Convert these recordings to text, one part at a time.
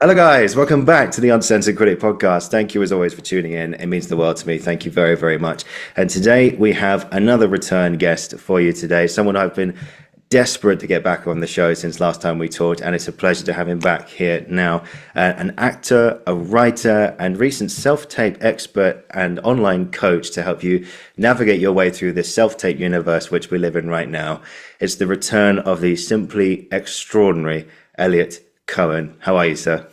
Hello, guys. Welcome back to the Uncensored Critic Podcast. Thank you, as always, for tuning in. It means the world to me. Thank you very, very much. And today we have another return guest for you today, someone I've been desperate to get back on the show since last time we talked, and it's a pleasure to have him back here now. An actor, a writer, and recent self-tape expert and online coach to help you navigate your way through this self-tape universe which we live in right now. It's the return of the simply extraordinary Elliot Cowan. How are you, sir?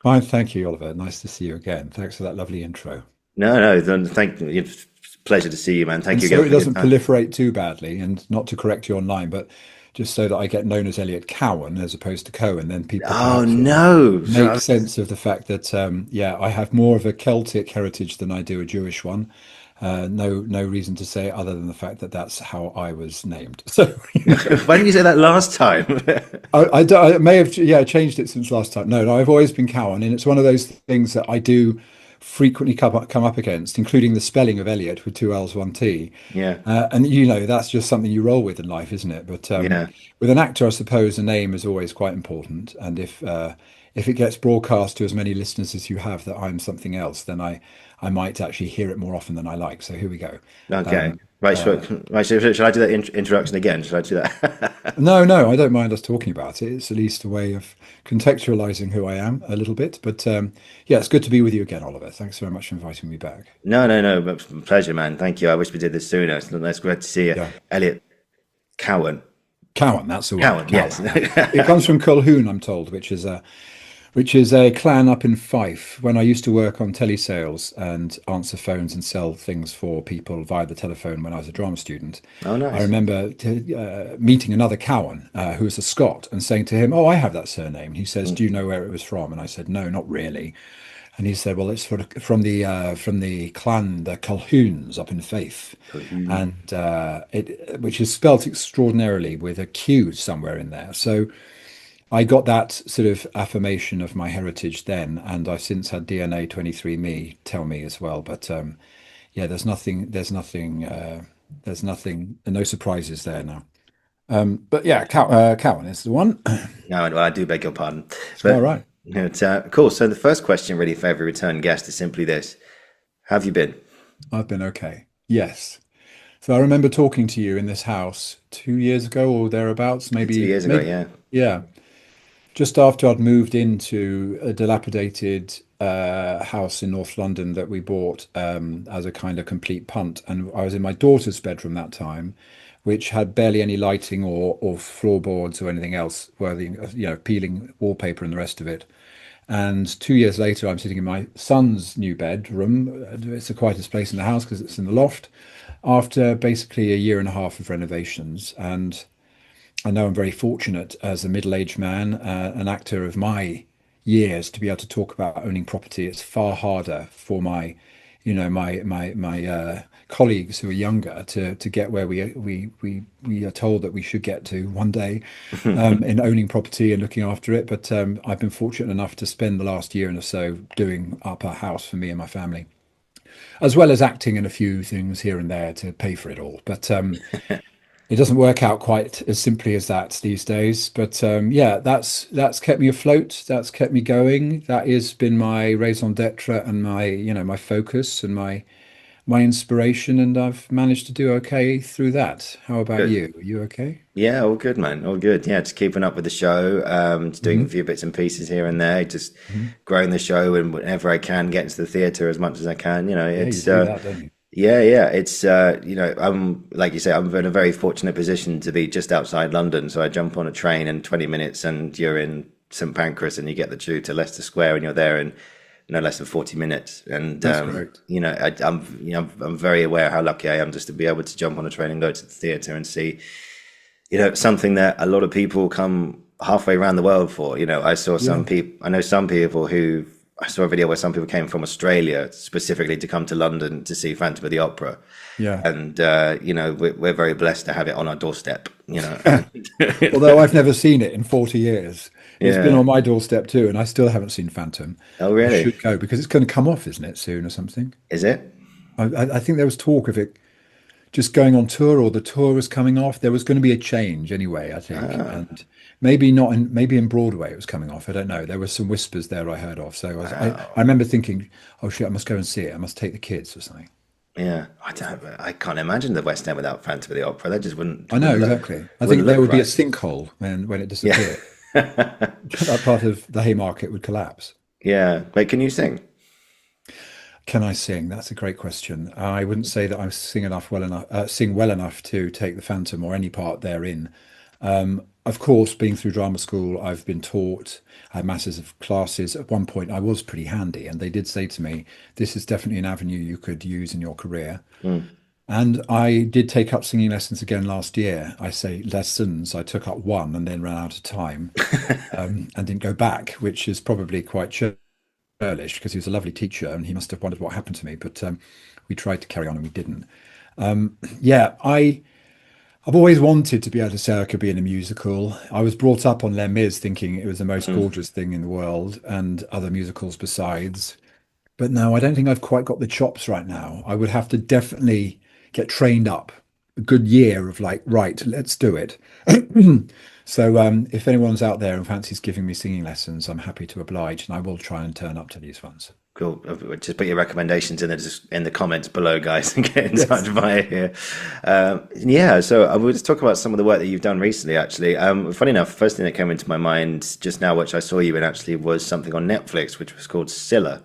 Fine, thank you, Oliver. Nice to see you again. Thanks for that lovely intro. No, thank you. It's a pleasure to see you, man. Thank And you so again it for your doesn't time. proliferate too badly, and not to correct you online, but just so that I get known as Elliot Cowan as opposed to Cohen, then people Oh perhaps no. make sense of the fact that, yeah, I have more of a Celtic heritage than I do a Jewish one. No reason to say other than the fact that that's how I was named. So Why didn't you say that last time? I may have, yeah, changed it since last time. No, I've always been Cowan, and it's one of those things that I do frequently come up against, including the spelling of Elliot with two L's, one T. Yeah, And that's just something you roll with in life, isn't it? But yeah. with an actor, I suppose a name is always quite important. And if it gets broadcast to as many listeners as you have that I'm something else, then I might actually hear it more often than I like. So here we go. Okay. Um, Right, uh, should I do that introduction again? Should I do that? no, I don't mind us talking about it. It's at least a way of contextualizing who I am a little bit. But yeah, it's good to be with you again, Oliver. Thanks very much for inviting me back. No. But pleasure, man. Thank you. I wish we did this sooner. It's great to see you. Yeah. Elliot Cowan. Cowan, that's the one. Cowan, yes. Cowan. It comes from Colquhoun, I'm told, which is a clan up in Fife. When I used to work on telesales and answer phones and sell things for people via the telephone when I was a drama student, Oh, I nice. remember meeting another Cowan who was a Scot and saying to him, "Oh, I have that surname." He says, "Do you know where it was from?" And I said, "No, not really." And he said, "Well, it's from the clan, the Colquhouns up in Fife, and which is spelt extraordinarily with a Q somewhere in there." So I got that sort of affirmation of my heritage then, and I've since had DNA 23andMe tell me as well. But yeah, there's nothing, no surprises there now. But yeah, Cowan is the one. No, well, I do beg your pardon. All But right. cool. So the first question really for every return guest is simply this. How have you been? I've been okay. Yes. So I remember talking to you in this house 2 years ago or thereabouts, Two maybe, years ago, maybe, yeah. yeah. Just after I'd moved into a dilapidated house in North London that we bought as a kind of complete punt, and I was in my daughter's bedroom that time, which had barely any lighting or floorboards or anything else, worthy, peeling wallpaper and the rest of it. And 2 years later, I'm sitting in my son's new bedroom. It's the quietest place in the house because it's in the loft. After basically a year and a half of renovations, and I know I'm very fortunate as a middle-aged man, an actor of my years, to be able to talk about owning property. It's far harder for my colleagues who are younger to get where we are told that we should get to one day in owning property and looking after it. But I've been fortunate enough to spend the last year and so doing up a house for me and my family, as well as acting in a few things here and there to pay for it all. But it doesn't work out quite as simply as that these days. But yeah, that's kept me afloat. That's kept me going. That has been my raison d'etre and my focus and my inspiration. And I've managed to do okay through that. How about Good. you? Are you okay? Yeah, all good, man. All good. Yeah, just keeping up with the show, just doing a Hmm. few bits and pieces here and there, just Hmm. growing the show and whenever I can, get into the theatre as much as I can. Yeah, you It's do that, don't you? yeah. It's I'm like you say, I'm in a very fortunate position to be just outside London. So I jump on a train in 20 minutes and you're in St Pancras and you get the tube to Leicester Square and you're there in no less than 40 minutes. And That's great. I'm very aware how lucky I am just to be able to jump on a train and go to the theatre and see something that a lot of people come halfway around the world for. Yeah. I know some people who, I saw a video where some people came from Australia specifically to come to London to see Phantom of the Opera. Yeah. And, we're very blessed to have it on our doorstep. Although I've never seen it in 40 years. It's been Yeah. on my doorstep too, and I still haven't seen Phantom. Oh, I really? should go because it's going to come off, isn't it, soon or something? Is it? I think there was talk of it just going on tour, or the tour was coming off. There was going to be a change anyway, I think, Ah, and maybe not in maybe in Broadway it was coming off. I don't know. There were some whispers there I heard of. So I wow. remember thinking, oh shit, I must go and see it. I must take the kids or something. Yeah, I can't imagine the West End without Phantom of the Opera. That just I know exactly. I think wouldn't there look would be a right. sinkhole when it Yeah. disappeared. That part of the Haymarket would collapse. Yeah. Wait, can you sing? Can I sing? That's a great question. I wouldn't say that I sing well enough to take the Phantom or any part therein. Of course, being through drama school, I've been taught. I had masses of classes. At one point, I was pretty handy, and they did say to me, "This is definitely an avenue you could use in your career." Mm. And I did take up singing lessons again last year. I say lessons. I took up one and then ran out of time, and didn't go back, which is probably quite churlish because he was a lovely teacher and he must have wondered what happened to me. But we tried to carry on and we didn't. Yeah, I've always wanted to be able to say I could be in a musical. I was brought up on Les Mis thinking it was the most Mm. gorgeous thing in the world and other musicals besides. But no, I don't think I've quite got the chops right now. I would have to definitely get trained up a good year of like, right, let's do it. So if anyone's out there and fancies giving me singing lessons, I'm happy to oblige and I will try and turn up to these ones. Cool. Just put your recommendations in the comments below, guys, and get in touch Yes. via here. Yeah. So I will just talk about some of the work that you've done recently. Actually, funny enough, first thing that came into my mind just now, which I saw you in, actually was something on Netflix, which was called Scylla,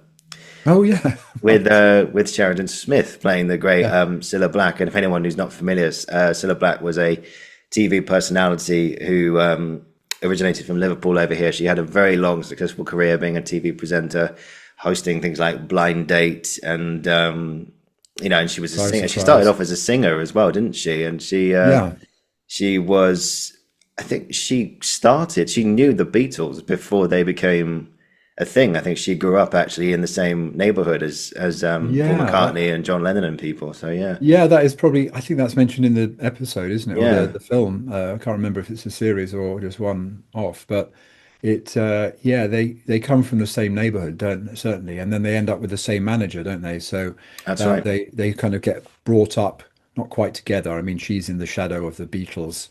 Oh yeah. Right. with Sheridan Smith playing the great Yeah. Cilla Black. And if anyone who's not familiar, Cilla Black was a TV personality who originated from Liverpool over here. She had a very long, successful career being a TV presenter, hosting things like Blind Date, and and she was a Surprise, singer. She started surprise. off as a singer as well, didn't she? And Yeah. she was, I think she started. She knew the Beatles before they became a thing. I think she grew up actually in the same neighborhood as Paul Yeah. McCartney and John Lennon and people. So yeah, Yeah, that is probably, I think that's mentioned in the episode, isn't it? Or yeah, the film. I can't remember if it's a series or just one off, but yeah, they come from the same neighborhood, don't certainly, and then they end up with the same manager, don't they? So that's right. they kind of get brought up not quite together. I mean, she's in the shadow of the Beatles,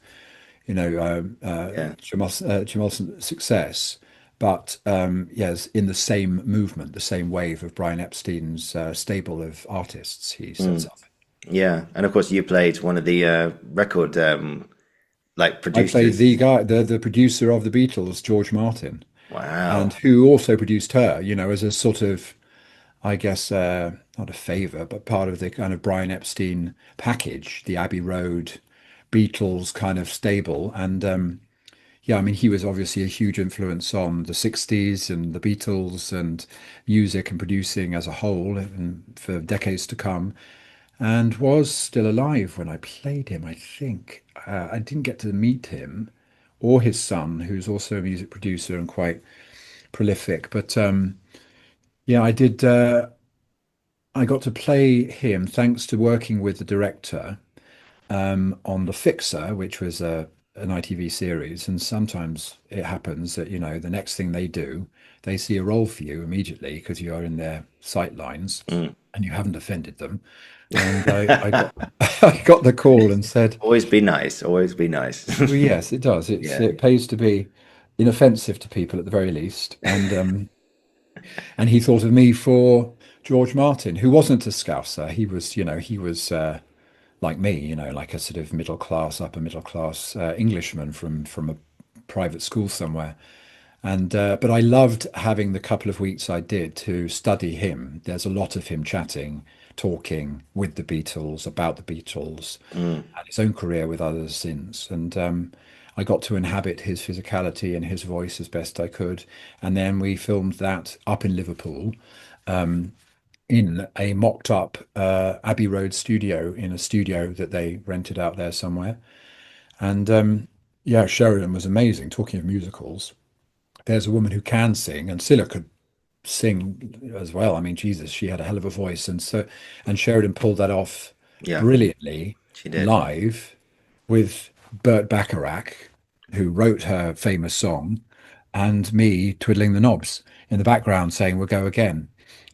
Yeah. tumultuous success, but yes, in the same movement, the same wave of Brian Epstein's stable of artists he sets up. Yeah, and of course you played one of the record like I played producers. the guy, the producer of the Beatles, George Martin, and Wow. who also produced her, as a sort of, I guess, not a favor, but part of the kind of Brian Epstein package, the Abbey Road Beatles kind of stable. And yeah, I mean, he was obviously a huge influence on the 60s and the Beatles and music and producing as a whole and for decades to come, and was still alive when I played him, I think. I didn't get to meet him or his son, who's also a music producer and quite prolific. But yeah, I did. I got to play him thanks to working with the director on The Fixer, which was an ITV series. And sometimes it happens that, the next thing they do, they see a role for you immediately because you are in their sight lines Mm. and you haven't offended them. And I got I got the call and said, Always be nice. Always be nice. well, yes, it does. Yeah. It pays to be inoffensive to people at the very least. And he thought of me for George Martin, who wasn't a Scouser. He was like me, like a sort of middle class, upper middle class Englishman from a private school somewhere. And but I loved having the couple of weeks I did to study him. There's a lot of him chatting, talking with the Beatles about the Beatles Mm. and his own career with others since. And I got to inhabit his physicality and his voice as best I could. And then we filmed that up in Liverpool in a mocked up Abbey Road studio, in a studio that they rented out there somewhere. And yeah, Sheridan was amazing. Talking of musicals, there's a woman who can sing, and Scylla could sing as well. I mean, Jesus, she had a hell of a voice, and Sheridan pulled that off Yeah, brilliantly she did. live with Burt Bacharach, who wrote her famous song, and me twiddling the knobs in the background saying, "We'll go again."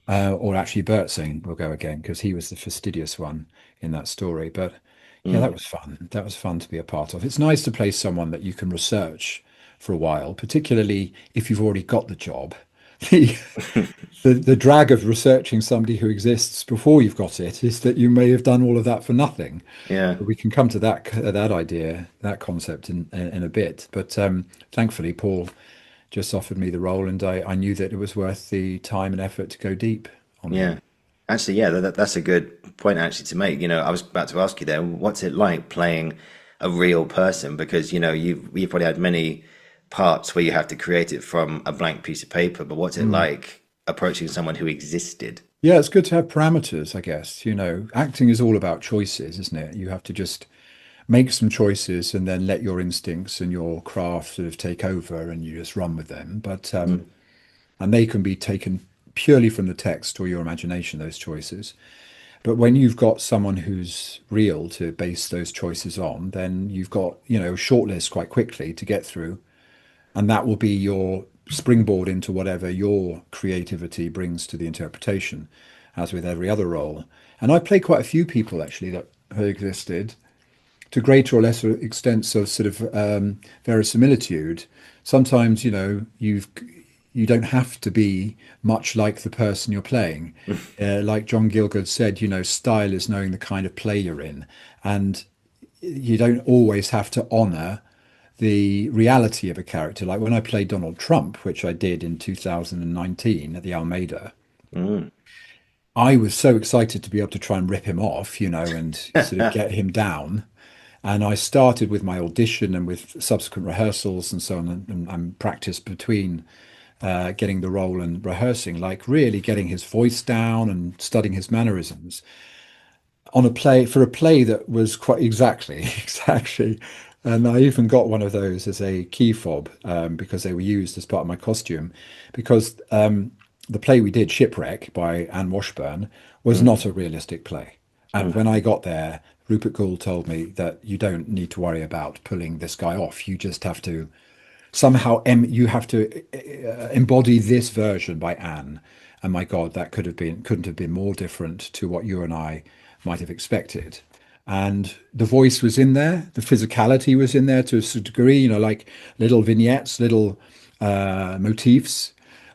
Or actually Bert saying, "We'll go again," because he was the fastidious one in that story. But Yeah, that was fun. That was fun to be a part of. It's nice to play someone that you can research for a while, particularly if you've already got the job. The, the drag of researching somebody who exists before you've got it is that you may have done all of that for nothing. Yeah. But we can come to that idea, that concept in a bit. But thankfully, Paul just offered me the role, and I knew that it was worth the time and effort to go deep on him. Yeah. Actually, yeah, that's a good point actually to make. I was about to ask you there, what's it like playing a real person? Because, you've probably had many parts where you have to create it from a blank piece of paper, but what's it like approaching someone who existed? Yeah, it's good to have parameters, I guess. Acting is all about choices, isn't it? You have to just make some choices and then let your instincts and your craft sort of take over and you just run with them. But and they can be taken purely from the text or your imagination, those choices. But when you've got someone who's real to base those choices on, then you've got, a short list quite quickly to get through. And that will be your springboard into whatever your creativity brings to the interpretation, as with every other role. And I played quite a few people actually that have existed to greater or lesser extents of sort of verisimilitude. Sometimes, you don't have to be much like the person you're playing. Like John Gielgud said, style is knowing the kind of play you're in. And you don't always have to honor the reality of a character. Like when I played Donald Trump, which I did in 2019 at the Almeida, I was so excited to be able to try and rip him off, and sort of get him down. And I started with my audition and with subsequent rehearsals and so on, and practice between getting the role and rehearsing, like really getting his voice down and studying his mannerisms on a play that was quite exactly. And I even got one of those as a key fob because they were used as part of my costume. Because the play we did, Shipwreck by Anne Washburn, was not a realistic play. And when I got there, Rupert Gould told me that you don't need to worry about pulling this guy off. You just have to somehow embody this version by Anne. And my God, that couldn't have been more different to what you and I might have expected. And the voice was in there, the physicality was in there to a certain degree, like little vignettes, little motifs.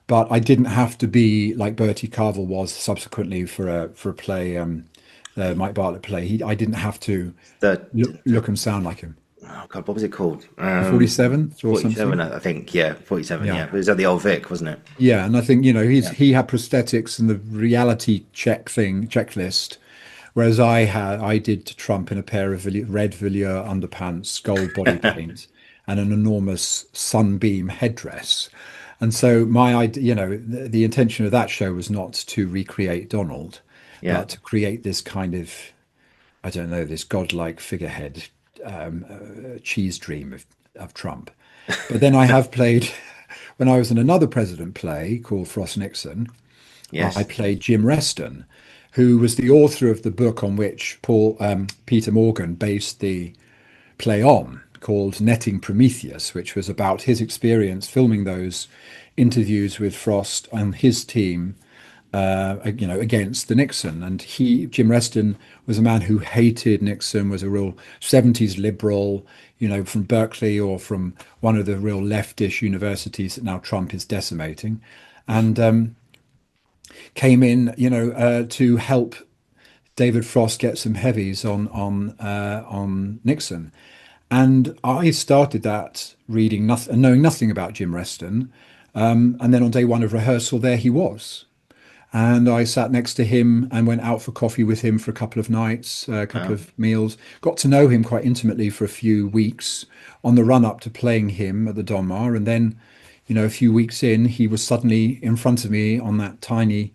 But I didn't have to be like Bertie Carvel was subsequently for a play, Mike Bartlett play. I didn't have to The, look and sound like him. oh God, what was it called? The 47th or 47, something. I think. Yeah, 47. Yeah. Yeah, it was at the Old Vic, wasn't it? Yeah, and I think he had prosthetics and the reality checklist, whereas I did Trump in a pair of red velour underpants, gold body paint, and an enormous sunbeam headdress. And so my idea, the intention of that show was not to recreate Donald, but to create this kind of, I don't know, this godlike figurehead, cheese dream of Trump. But then I have played, when I was in another president play called Frost Nixon, Yes. I played Jim Reston, who was the author of the book on which Peter Morgan based the play on, called Netting Prometheus, which was about his experience filming those interviews with Frost and his team, against the Nixon. And Jim Reston, was a man who hated Nixon, was a real 70s liberal, from Berkeley or from one of the real leftish universities that now Trump is decimating, and came in, to help David Frost get some heavies on Nixon. And I started that reading nothing, knowing nothing about Jim Reston. And then on day one of rehearsal, there he was. And I sat next to him and went out for coffee with him for a couple of nights, a couple of meals. Got to know him quite intimately for a few weeks on the run up to playing him at the Donmar. And then, a few weeks in, he was suddenly in front of me in that tiny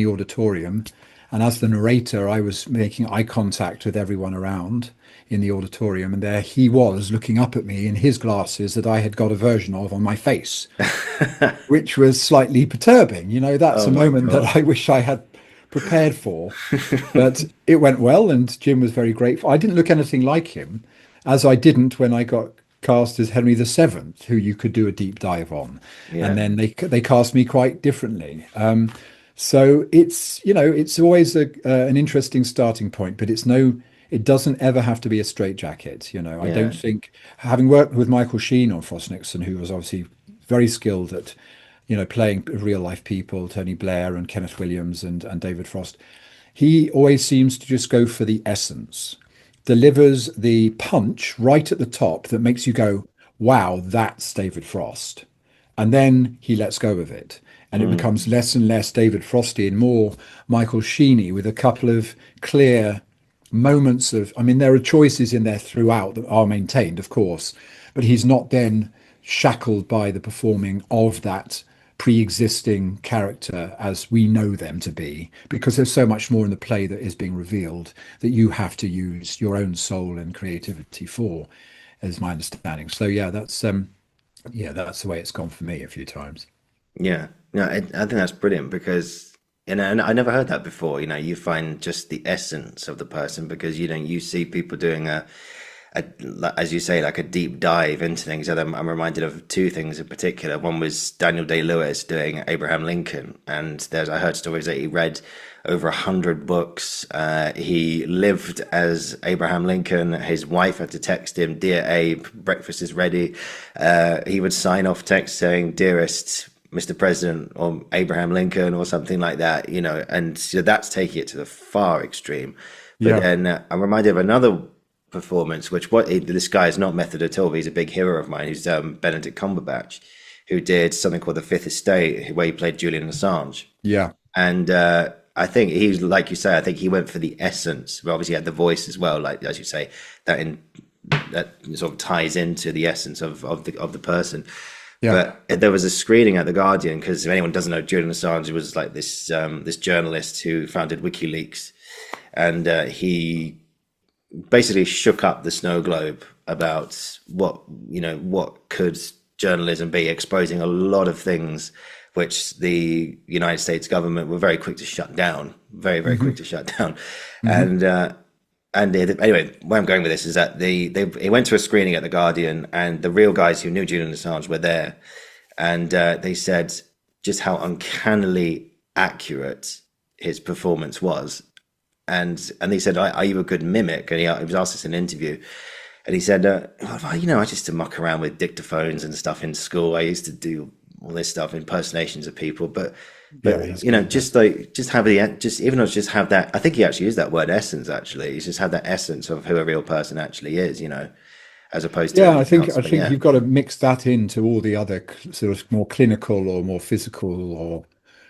auditorium. And as the narrator, I was making eye contact with everyone around in the auditorium, and there he was looking up at me in his glasses that I had got a version of on my face, which was slightly perturbing. That's a moment that I wish I had prepared for. But it went well, and Jim was very grateful. I didn't look anything like him, as I didn't when I got cast as Henry VII, who you could do a deep dive on. Yeah. And then they cast me quite differently. So it's always an interesting starting point, but it's it doesn't ever have to be a straitjacket. I Yeah. don't think, having worked with Michael Sheen on Frost Nixon, who was obviously very skilled at, playing real life people, Tony Blair and Kenneth Williams and David Frost, he always seems to just go for the essence, delivers the punch right at the top that makes you go, wow, that's David Frost. And then he lets go of it. And it Mm. becomes less and less David Frosty and more Michael Sheeny, with a couple of clear moments of, I mean, there are choices in there throughout that are maintained, of course, but he's not then shackled by the performing of that pre-existing character as we know them to be, because there's so much more in the play that is being revealed that you have to use your own soul and creativity for, is my understanding. So that's the way it's gone for me a few times. Yeah. No, I think that's brilliant because, and I never heard that before. You find just the essence of the person because, you see people doing as you say, like a deep dive into things. And I'm reminded of two things in particular. One was Daniel Day-Lewis doing Abraham Lincoln, and I heard stories that he read over 100 books. He lived as Abraham Lincoln. His wife had to text him, "Dear Abe, breakfast is ready." He would sign off text saying, "Dearest Mr. President," or Abraham Lincoln, or something like that. And so that's taking it to the far extreme. But Yeah. then I'm reminded of another performance, this guy is not method at all, but he's a big hero of mine, who's Benedict Cumberbatch, who did something called The Fifth Estate, where he played Julian Assange. Yeah. And I think he's, like you say, I think he went for the essence, but obviously he had the voice as well, like as you say, that sort of ties into the essence of the person. Yeah. But there was a screening at the Guardian, because if anyone doesn't know, Julian Assange was like this journalist who founded WikiLeaks, and he basically shook up the snow globe about what could journalism be, exposing a lot of things which the United States government were very quick to shut down, very, very quick to shut down. Hmm. Anyway, where I'm going with this is that he went to a screening at the Guardian, and the real guys who knew Julian Assange were there, and they said just how uncannily accurate his performance was. And they said, "Are you a good mimic?" And he was asked this in an interview, and he said, "Well, I used to muck around with dictaphones and stuff in school. I used to do all this stuff, impersonations of people, but Yeah. He's good. just have that. I think he actually used that word essence. Actually, he's just had that essence of who a real person actually is. As opposed to Yeah, I anything think else. I But think yeah, you've got to mix that into all the other sort of more clinical or more physical or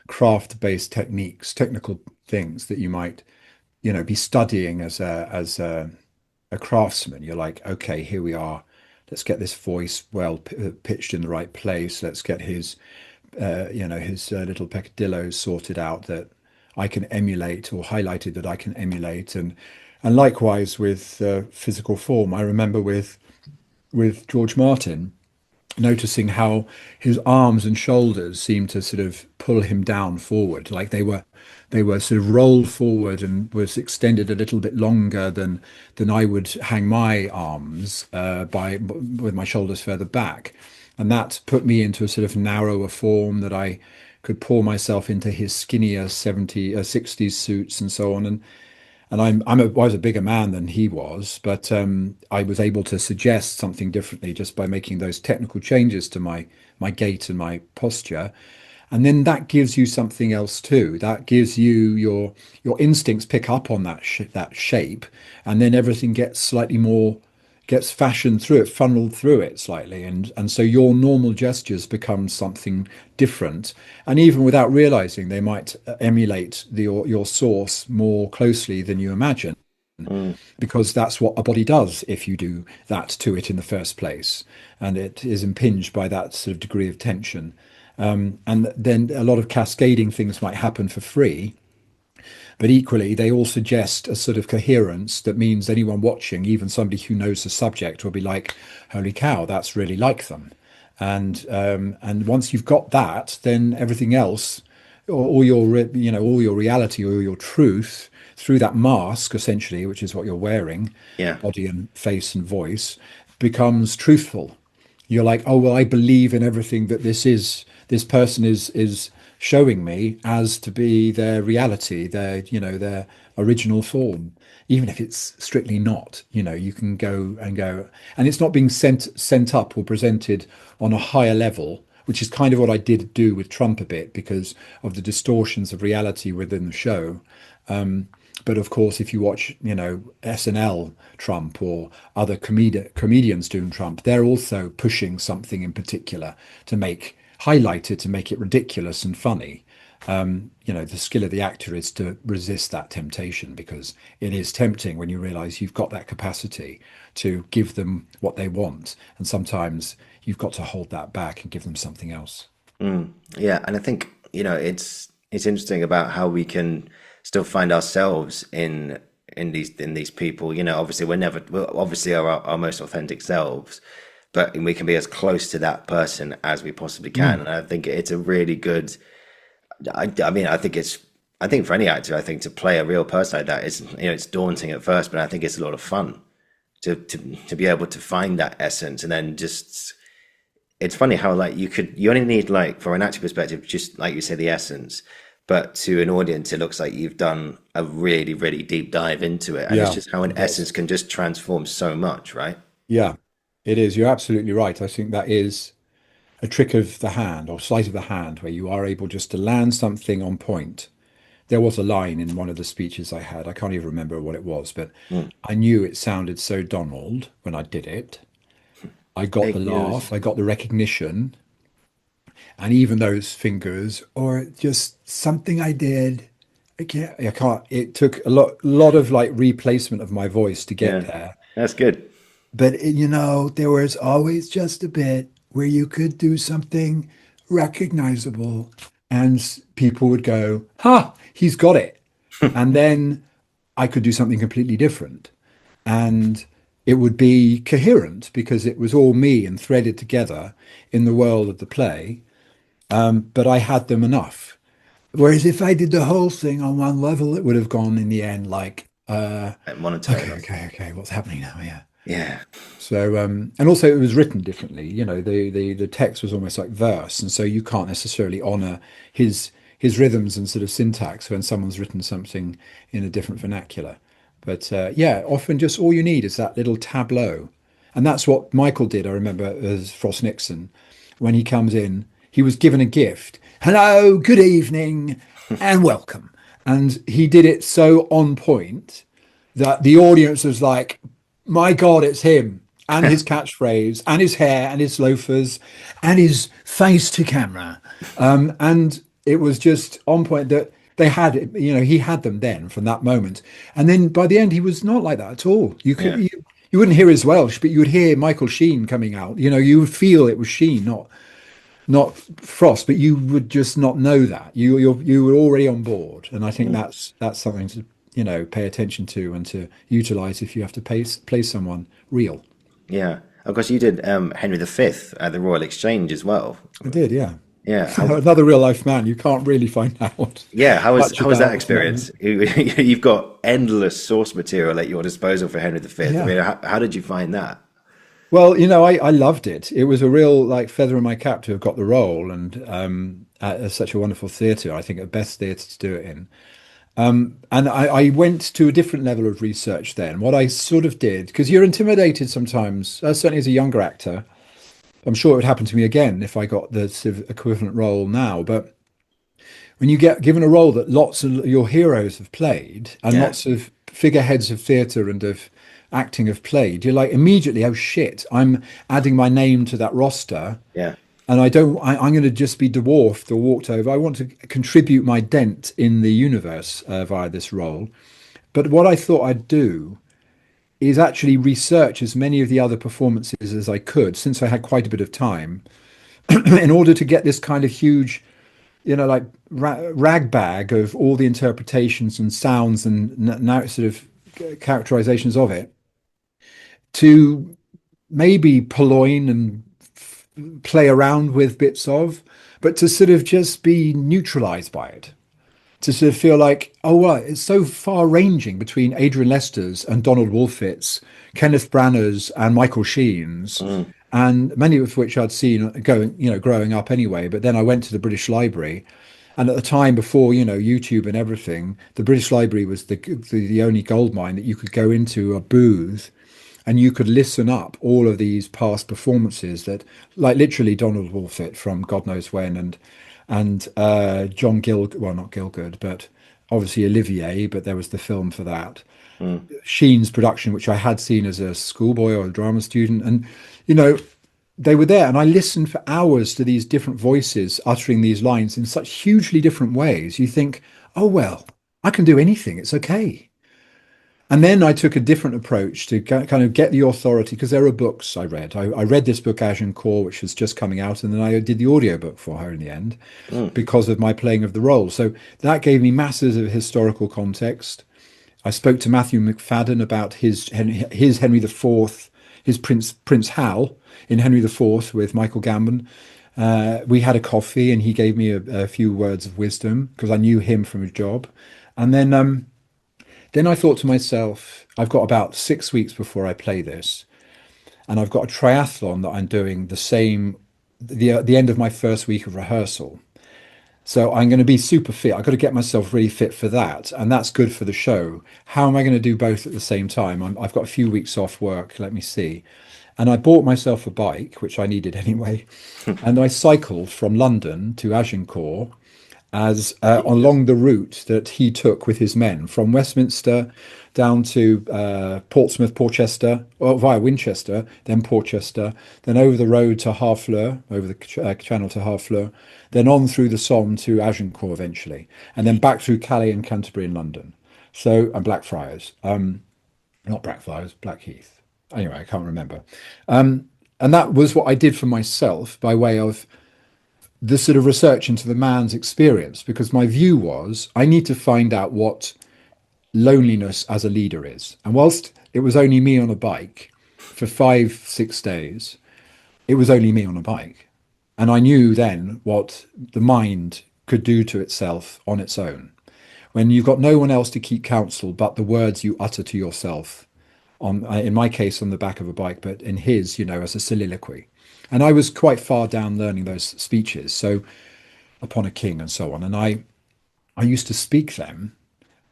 craft-based techniques, technical things that you might, be studying as a craftsman. You're like, okay, here we are. Let's get this voice well pitched in the right place. Let's get his little peccadillos sorted out that I can emulate, or highlighted that I can emulate, and likewise with physical form. I remember with George Martin, noticing how his arms and shoulders seemed to sort of pull him down forward, like they were sort of rolled forward and was extended a little bit longer than I would hang my arms by with my shoulders further back, and that put me into a sort of narrower form that I could pour myself into his skinnier 60s suits and so on. And I was a bigger man than he was, but I was able to suggest something differently just by making those technical changes to my gait and my posture. And then that gives you something else too. That gives you your instincts pick up on that shape, and then everything gets fashioned through it, funneled through it slightly, and so your normal gestures become something different, and even without realizing, they might emulate your source more closely than you imagine, mm, because that's what a body does if you do that to it in the first place, and it is impinged by that sort of degree of tension. And then a lot of cascading things might happen for free, but equally, they all suggest a sort of coherence that means anyone watching, even somebody who knows the subject, will be like, "Holy cow, that's really like them." And once you've got that, then everything else, all all your reality or your truth through that mask, essentially, which is what you're wearing, yeah, body and face and voice, becomes truthful. You're like, oh well, I believe in everything that this person is showing me as to be their reality, their original form, even if it's strictly not. You can go, and it's not being sent up or presented on a higher level, which is kind of what I did do with Trump a bit because of the distortions of reality within the show. But of course, if you watch, SNL Trump or other comedians doing Trump, they're also pushing something in particular to highlight it, to make it ridiculous and funny. The skill of the actor is to resist that temptation, because it is tempting when you realize you've got that capacity to give them what they want. And sometimes you've got to hold that back and give them something else. Yeah, and I think it's interesting about how we can still find ourselves in these people. Obviously we're obviously our most authentic selves, but we can be as close to that person as we possibly can. And I think it's a really good. I think for any actor, I think to play a real person like that is, it's daunting at first, but I think it's a lot of fun to be able to find that essence. And then just, it's funny how you only need, like, for an acting perspective, just like you say, the essence, but to an audience, it looks like you've done a really, really deep dive into it. And it's just how an essence can just transform so much, right? Yeah, it is. You're absolutely right. I think that is a trick of the hand or sleight of the hand, where you are able just to land something on point. There was a line in one of the speeches I had, I can't even remember what it was, but I knew it sounded so Donald when I did it. I got the laugh, I got the recognition, and even those fingers, or just something I did. I can't. It took a lot of like replacement of my voice to get there. That's good. But there was always just a bit where you could do something recognizable, and people would go, "Ha, he's got it." And then I could do something completely different, and it would be coherent because it was all me and threaded together in the world of the play. But I had them enough. Whereas if I did the whole thing on one level, it would have gone in the end like monotone. Okay, what's happening now? Yeah. So and also it was written differently. The text was almost like verse, and so you can't necessarily honor his rhythms and sort of syntax when someone's written something in a different vernacular. But often just all you need is that little tableau, and that's what Michael did. I remember as Frost Nixon, when he comes in, he was given a gift. Hello, good evening, and welcome. And he did it so on point that the audience was like, my God, it's him, and his catchphrase, and his hair, and his loafers, and his face to camera. And it was just on point that they had it, he had them then from that moment. And then by the end, he was not like that at all. You wouldn't hear his Welsh, but you would hear Michael Sheen coming out. You would feel it was Sheen, not Frost, but you would just not know that. You were already on board. And I think that's something to pay attention to and to utilize if you have to play someone real. Yeah. Of course, you did Henry V at the Royal Exchange as well. I did, yeah. Yeah. Another real life man. You can't really find out. Yeah. How was that experience? You've got endless source material at your disposal for Henry V. Yeah. I mean, how did you find that? Well, I loved it. It was a real feather in my cap to have got the role, and at such a wonderful theatre. I think the best theatre to do it in. And I went to a different level of research then. What I sort of did, because you're intimidated sometimes, certainly as a younger actor. I'm sure it would happen to me again if I got the sort of equivalent role now. But when you get given a role that lots of your heroes have played, and lots of figureheads of theatre and of acting have played, you're like immediately, oh shit, I'm adding my name to that roster. Yeah. And I'm going to just be dwarfed or walked over. I want to contribute my dent in the universe via this role. But what I thought I'd do is actually research as many of the other performances as I could, since I had quite a bit of time, in order to get this kind of huge, rag bag of all the interpretations and sounds and now sort of characterizations of it, to maybe purloin and play around with bits of, but to sort of just be neutralized by it, to sort of feel like, oh, well, it's so far ranging between Adrian Lester's and Donald Wolfett's, Kenneth Branagh's and Michael Sheen's, and many of which I'd seen growing up anyway. But then I went to the British Library And at the time, before, YouTube and everything, the British Library was the only gold mine that you could go into a booth and you could listen up all of these past performances that, like literally Donald Wolfett from God knows when, and John well, not Gielgud, but obviously Olivier, but there was the film for that. Sheen's production, which I had seen as a schoolboy or a drama student, and they were there, and I listened for hours to these different voices uttering these lines in such hugely different ways. You think, oh well, I can do anything; it's okay. And then I took a different approach to kind of get the authority, because there are books I read. I read this book, Agincourt, which was just coming out, and then I did the audiobook for her in the end because of my playing of the role. So that gave me masses of historical context. I spoke to Matthew McFadden about his Henry IV, his Prince Hal in Henry IV with Michael Gambon. We had a coffee, and he gave me a few words of wisdom because I knew him from his job. And then I thought to myself, I've got about 6 weeks before I play this, and I've got a triathlon that I'm doing the end of my first week of rehearsal. So I'm going to be super fit. I've got to get myself really fit for that, and that's good for the show. How am I going to do both at the same time? I've got a few weeks off work, let me see. And I bought myself a bike, which I needed anyway, and I cycled from London to Agincourt along the route that he took with his men from Westminster down to Portsmouth, Porchester, or via Winchester, then Porchester, then over the road to Harfleur, over the channel to Harfleur, then on through the Somme to Agincourt eventually, and then back through Calais and Canterbury and London. So, and Blackfriars, not Blackfriars, Blackheath. Anyway, I can't remember. And that was what I did for myself by way of the sort of research into the man's experience, because my view was I need to find out what loneliness as a leader is. And whilst it was only me on a bike for 5-6 days, it was only me on a bike. And I knew then what the mind could do to itself on its own. When you've got no one else to keep counsel but the words you utter to yourself, in my case on the back of a bike, but in his, as a soliloquy. And I was quite far down learning those speeches, so upon a king and so on. And I used to speak them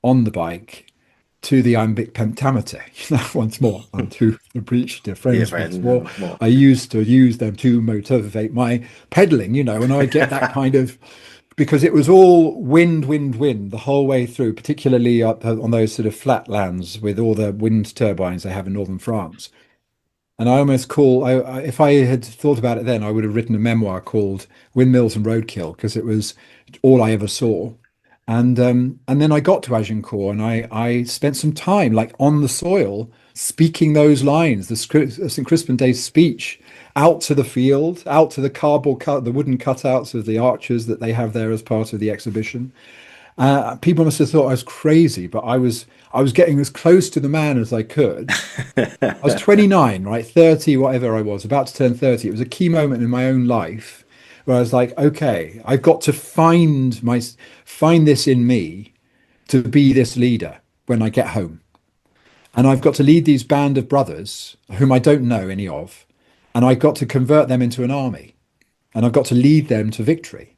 on the bike to the iambic pentameter, once more, unto the breach, dear friends, once more. I used to use them to motivate my pedaling, and I get that kind of, because it was all wind, the whole way through, particularly on those sort of flat lands with all the wind turbines they have in northern France. And I almost if I had thought about it then, I would have written a memoir called Windmills and Roadkill, because it was all I ever saw. And then I got to Agincourt, and I spent some time like on the soil speaking those lines, the St. Crispin Day speech, out to the field, out to the the wooden cutouts of the archers that they have there as part of the exhibition. People must have thought I was crazy, but I was getting as close to the man as I could. I was 29, right? 30, whatever I was, about to turn 30. It was a key moment in my own life where I was like, okay, I've got to find this in me to be this leader when I get home. And I've got to lead these band of brothers whom I don't know any of, and I've got to convert them into an army, and I've got to lead them to victory.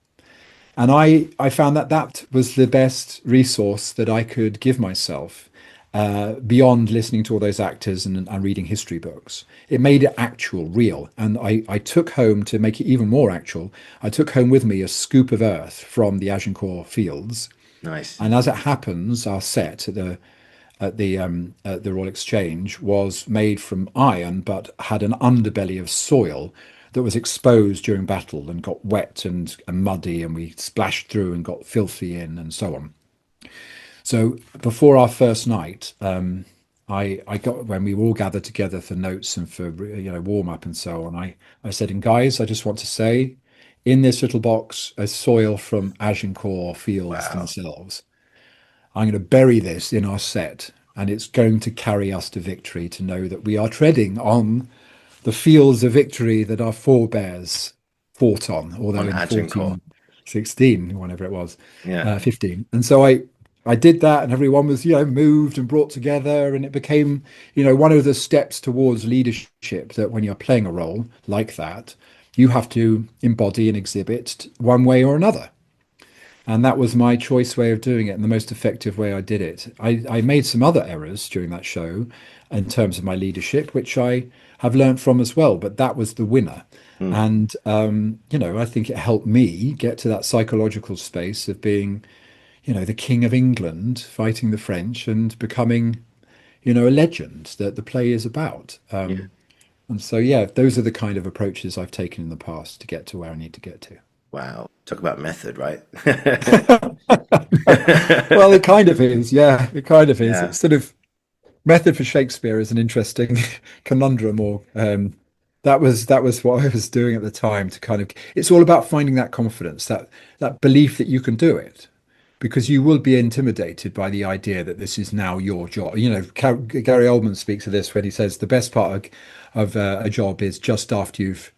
And I found that was the best resource that I could give myself beyond listening to all those actors and reading history books. It made it actual, real. And I took home, to make it even more actual, I took home with me a scoop of earth from the Agincourt fields. Nice. And as it happens, our set at the Royal Exchange was made from iron, but had an underbelly of soil that was exposed during battle and got wet and muddy, and we splashed through and got filthy in and so on. So before our first night, I got, when we were all gathered together for notes and for warm up and so on, I said, and guys, I just want to say, in this little box, a soil from Agincourt fields themselves. I'm going to bury this in our set, and it's going to carry us to victory, to know that we are treading on the fields of victory that our forebears fought on, although in 1416, whenever it was, 15. And so I did that, and everyone was, moved and brought together, and it became, one of the steps towards leadership, that when you're playing a role like that, you have to embody and exhibit one way or another. And that was my choice way of doing it and the most effective way I did it. I made some other errors during that show in terms of my leadership, which I have learned from as well, but that was the winner. Mm. And, I think it helped me get to that psychological space of being, the King of England fighting the French and becoming, a legend that the play is about. Yeah. And so, yeah, those are the kind of approaches I've taken in the past to get to where I need to get to. Wow. Talk about method, right? Well, it kind of is. Yeah, it kind of is. Yeah. It's sort of method for Shakespeare is an interesting conundrum, or that was what I was doing at the time to kind of. It's all about finding that confidence, that belief that you can do it, because you will be intimidated by the idea that this is now your job. Gary Oldman speaks of this when he says the best part of a job is just after you've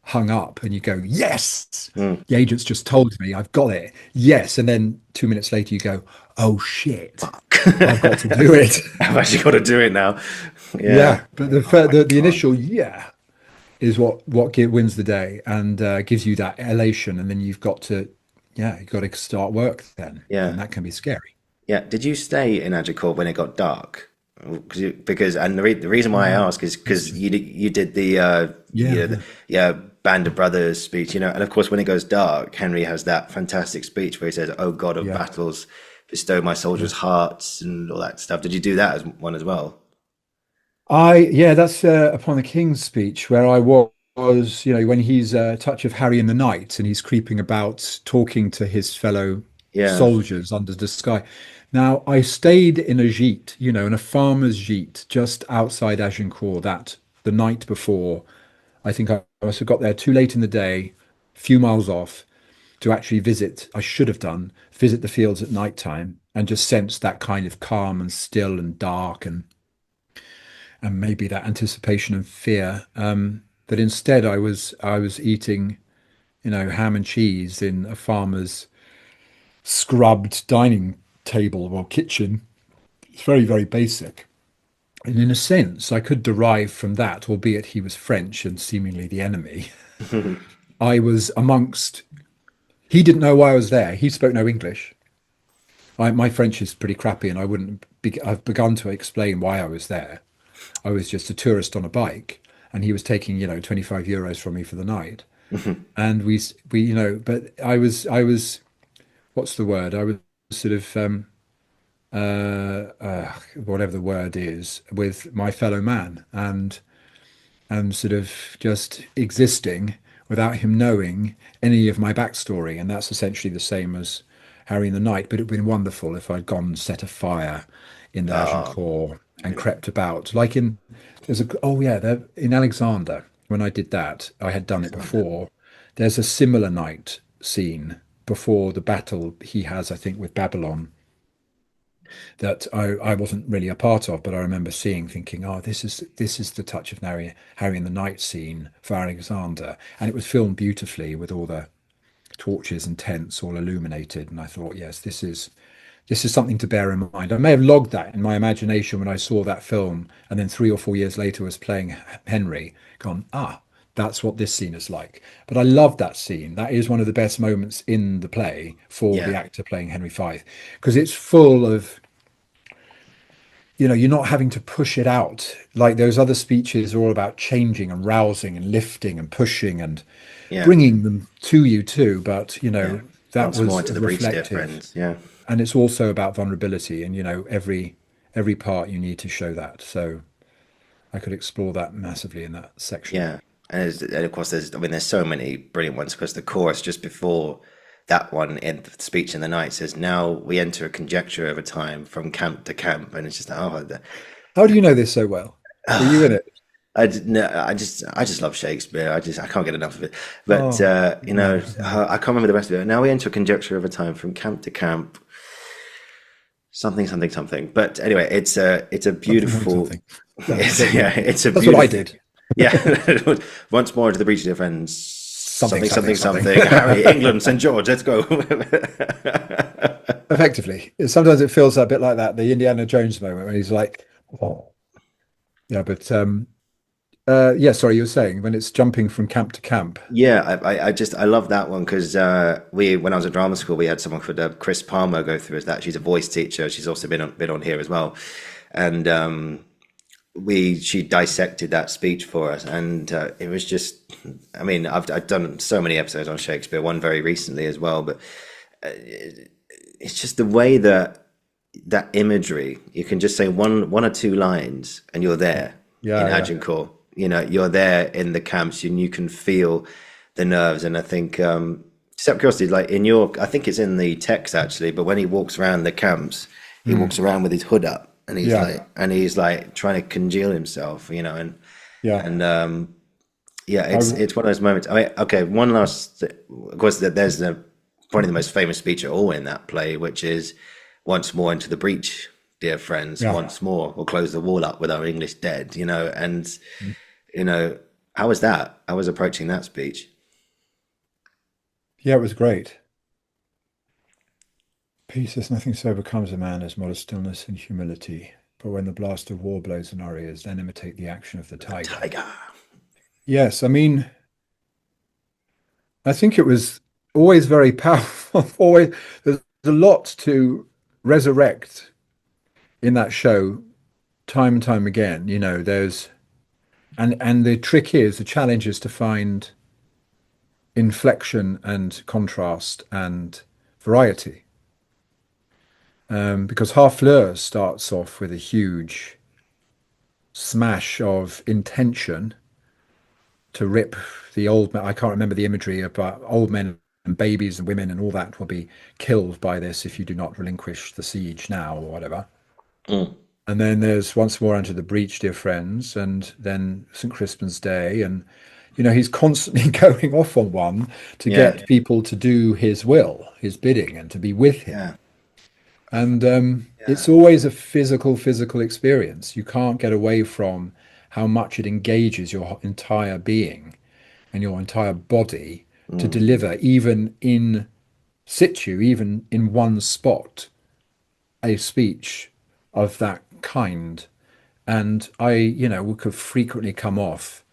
hung up and you go, yes, Mm. the agent's just told me I've got it. Yes. And then 2 minutes later you go, oh shit, I've got to do it. I've actually got to do it now. Yeah. Yeah. But the initial is what wins the day and gives you that elation. And then you've got to start work then. Yeah. And that can be scary. Yeah. Did you stay in Agincourt when it got dark? Because the reason why I ask is because you did the Band of Brothers speech, and of course when it goes dark, Henry has that fantastic speech where he says, "Oh God of battles, bestow my soldiers' hearts," and all that stuff. Did you do that as one as well? That's upon the King's speech where I was, when he's a touch of Harry and the Knight and he's creeping about talking to his fellow Yeah. soldiers under the sky. Now, I stayed in a gîte, in a farmer's gîte just outside Agincourt the night before. I think I must have got there too late in the day, a few miles off, to actually visit the fields at night time and just sense that kind of calm and still and dark and maybe that anticipation and fear. But instead I was eating, ham and cheese in a farmer's scrubbed dining table or kitchen. It's very, very basic. And in a sense, I could derive from that, albeit he was French and seemingly the enemy. I was he didn't know why I was there. He spoke no English. My French is pretty crappy, and I've begun to explain why I was there. I was just a tourist on a bike, and he was taking, 25 euros from me for the night. And but I was, what's the word? I was sort of, whatever the word is, with my fellow man and sort of just existing without him knowing any of my backstory. And that's essentially the same as Harry and the Knight. But it'd been wonderful if I'd gone and set a fire in the Agincourt and crept about. Like in Alexander, when I did that, I had done it before. There's a similar night scene before the battle he has, I think, with Babylon, that I wasn't really a part of, but I remember thinking, oh, this is the touch of Harry and the Knight scene for Alexander, and it was filmed beautifully with all the torches and tents all illuminated. And I thought, yes, this is something to bear in mind. I may have logged that in my imagination when I saw that film, and then 3 or 4 years later was playing Henry, gone, that's what this scene is like. But I love that scene. That is one of the best moments in the play for the actor playing Henry V, because it's full of, you're not having to push it out like those other speeches are all about changing and rousing and lifting and pushing and bringing them to you too. But that Once was more to the breach, dear reflective. friends. Yeah. And it's also about vulnerability, and every part you need to show that. So I could explore that massively in that section. Yeah. And of course, there's so many brilliant ones, because the chorus just before that one in the speech in the night says, "Now we enter a conjecture of a time from camp to camp," and it's just How do you know this so well? Were you in it? I just love Shakespeare. I can't get enough of it. But I can't remember the rest of it. Now we enter a conjecture of a time from camp to camp. Something, something, something. But anyway, it's a beautiful. It's a That's beautiful. what I did. Yeah. Once more to the breach, dear friends. Something. Harry, England, St. George, let's go. Effectively. Sometimes it feels a bit like that, the Indiana Jones moment when he's like, oh. Yeah, but yeah, sorry, you were saying when it's jumping from camp to camp. Yeah, I love that one because when I was at drama school we had someone called Chris Palmer go through as that. She's a voice teacher. She's also been on here as well, and she dissected that speech for us, and it was just, I mean, I've done so many episodes on Shakespeare, one very recently as well, but it's just the way that imagery, you can just say one or two lines and you're there in Agincourt. You know, you're there in the camps and you can feel the nerves. And I think, just out of curiosity, like I think it's in the text actually, but when he walks around the camps, he walks around with his hood up. And he's like trying to congeal himself, you know, and it's one of those moments. I mean, okay, one last, of course, there's probably the most famous speech at all in that play, which is "Once more into the breach, dear friends. Once more, we'll close the wall up with our English dead." You know, and you know, how was that? I was approaching that speech. Yeah, it was great. Peace is nothing so becomes a man as modest stillness and humility. But when the blast of war blows in our ears, then imitate the action of the tiger. Yes, I mean, I think it was always very powerful. Always, there's a lot to resurrect in that show, time and time again. You know, and the trick is, the challenge is to find inflection and contrast and variety. Because Harfleur starts off with a huge smash of intention to rip the old men. I can't remember the imagery about old men and babies and women and all that will be killed by this if you do not relinquish the siege now or whatever. And then there's once more into the breach, dear friends, and then St. Crispin's Day. And, you know, he's constantly going off on one to get people to do his will, his bidding, and to be with him. Yeah. And it's always a physical experience. You can't get away from how much it engages your entire being and your entire body to deliver, even in situ, even in one spot, a speech of that kind. And I, could frequently come off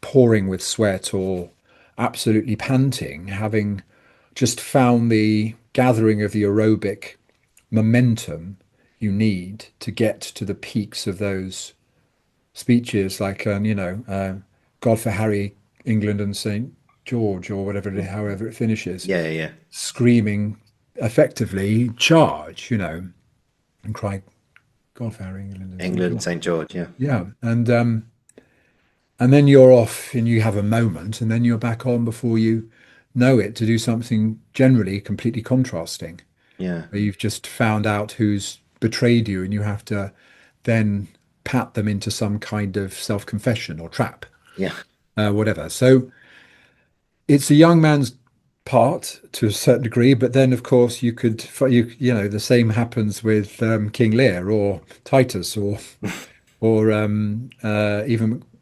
pouring with sweat or absolutely panting, having just found the gathering of the aerobic momentum you need to get to the peaks of those speeches, like God for Harry, England and St. George, or however it finishes. Screaming effectively, charge, and cry, God for Harry, England and St. George. And then you're off and you have a moment, and then you're back on before you know it to do something generally completely contrasting. Where you've just found out who's betrayed you, and you have to then pat them into some kind of self-confession or trap. Whatever. So it's a young man's part to a certain degree, but then of course the same happens with King Lear or Titus or even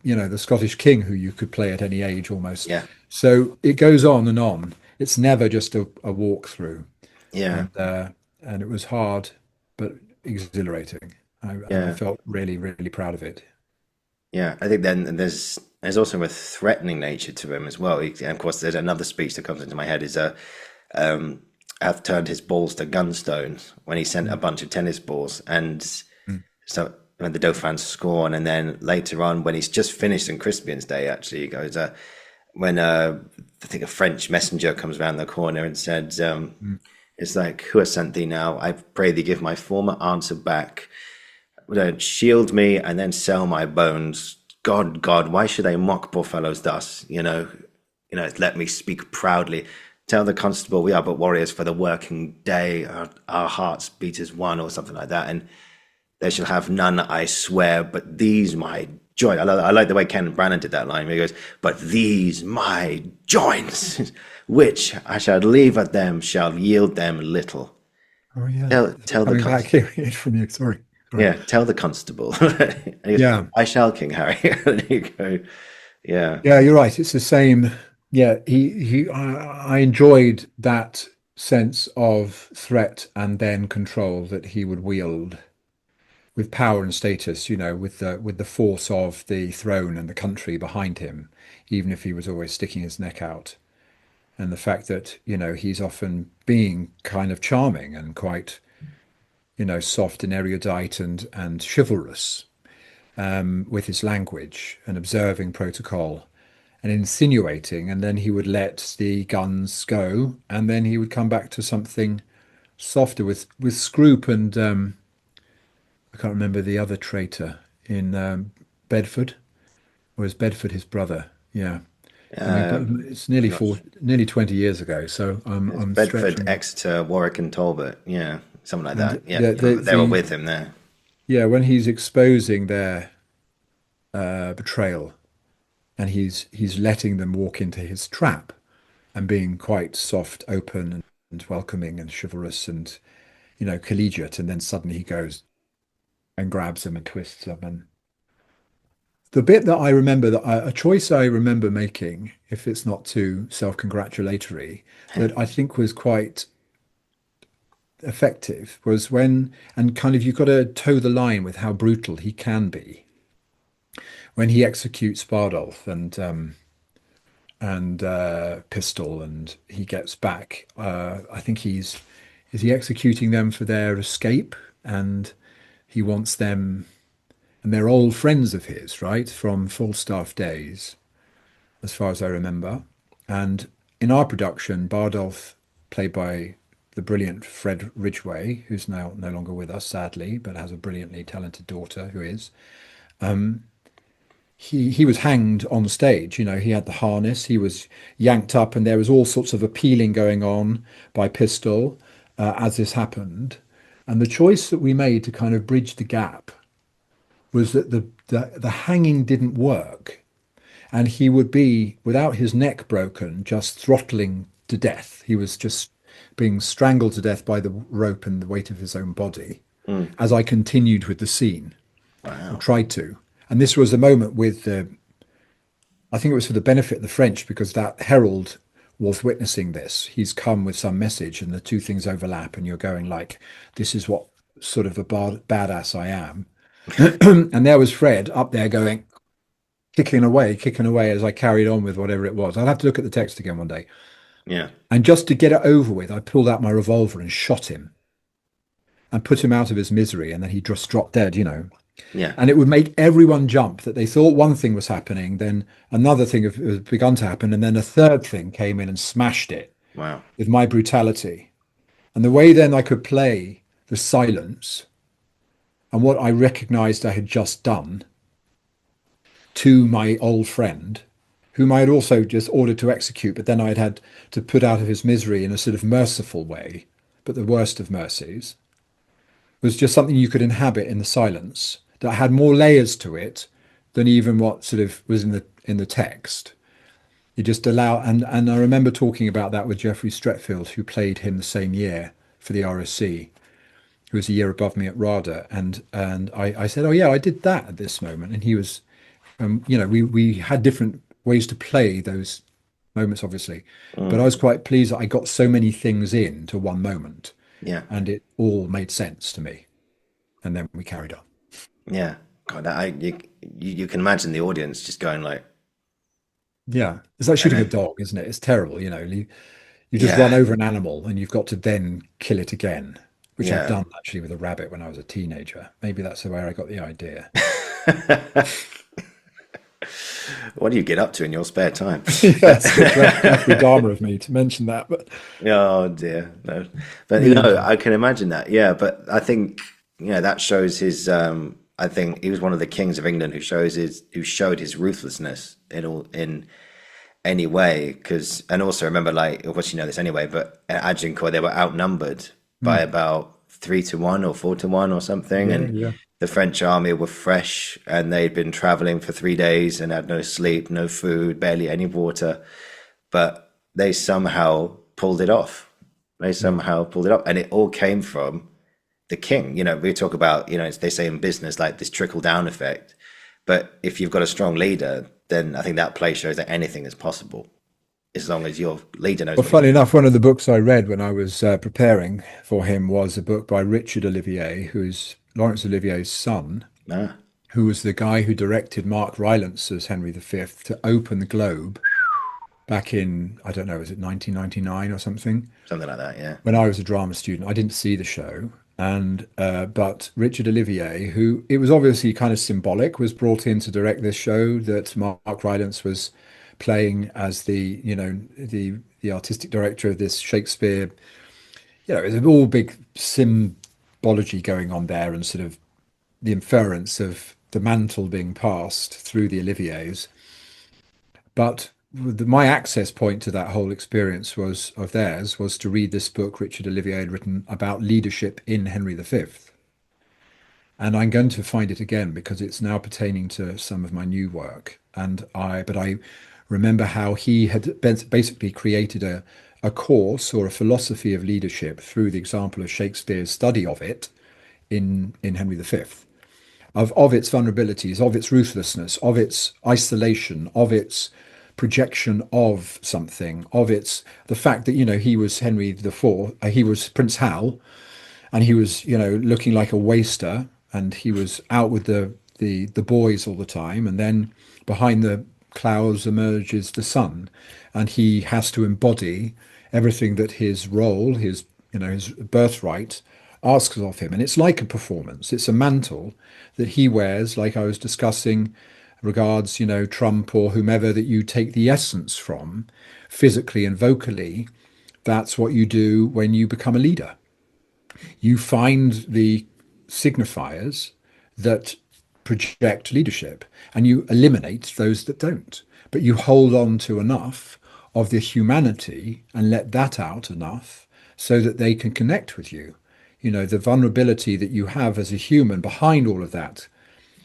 the Scottish king, who you could play at any age almost. So it goes on and on. It's never just a walkthrough. And it was hard but exhilarating. I felt really, really proud of it. I think then there's also a threatening nature to him as well. And of course, there's another speech that comes into my head is I've turned his balls to gunstones, when he sent a bunch of tennis balls. And so when the Dauphin's scorn, and then later on when he's just finished St. Crispin's Day, actually, he goes, when I think a French messenger comes around the corner and said, it's like, who has sent thee now? I pray thee give my former answer back. Shield me and then sell my bones. God, why should they mock poor fellows thus? Let me speak proudly. Tell the constable we are but warriors for the working day. Our hearts beat as one, or something like that. And they shall have none, I swear, but these my joy. I like the way Ken Branagh did that line where he goes, but these my joints, which I shall leave at them, shall yield them little. Oh yeah. Tell the constable. From you, sorry. Tell the constable. Goes, I shall, King Harry. And you go, you're right. It's the same. I enjoyed that sense of threat and then control that he would wield with power and status, with the force of the throne and the country behind him, even if he was always sticking his neck out. And the fact that, he's often being kind of charming and quite, soft and erudite and chivalrous with his language and observing protocol and insinuating, and then he would let the guns go, and then he would come back to something softer with Scroop and I can't remember the other traitor in Bedford, or is Bedford his brother? Yeah. I mean, but it's nearly 20 years ago, so I'm Bedford, stretching. Exeter, Warwick, and Talbot. Yeah, something like And that. Yeah, they were with him there. yeah, when he's exposing their betrayal, and he's letting them walk into his trap, and being quite soft, open, and welcoming, and chivalrous, and collegiate, and then suddenly he goes and grabs them and twists them. And the bit that I remember, a choice I remember making, if it's not too self-congratulatory, that I think was quite effective, was when, and kind of, you've got to toe the line with how brutal he can be when he executes Bardolph and Pistol, and he gets back. I think is he executing them for their escape, and he wants them, and they're old friends of his, right, from Falstaff days, as far as I remember. And in our production, Bardolph, played by the brilliant Fred Ridgway, who's now no longer with us, sadly, but has a brilliantly talented daughter who is. He was hanged on stage. He had the harness. He was yanked up, and there was all sorts of appealing going on by Pistol as this happened. And the choice that we made to kind of bridge the gap was that the hanging didn't work, and he would be, without his neck broken, just throttling to death. He was just being strangled to death by the rope and the weight of his own body as I continued with the scene. Wow. Or tried to. And this was a moment with I think it was for the benefit of the French, because that herald was witnessing this. He's come with some message, and the two things overlap, and you're going like, this is what sort of a badass I am. And there was Fred up there going, kicking away as I carried on with whatever it was. I'll have to look at the text again one day. Yeah. And just to get it over with, I pulled out my revolver and shot him and put him out of his misery, and then he just dropped dead, Yeah. And it would make everyone jump, that they thought one thing was happening, then another thing had begun to happen, and then a third thing came in and smashed it. Wow. With my brutality. And the way then I could play the silence and what I recognized I had just done to my old friend, whom I had also just ordered to execute, but then I had to put out of his misery in a sort of merciful way, but the worst of mercies, was just something you could inhabit in the silence that had more layers to it than even what sort of was in the text. You just allow, and I remember talking about that with Geoffrey Stretfield, who played him the same year for the RSC, who was a year above me at RADA, and I said, oh yeah, I did that at this moment, and he was, we had different ways to play those moments, obviously, but I was quite pleased that I got so many things into one moment. Yeah. And it all made sense to me. And then we carried on. Yeah. God, you can imagine the audience just going like, Yeah. It's like shooting a dog, isn't it? It's terrible. You just run over an animal and you've got to then kill it again, which I've done actually with a rabbit when I was a teenager. Maybe that's where I got the idea. What do you get up to in your spare time? That's Jeffrey Dahmer of me to mention that, but Oh dear, no. But I can imagine that. Yeah, but I think that shows his. I think he was one of the kings of England who showed his ruthlessness in any way. And also remember, like, of course you know this anyway, but at Agincourt they were outnumbered by about 3-1 or 4-1 or something, and the French army were fresh, and they'd been traveling for 3 days and had no sleep, no food, barely any water, but they somehow pulled it off. And it all came from the king. We talk about, they say in business, like this trickle down effect, but if you've got a strong leader, then I think that play shows that anything is possible, as long as your leader knows. Well, funny enough, one of the books I read when I was preparing for him was a book by Richard Olivier, who's Laurence Olivier's son, Ah, who was the guy who directed Mark Rylance as Henry V to open the Globe back in, I don't know, was it 1999 or something? something like that. Yeah. When I was a drama student, I didn't see the show. And but Richard Olivier, who it was obviously kind of symbolic, was brought in to direct this show that Mark Rylance was playing as the artistic director of this Shakespeare. It was all big symbology going on there, and sort of the inference of the mantle being passed through the Oliviers. But my access point to that whole experience was of theirs was to read this book Richard Olivier had written about leadership in Henry V. And I'm going to find it again because it's now pertaining to some of my new work. But I remember how he had basically created a course or a philosophy of leadership through the example of Shakespeare's study of it in Henry V, of its vulnerabilities, of its ruthlessness, of its isolation, of its projection of something, of the fact that he was Henry IV, he was Prince Hal, and he was looking like a waster, and he was out with the boys all the time, and then behind the clouds emerges the sun, and he has to embody everything that his role, his birthright asks of him. And it's like a performance. It's a mantle that he wears, like I was discussing regards, Trump or whomever, that you take the essence from physically and vocally. That's what you do when you become a leader. You find the signifiers that project leadership and you eliminate those that don't. But you hold on to enough of the humanity and let that out enough so that they can connect with you. The vulnerability that you have as a human behind all of that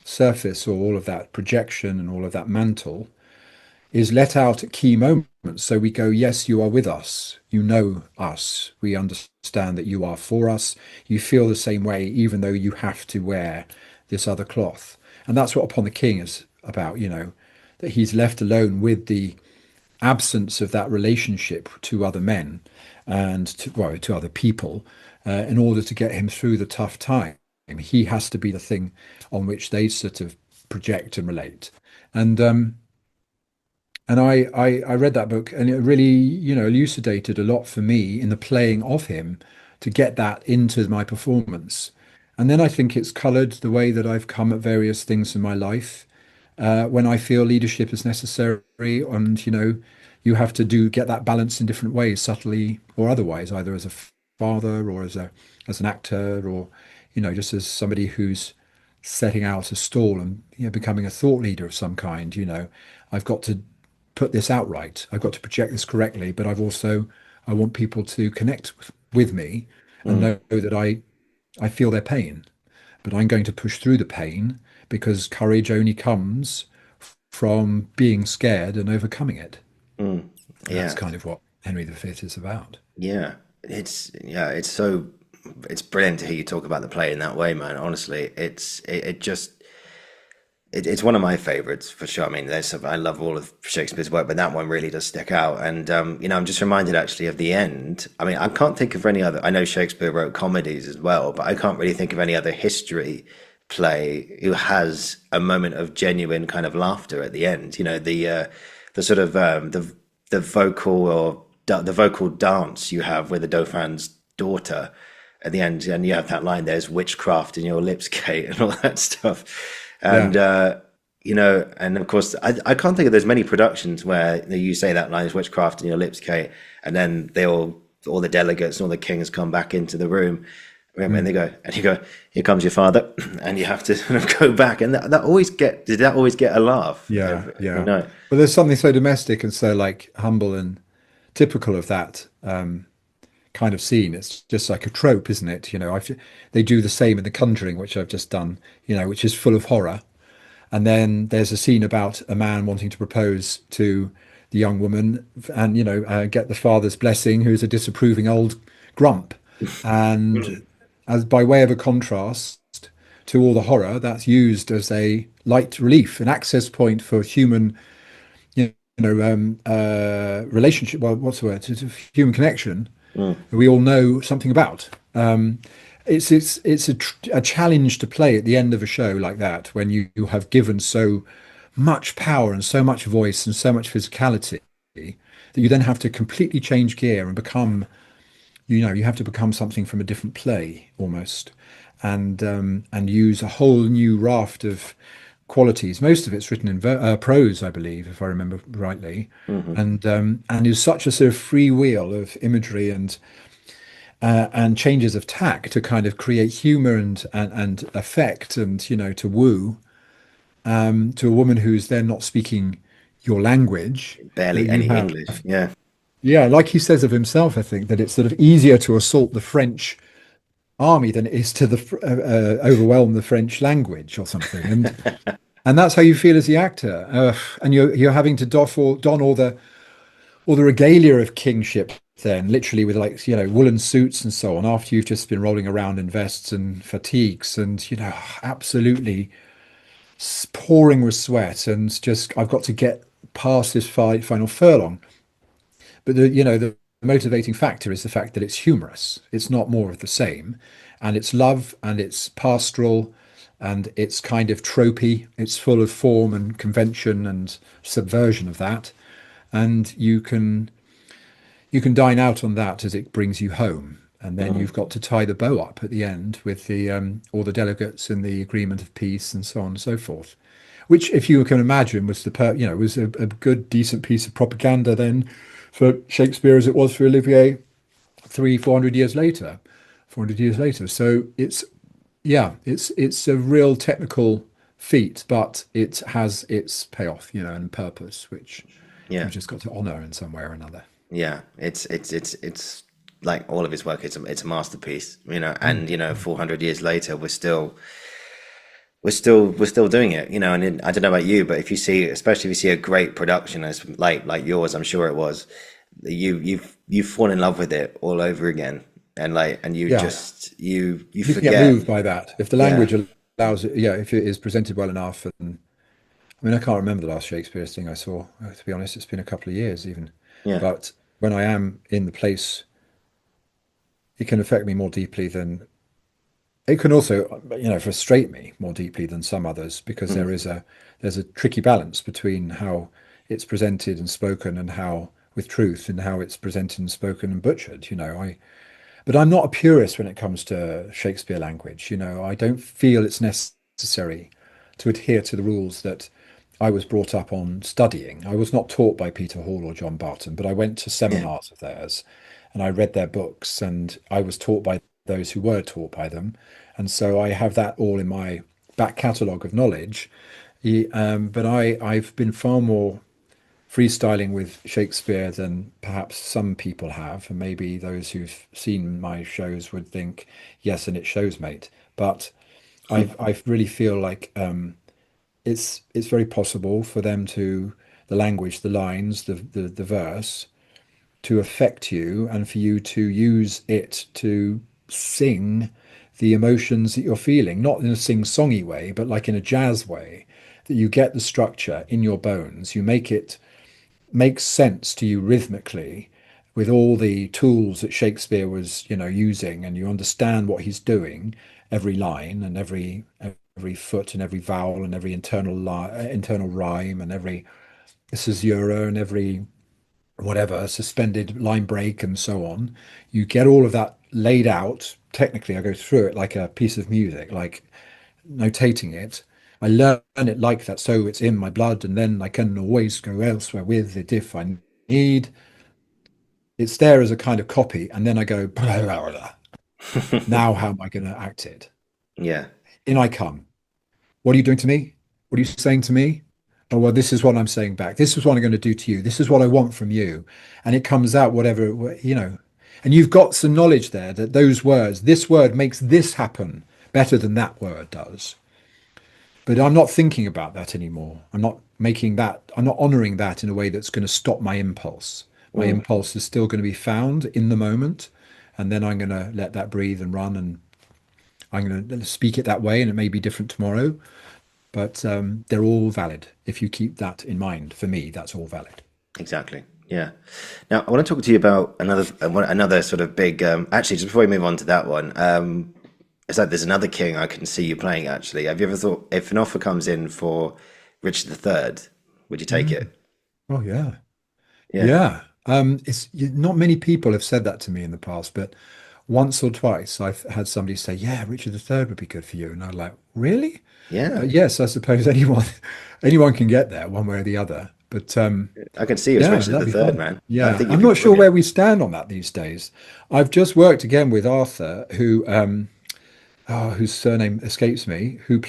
surface or all of that projection and all of that mantle is let out at key moments. So we go, yes, you are with us. You know us. We understand that you are for us. You feel the same way, even though you have to wear this other cloth. And that's what Upon the King is about, that he's left alone with the absence of that relationship to other men and to other people in order to get him through the tough time. He has to be the thing on which they sort of project and relate. And I read that book and it really, elucidated a lot for me in the playing of him to get that into my performance. And then I think it's coloured the way that I've come at various things in my life when I feel leadership is necessary. And, you have to get that balance in different ways, subtly or otherwise, either as a father or as an actor or, just as somebody who's setting out a stall and becoming a thought leader of some kind. I've got to put this out right. I've got to project this correctly, but I want people to connect with me and know that I feel their pain, but I'm going to push through the pain because courage only comes from being scared and overcoming it. Mm. Yeah. That's kind of what Henry V is about. Yeah. It's brilliant to hear you talk about the play in that way, man. Honestly, it's one of my favorites for sure. I mean, I love all of Shakespeare's work, but that one really does stick out. And I'm just reminded actually of the end. I mean, I can't think of any other. I know Shakespeare wrote comedies as well, but I can't really think of any other history play who has a moment of genuine kind of laughter at the end. The sort of the vocal dance you have with the Dauphin's daughter at the end, and you have that line, "There's witchcraft in your lips, Kate," and all that stuff. And and of course, I can't think of there's many productions where you say that line, "Is witchcraft in your lips, Kate," and then all the delegates and all the kings come back into the room, and you go, "Here comes your father," and you have to sort of go back, and did that always get a laugh? Yeah. Well, there's something so domestic and so like humble and typical of that kind of scene. It's just like a trope, isn't it? They do the same in The Conjuring, which I've just done, which is full of horror. And then there's a scene about a man wanting to propose to the young woman and, get the father's blessing, who's a disapproving old grump. And as by way of a contrast to all the horror, that's used as a light relief, an access point for human, relationship. Well, what's the word? Human connection. We all know something about. it's a challenge to play at the end of a show like that when you have given so much power and so much voice and so much physicality that you then have to completely change gear and become, you have to become something from a different play almost, and use a whole new raft of qualities. Most of it's written in prose, I believe, if I remember rightly, Hmm. and is such a sort of free wheel of imagery and changes of tack to kind of create humor and effect and to woo to a woman who's then not speaking your language, that Barely you any have. English. Yeah. Yeah, like he says of himself, I think that it's sort of easier to assault the French army than it is to overwhelm the French language or something, and that's how you feel as the actor, and you're having to don all the regalia of kingship, then literally with like woolen suits and so on, after you've just been rolling around in vests and fatigues and absolutely pouring with sweat, and just I've got to get past this final furlong. But the motivating factor is the fact that it's humorous. It's not more of the same, and it's love and it's pastoral, and it's kind of tropey. It's full of form and convention and subversion of that, and you can dine out on that as it brings you home. And then Mhm. you've got to tie the bow up at the end with the all the delegates and the agreement of peace and so on and so forth. Which, if you can imagine, was was a good, decent piece of propaganda then for Shakespeare as it was for Olivier 400 years later, 400 years later. So it's a real technical feat, but it has its payoff, and purpose, which Yeah. we've just got to honour in some way or another. Yeah. It's like all of his work. It's a masterpiece. Mm. And 400 years later, we're still doing it. And I don't know about you, but especially if you see a great production as like yours, I'm sure it was, you've fallen in love with it all over again, and you Yeah, just you you can get forget. moved by that if the Yeah. language allows it. Yeah, if it is presented well enough. And I mean, I can't remember the last Shakespeare thing I saw. To be honest, it's been a couple of years even. Yeah. But when I am in the place, it can affect me more deeply than it can also, frustrate me more deeply than some others, because Mm. there's a tricky balance between how it's presented and spoken and how with truth and how it's presented and spoken and butchered. But I'm not a purist when it comes to Shakespeare language. I don't feel it's necessary to adhere to the rules that I was brought up on studying. I was not taught by Peter Hall or John Barton, but I went to Yeah. seminars of theirs and I read their books, and I was taught by those who were taught by them. And so I have that all in my back catalogue of knowledge. But I've been far more freestyling with Shakespeare than perhaps some people have, and maybe those who've seen my shows would think, yes, and it shows, mate. But I really feel like it's very possible for them the language, the lines, the verse to affect you, and for you to use it to sing the emotions that you're feeling, not in a sing-songy way, but like in a jazz way, that you get the structure in your bones, you make it makes sense to you rhythmically with all the tools that Shakespeare was, using, and you understand what he's doing, every line and every foot and every vowel and every internal rhyme and every caesura and every whatever suspended line break and so on. You get all of that laid out. Technically, I go through it like a piece of music, like notating it. I learn it like that, so it's in my blood, and then I can always go elsewhere with it if I need. It's there as a kind of copy, and then I go, blah, blah, blah. Now how am I going to act it? Yeah. In I come. What are you doing to me? What are you saying to me? Oh, well, this is what I'm saying back. This is what I'm going to do to you. This is what I want from you. And it comes out whatever. And you've got some knowledge there that those words, this word makes this happen better than that word does. But I'm not thinking about that anymore. I'm not honoring that in a way that's going to stop my impulse. My Mm. impulse is still going to be found in the moment. And then I'm going to let that breathe and run, and I'm going to speak it that way. And it may be different tomorrow, but they're all valid. If you keep that in mind, for me, that's all valid. Exactly. Yeah. Now, I want to talk to you about another sort of big. Actually, just before we move on to that one, It's like there's another king I can see you playing. Actually, have you ever thought if an offer comes in for Richard III, would you take Mm. it? Oh yeah, Yeah, yeah. Not many people have said that to me in the past, but once or twice I've had somebody say, "Yeah, Richard III would be good for you," and I'm like, "Really?" yeah. But yes, I suppose anyone can get there one way or the other. But I can see you as yeah, Richard that'd be III, fun. man. I Yeah, think you'd I'm be not sure brilliant. where we stand on that these days. I've just worked again with Arthur, whose surname escapes me, who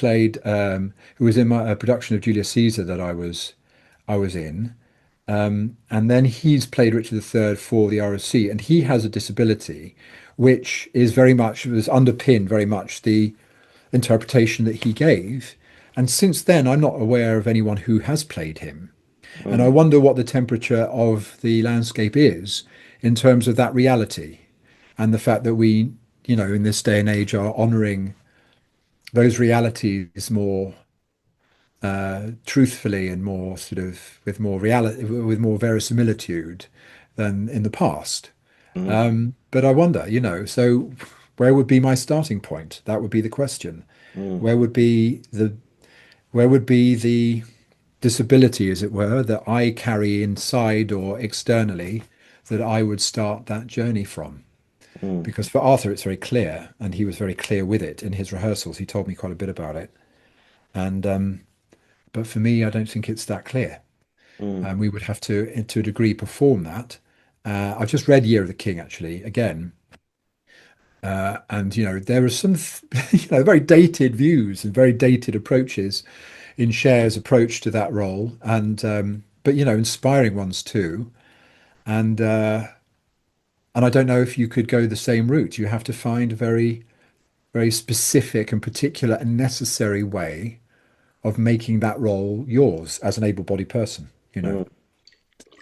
was in my production of Julius Caesar that I was in. And then he's played Richard III for the ROC, and he has a disability, which is very much was underpinned very much the interpretation that he gave. And since then, I'm not aware of anyone who has played him. And I Mm, wonder what the temperature of the landscape is in terms of that reality and the fact that we, in this day and age, are honoring those realities more truthfully and more sort of with more reality, with more verisimilitude than in the past. mm, But I wonder, so where would be my starting point? That would be the question. mm, Where would be the where would be the disability, as it were, that I carry inside or externally that I would start that journey from? mm, Because for Arthur, it's very clear, and he was very clear with it in his rehearsals. He told me quite a bit about it. And but for me, I don't think it's that clear. mm. And we would have to a degree, perform that. I've just read Year of the King actually again, and there are some very dated views and very dated approaches in Cher's approach to that role, and but inspiring ones too. And I don't know if you could go the same route. You have to find a very very specific and particular and necessary way of making that role yours as an able-bodied person. Mm.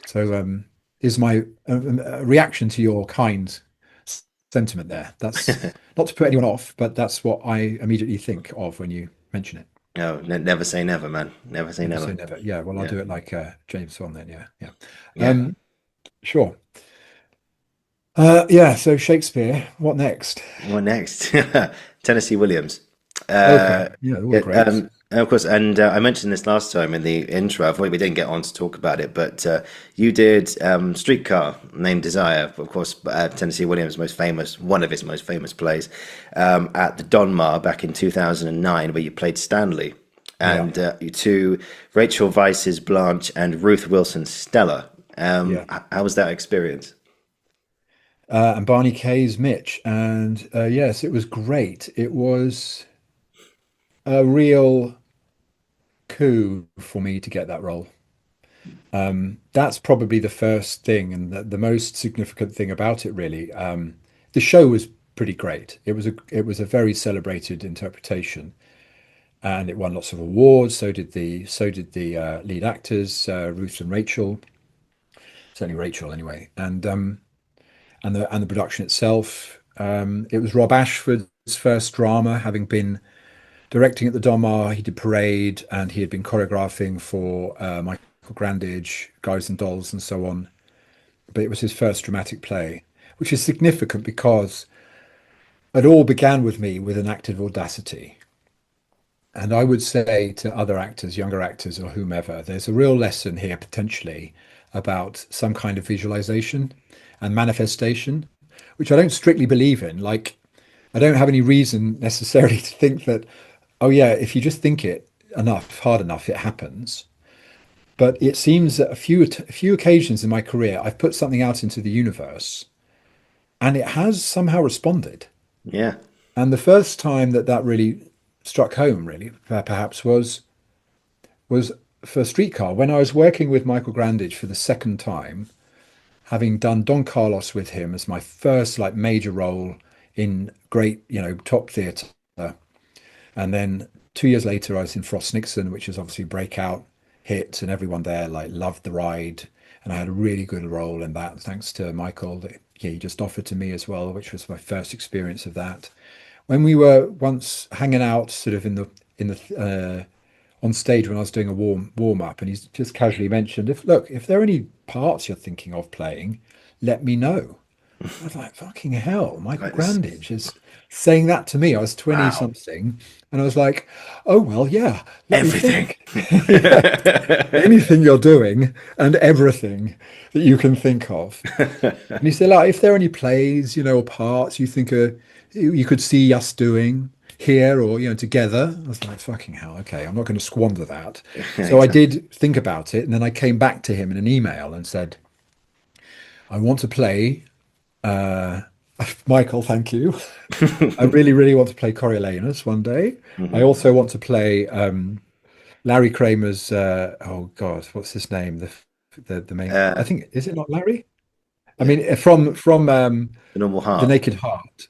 So is my reaction to your kind sentiment there. That's not to put anyone off, but that's what I immediately think of when you mention it. No, never say never, man. Never say Never never. say never. Yeah, well, I'll Yeah, do it like James Bond then. Yeah, yeah. yeah. Um, sure. Yeah, so Shakespeare, what next? What next? Tennessee Williams. Okay. Uh, Yeah, all the yeah, greats. and of course, and I mentioned this last time in the intro. I thought we didn't get on to talk about it, but you did Streetcar Named Desire, of course, Tennessee Williams' most famous, one of his most famous plays, at the Donmar back in 2009, where you played Stanley, Yeah, and to Rachel Weisz's Blanche and Ruth Wilson's Stella. yeah. How was that experience? And Barney Kay's Mitch. And yes, it was great. It was a real coup for me to get that role. That's probably the first thing and the most significant thing about it, really. The show was pretty great. It was a very celebrated interpretation, and it won lots of awards. So did the lead actors, Ruth and Rachel, certainly Rachel anyway, and the production itself. It was Rob Ashford's first drama, having been directing at the Donmar. He did Parade, and he had been choreographing for Michael Grandage, Guys and Dolls, and so on. But it was his first dramatic play, which is significant because it all began with me with an act of audacity. And I would say to other actors, younger actors, or whomever, there's a real lesson here potentially about some kind of visualization and manifestation, which I don't strictly believe in. Like, I don't have any reason necessarily to think that, oh, yeah, if you just think it enough, hard enough, it happens. But it seems that a few occasions in my career, I've put something out into the universe and it has somehow responded. Yeah. And the first time that that really struck home, really, perhaps was for Streetcar when I was working with Michael Grandage for the second time, having done Don Carlos with him as my first like major role in great, top theatre. And then 2 years later, I was in Frost Nixon, which is obviously a breakout hit, and everyone there like loved the ride. And I had a really good role in that, thanks to Michael that he just offered to me as well, which was my first experience of that. When we were once hanging out, sort of on stage when I was doing a warm up, and he's just casually mentioned, if there are any parts you're thinking of playing, let me know. I was like, fucking hell, Michael Right, this- Grandage is saying that to me. I was 20 wow. something, and I was like, oh, well, yeah, let me Everything. think. Yeah, anything you're doing and everything that you can think of. And he said, like, if there are any plays, or parts you think you could see us doing here or, together. I was like, fucking hell, okay, I'm not going to squander that. So I Exactly. did think about it, and then I came back to him in an email and said, I want to play Michael, thank you. I really, really want to play Coriolanus one day. I Mhm. also want to play Larry Kramer's. Oh God, what's his name? The main. I Uh, think is it not Larry? I yeah, mean, from the normal The heart. Naked Heart,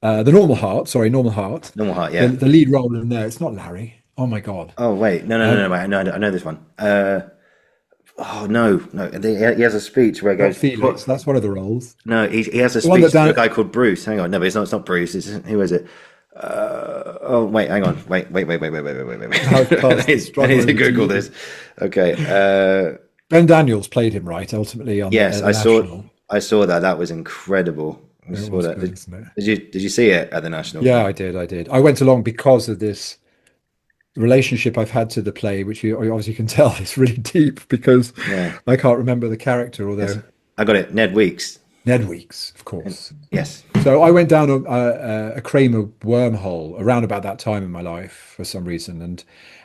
the Normal Heart. Sorry, Normal Heart. Normal heart, The yeah. the lead role in there. It's not Larry. Oh my God. Oh wait, no, no, no, Um, no, wait. No, I know this one. Oh no, no. He has a speech where he Not goes, Felix. That's one of the roles. no, he has a The one that speech to a Dan. guy called Bruce. Hang on, no, but it's not Bruce. It's who is it? Oh wait, hang on, Cast the I need to struggling Google teenager. this. Okay. Ben Daniels played him right ultimately on Yes, the National. I saw that. That was incredible. I It saw was that. good, isn't it? Did you see it at the National? Yeah, I did. I did. I went along because of this relationship I've had to the play, which you obviously can tell is really deep because Yeah. I can't remember the character, Yes, although I got it. Ned Weeks. Ned Weeks, of course. Yes. So I went down a Kramer wormhole around about that time in my life for some reason,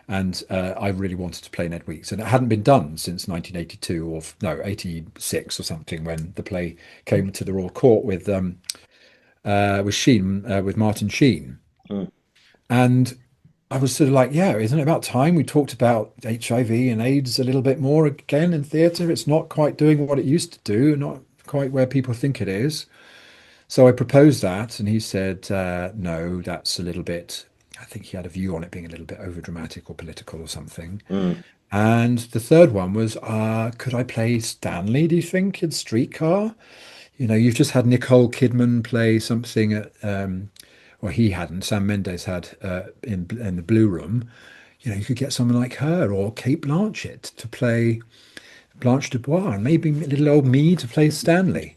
and I really wanted to play Ned Weeks, and it hadn't been done since 1982 or no 86 or something when the play came to the Royal Court with Martin Sheen. Mm. And I was sort of like, yeah, isn't it about time we talked about HIV and AIDS a little bit more again in theatre? It's not quite doing what it used to do, not quite where people think it is. So I proposed that, and he said, no, that's a little bit, I think he had a view on it being a little bit overdramatic or political or something. Mm. And the third one was, could I play Stanley, do you think, in Streetcar? You've just had Nicole Kidman play something at, well, he hadn't. Sam Mendes had in the Blue Room. You could get someone like her or Kate Blanchett to play Blanche Dubois, and maybe little old me to play Stanley.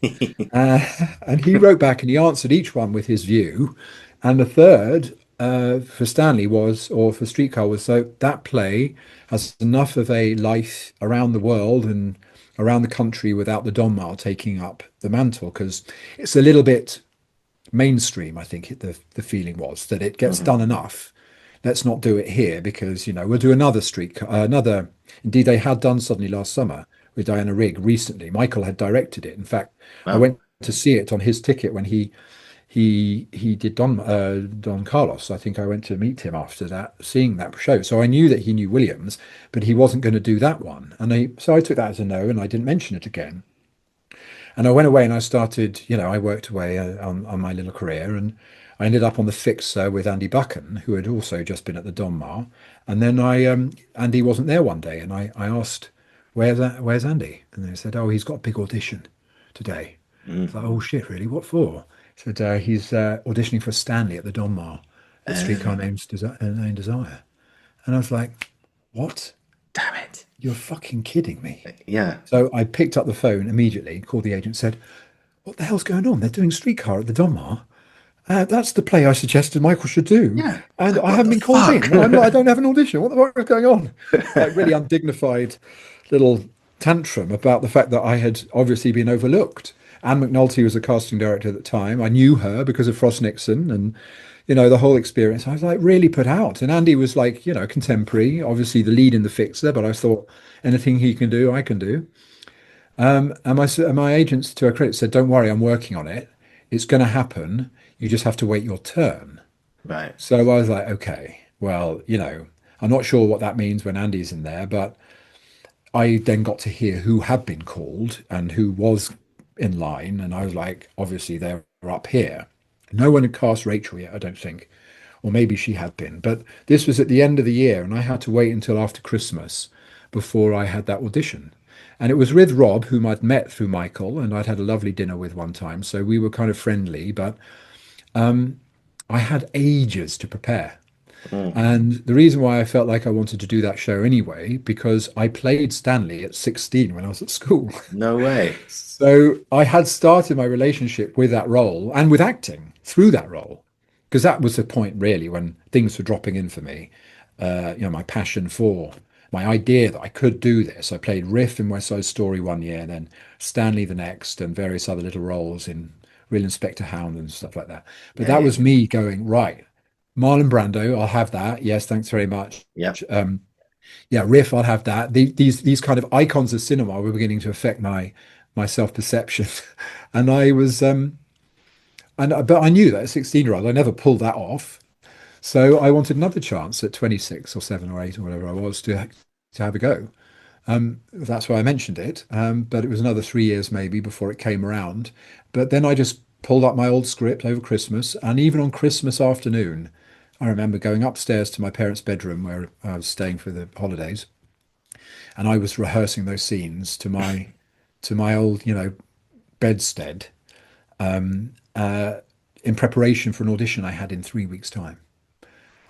Uh, and he wrote back and he answered each one with his view. And the third for Stanley was, or for Streetcar was, so that play has enough of a life around the world and around the country without the Donmar taking up the mantle, because it's a little bit mainstream. I think the feeling was that it gets Mhm. done enough. Let's not do it here because we'll do another street, another. Indeed, they had done suddenly last summer with Diana Rigg recently. Michael had directed it. In fact, I Wow. went to see it on his ticket when he did Don Carlos. I think I went to meet him after that, seeing that show. So I knew that he knew Williams, but he wasn't going to do that one. So I took that as a no, and I didn't mention it again. And I went away and I started, I worked away on my little career, and I ended up on the Fixer with Andy Buchan, who had also just been at the Donmar. And then Andy wasn't there one day, and I asked, where's Andy? And they said, oh, he's got a big audition today. I was Mm. like, oh shit, really? What for? He said, he's auditioning for Stanley at the Donmar at Streetcar Uh, Named Desire. And I was like, what? damn it. You're fucking kidding me. Yeah. So I picked up the phone immediately, called the agent, said, what the hell's going on? They're doing Streetcar at the Donmar. That's the play I suggested Michael should do. Yeah. And Like, I what haven't the been called fuck? in. I don't have an audition. What the fuck is going on? Like really undignified little tantrum about the fact that I had obviously been overlooked. Anne McNulty was a casting director at the time. I knew her because of Frost Nixon and, the whole experience. I was like really put out. And Andy was like, contemporary, obviously the lead in the Fixer, but I thought anything he can do, I can do. And my agents, to her credit, said, don't worry, I'm working on it. It's going to happen. You just have to wait your turn. Right. So I was like, okay, well, I'm not sure what that means when Andy's in there, but I then got to hear who had been called and who was in line. And I was like, obviously, they're up here. No one had cast Rachel yet, I don't think. Or maybe she had been. But this was at the end of the year, and I had to wait until after Christmas before I had that audition. And it was with Rob, whom I'd met through Michael, and I'd had a lovely dinner with one time. So we were kind of friendly, but I had ages to prepare. Mm. And the reason why I felt like I wanted to do that show anyway, because I played Stanley at 16 when I was at school. No way. So I had started my relationship with that role and with acting through that role, because that was the point really when things were dropping in for me. My passion for my idea that I could do this. I played Riff in West Side Story one year, and then Stanley the next, and various other little roles in Real Inspector Hound and stuff like that. But Yeah, that yeah, was me going, right, Marlon Brando, I'll have that. Yes, thanks very much. yeah. Yeah, Riff, I'll have that. These kind of icons of cinema were beginning to affect my self-perception. And I was but I knew that at 16-year-old, I never pulled that off. So I wanted another chance at 26 or 7 or 8 or whatever I was to have a go. That's why I mentioned it. But it was another 3 years maybe before it came around. But then I just pulled up my old script over Christmas, and even on Christmas afternoon, I remember going upstairs to my parents' bedroom where I was staying for the holidays, and I was rehearsing those scenes to my old, bedstead, in preparation for an audition I had in 3 weeks' time.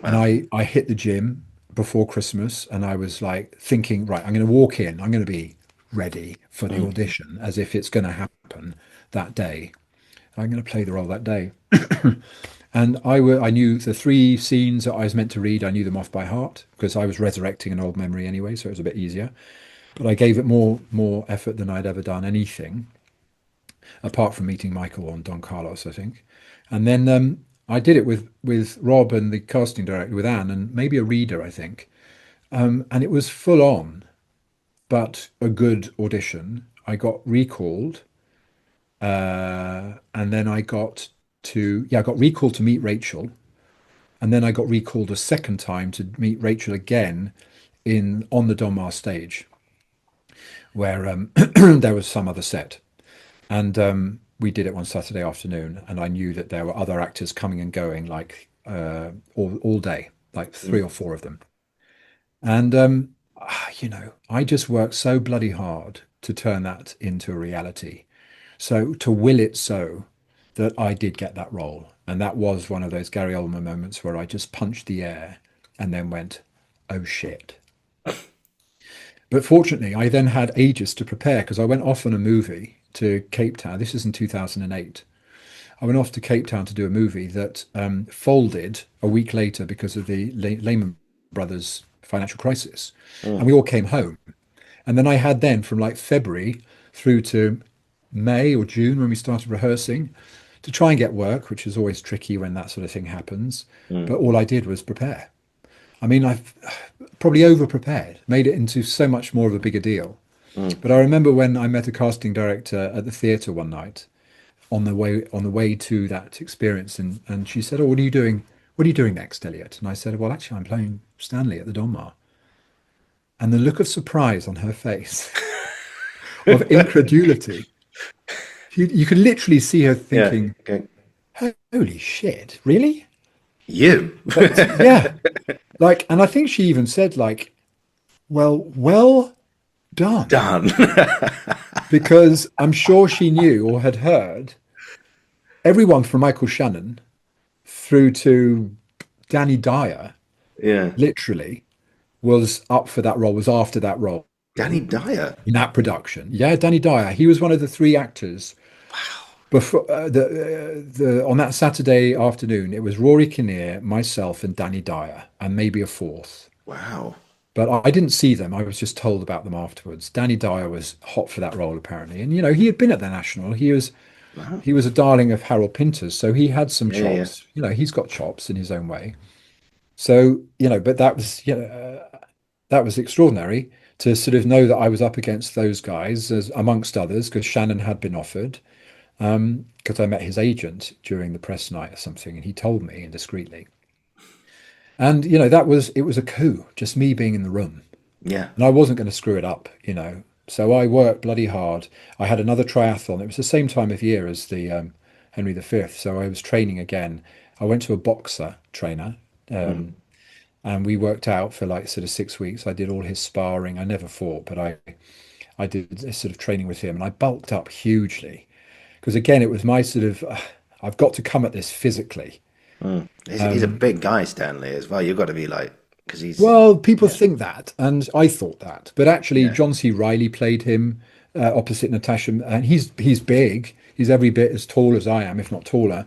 And Wow. I hit the gym before Christmas, and I was like thinking, right, I'm going to walk in, I'm going to be ready for the Mm. audition as if it's going to happen that day. I'm going to play the role that day. And I knew the 3 scenes that I was meant to read, I knew them off by heart because I was resurrecting an old memory anyway, so it was a bit easier. But I gave it more effort than I'd ever done anything, apart from meeting Michael on Don Carlos, I think. And then I did it with Rob and the casting director, with Anne, and maybe a reader, I think. And it was full on, but a good audition. I got recalled, and then I got recalled to meet Rachel, and then I got recalled a second time to meet Rachel again in on the Donmar stage, where there was some other set. And we did it one Saturday afternoon, and I knew that there were other actors coming and going, like all day, like three Mm. or four of them. And I just worked so bloody hard to turn that into a reality. So to will it so that I did get that role, and that was one of those Gary Oldman moments where I just punched the air and then went, "Oh shit." But fortunately, I then had ages to prepare because I went off on a movie to Cape Town. This is in 2008. I went off to Cape Town to do a movie that folded a week later because of the Lehman Brothers financial crisis. And Mm. we all came home. And then I had then from like February through to May or June when we started rehearsing to try and get work, which is always tricky when that sort of thing happens. Mm. But all I did was prepare. I mean, I've probably over prepared, made it into so much more of a bigger deal. Mm. But I remember when I met a casting director at the theatre one night on the way to that experience, and she said, "Oh, what are you doing? What are you doing next, Elliot?" And I said, "Well, actually, I'm playing Stanley at the Donmar." And the look of surprise on her face, of incredulity, you could literally see her Yeah. thinking, Okay. "Holy shit, really?" You. But yeah, like, and I think she even said, like, well done, Done. because I'm sure she knew or had heard everyone from Michael Shannon through to Danny Dyer, Yeah. literally, was up for that role, was after that role Danny Dyer. in that production. Yeah, Danny Dyer. He was one of the 3 actors before the on that Saturday afternoon. It was Rory Kinnear, myself, and Danny Dyer, and maybe a fourth. Wow. But I didn't see them. I was just told about them afterwards. Danny Dyer was hot for that role, apparently, and he had been at the National. Wow. He was a darling of Harold Pinter's, so he had some Yeah, yeah, yeah. chops. He's got chops in his own way. So, but that was, that was extraordinary to sort of know that I was up against those guys, as amongst others, because Shannon had been offered. Because I met his agent during the press night or something, and he told me indiscreetly. And it was a coup, just me being in the room, Yeah. and I wasn't going to screw it up. So I worked bloody hard. I had another triathlon. It was the same time of year as the Henry V, so I was training again. I went to a boxer trainer, Mm. and we worked out for like sort of 6 weeks. I did all his sparring. I never fought, but I did this sort of training with him, and I bulked up hugely because again, it was my sort of I've got to come at this physically. Mm. He's a big guy, Stanley, as well. You've got to be like, because he's, Well, people yeah, think that, and I thought that, but actually, yeah. John C. Reilly played him. opposite Natasha, and he's big. He's every bit as tall as I am, if not taller.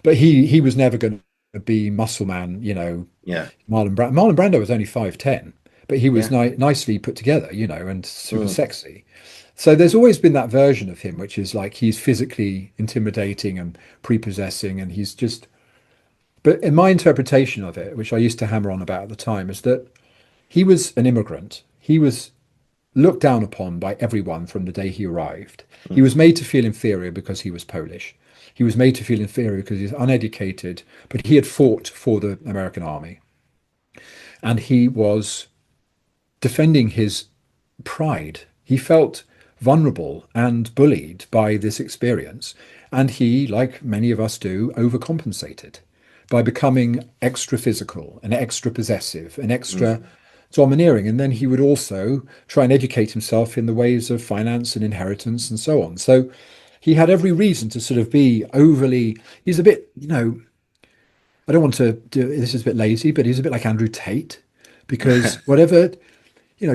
But he was never going to be muscle man, Yeah. Marlon Brando was only 5'10", but he was Yeah. nicely put together, and super Mm. sexy. So there's always been that version of him, which is like he's physically intimidating and prepossessing, and he's just. But in my interpretation of it, which I used to hammer on about at the time, is that he was an immigrant. He was looked down upon by everyone from the day he arrived. He Mm. was made to feel inferior because he was Polish. He was made to feel inferior because he's uneducated, but he had fought for the American army. And he was defending his pride. He felt vulnerable and bullied by this experience. And he, like many of us do, overcompensated by becoming extra physical and extra possessive and Mm. extra domineering. And then he would also try and educate himself in the ways of finance and inheritance and so on. So he had every reason to sort of be overly, he's a bit, I don't want to do this is a bit lazy, but he's a bit like Andrew Tate because whatever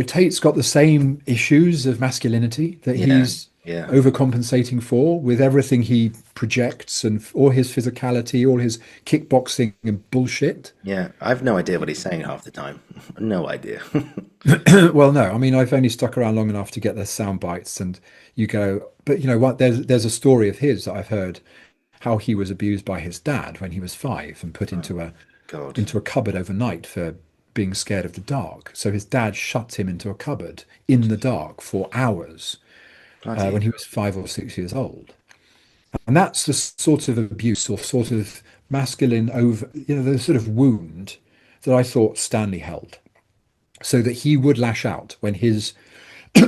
Tate's got the same issues of masculinity that Yeah. he's Yeah. overcompensating for with everything he projects and all his physicality, all his kickboxing and bullshit. Yeah. I've no idea what he's saying half the time. No idea. Well, no, I mean, I've only stuck around long enough to get the sound bites, and you go, but you know what? There's a story of his that I've heard how he was abused by his dad when he was 5 and put Oh, into a God. cupboard overnight for being scared of the dark. So his dad shut him into a cupboard in the dark for hours Bloody when he was 5 or 6 years old. And that's the sort of abuse or sort of masculine over, the sort of wound that I thought Stanley held, so that he would lash out when his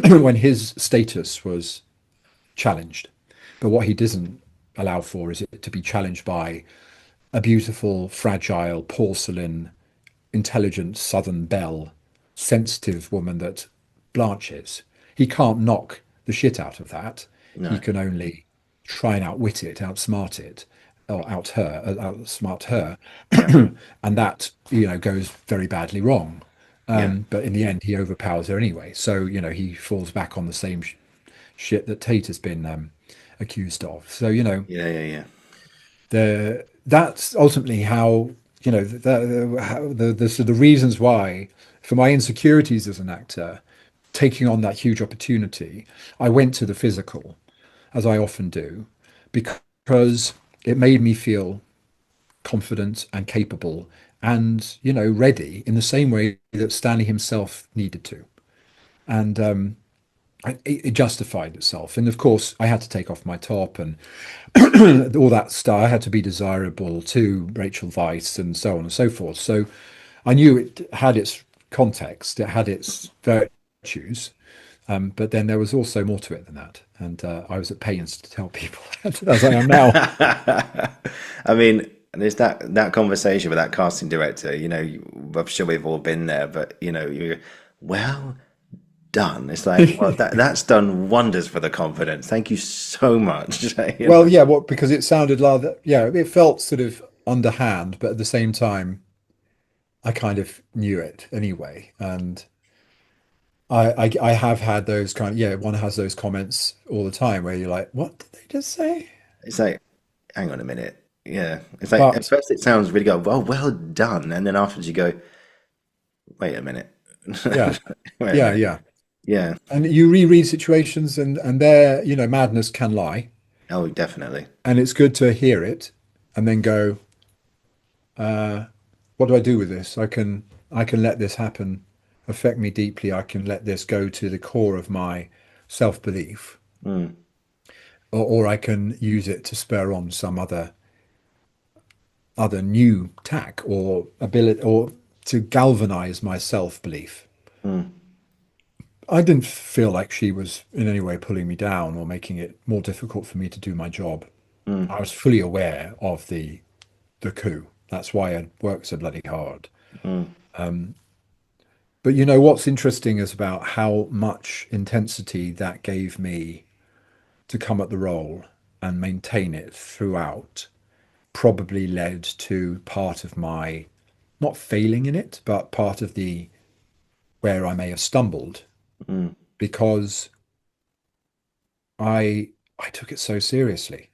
when his status was challenged. But what he doesn't allow for is it to be challenged by a beautiful, fragile, porcelain, intelligent Southern belle, sensitive woman that Blanche is. He can't knock the shit out of that. He no. can only try and outwit it, outsmart it, or outsmart her, Yeah. and that goes very badly wrong. Yeah. But in the end, he overpowers her anyway. So he falls back on the same shit that Tate has been accused of. So Yeah. Yeah. Yeah. that's ultimately how the reasons why, for my insecurities as an actor, taking on that huge opportunity, I went to the physical, as I often do, because it made me feel confident and capable and ready in the same way that Stanley himself needed to. And it justified itself. And of course, I had to take off my top and all that stuff. I had to be desirable to Rachel Weisz and so on and so forth. So I knew it had its context, it had its virtues, but then there was also more to it than that. And I was at pains to tell people as I am now. I mean, there's that conversation with that casting director. I'm sure we've all been there, but you're well done. It's like, well, that's done wonders for the confidence. Thank you so much. Well, yeah, because it sounded like, yeah, it felt sort of underhand, but at the same time, I kind of knew it anyway. And I have had those one has those comments all the time where you're like, what did they just say? It's like, hang on a minute. Yeah. It's like at But first it sounds really good. Well done. And then afterwards you go, wait a minute. yeah, Wait a yeah, minute. yeah. Yeah. And you reread situations and their, madness can lie. Oh, definitely. And it's good to hear it and then go, what do I do with this? I can let this happen, affect me deeply. I can let this go to the core of my self-belief, Mm. or I can use it to spur on some other new tack or ability or to galvanize my self-belief. Mm. I didn't feel like she was in any way pulling me down or making it more difficult for me to do my job. Mm. I was fully aware of the coup. That's why I worked so bloody hard. Mm. But what's interesting is about how much intensity that gave me to come at the role and maintain it throughout probably led to part of my not failing in it, but part of the where I may have stumbled Mm. because I took it so seriously.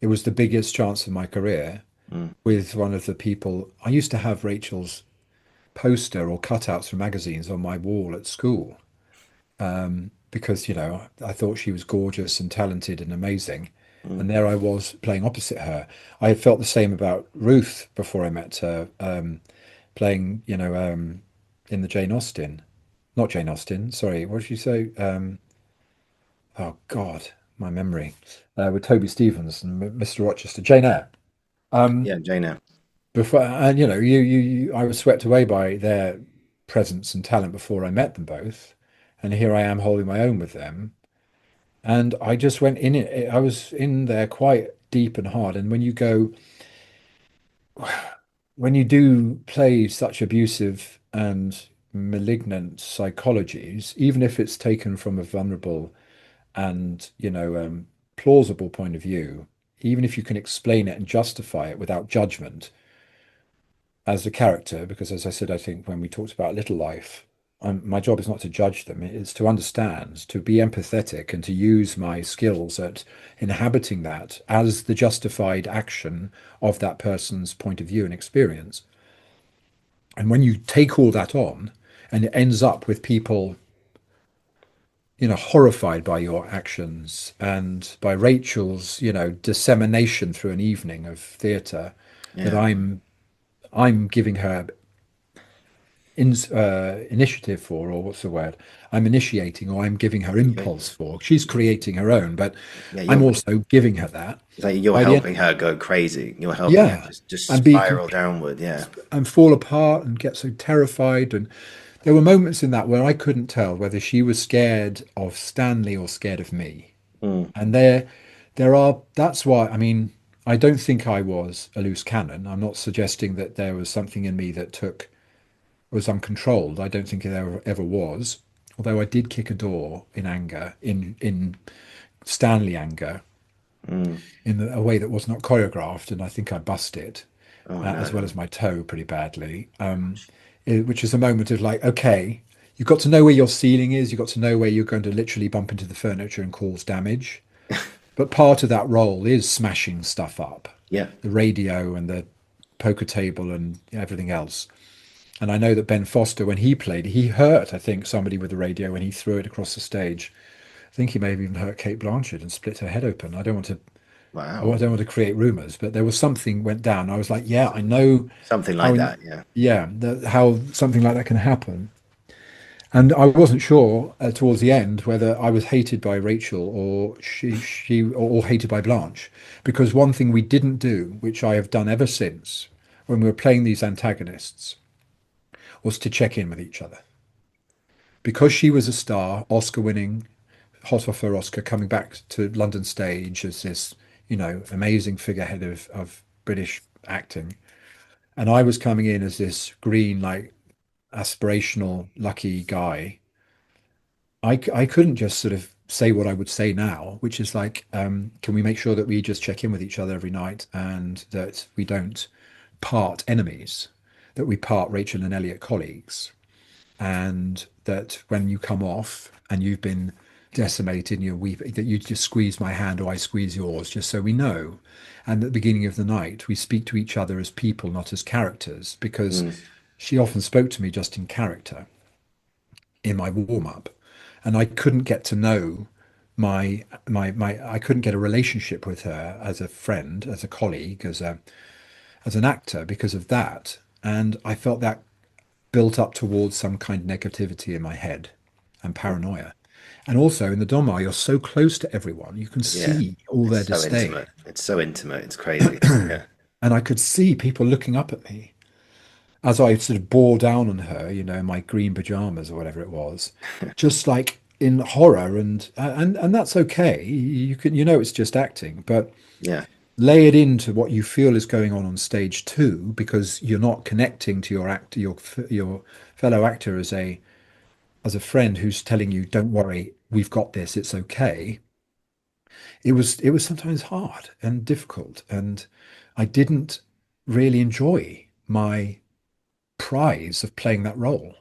It was the biggest chance of my career Mm. with one of the people. I used to have Rachel's poster or cutouts from magazines on my wall at school, because, I thought she was gorgeous and talented and amazing. Mm. And there I was playing opposite her. I had felt the same about Ruth before I met her, playing, in the Jane Austen, not Jane Austen, sorry, what did you say? Oh God, my memory, with Toby Stephens and Mr. Rochester, Jane Eyre. Um, Yeah, Jane Eyre. before, and I was swept away by their presence and talent before I met them both, and here I am holding my own with them. And I just went in it. I was in there quite deep and hard. And when you do play such abusive and malignant psychologies, even if it's taken from a vulnerable and, plausible point of view, even if you can explain it and justify it without judgment as a character, because as I said, I think when we talked about Little Life, my job is not to judge them, it's to understand, to be empathetic, and to use my skills at inhabiting that as the justified action of that person's point of view and experience. And when you take all that on, and it ends up with people, horrified by your actions and by Rachel's, dissemination through an evening of theatre, that Yeah. I'm giving her initiative for, or what's the word? I'm initiating, or I'm giving her Okay. impulse for. She's creating her own, but Yeah, I'm you're also giving her that. it's like you're By the end, helping her go crazy. You're helping her yeah, just and be spiral downward. Yeah. and fall apart and get so terrified. And there were moments in that where I couldn't tell whether she was scared of Stanley or scared of me. Mm. And there are. That's why. I mean, I don't think I was a loose cannon. I'm not suggesting that there was something in me that was uncontrolled. I don't think it ever was. Although I did kick a door in anger, in Stanley anger, Mm. a way that was not choreographed, and I think I bust it, Oh as well no. as my toe pretty badly. Which is a moment of like, okay, you've got to know where your ceiling is. You've got to know where you're going to literally bump into the furniture and cause damage. But part of that role is smashing stuff up, Yeah. the radio and the poker table and everything else. And I know that Ben Foster, when he played, he hurt, I think, somebody with the radio when he threw it across the stage. I think he may have even hurt Kate Blanchett and split her head open. I Wow. don't want to create rumors, but there was something went down. I was like, yeah, I know Something how, like that. Yeah. yeah, how something like that can happen. And I wasn't sure towards the end whether I was hated by Rachel or or hated by Blanche, because one thing we didn't do, which I have done ever since, when we were playing these antagonists, was to check in with each other. Because she was a star, Oscar winning, hot off her Oscar, coming back to London stage as this, amazing figurehead of British acting. And I was coming in as this green, like aspirational, lucky guy. I couldn't just sort of say what I would say now, which is like, can we make sure that we just check in with each other every night and that we don't part enemies, that we part Rachel and Elliot colleagues, and that when you come off and you've been decimated and you're weeping, that you just squeeze my hand or I squeeze yours, just so we know. And at the beginning of the night, we speak to each other as people, not as characters, because Mm. she often spoke to me just in character in my warm up, and I couldn't get to know my I couldn't get a relationship with her as a friend, as a colleague, as an actor because of that. And I felt that built up towards some kind of negativity in my head and paranoia. And also in the Donmar, you're so close to everyone, you can Yeah. see all It's their so disdain. intimate. It's so intimate. It's crazy. Yeah. And I could see people looking up at me as I sort of bore down on her, in my green pajamas or whatever it was, just like in horror. And that's okay. You can, it's just acting, but Yeah. lay it into what you feel is going on stage two, because you're not connecting to your actor, your fellow actor as a friend who's telling you, "Don't worry, we've got this. It's okay." It was sometimes hard and difficult, and I didn't really enjoy my prize of playing that role.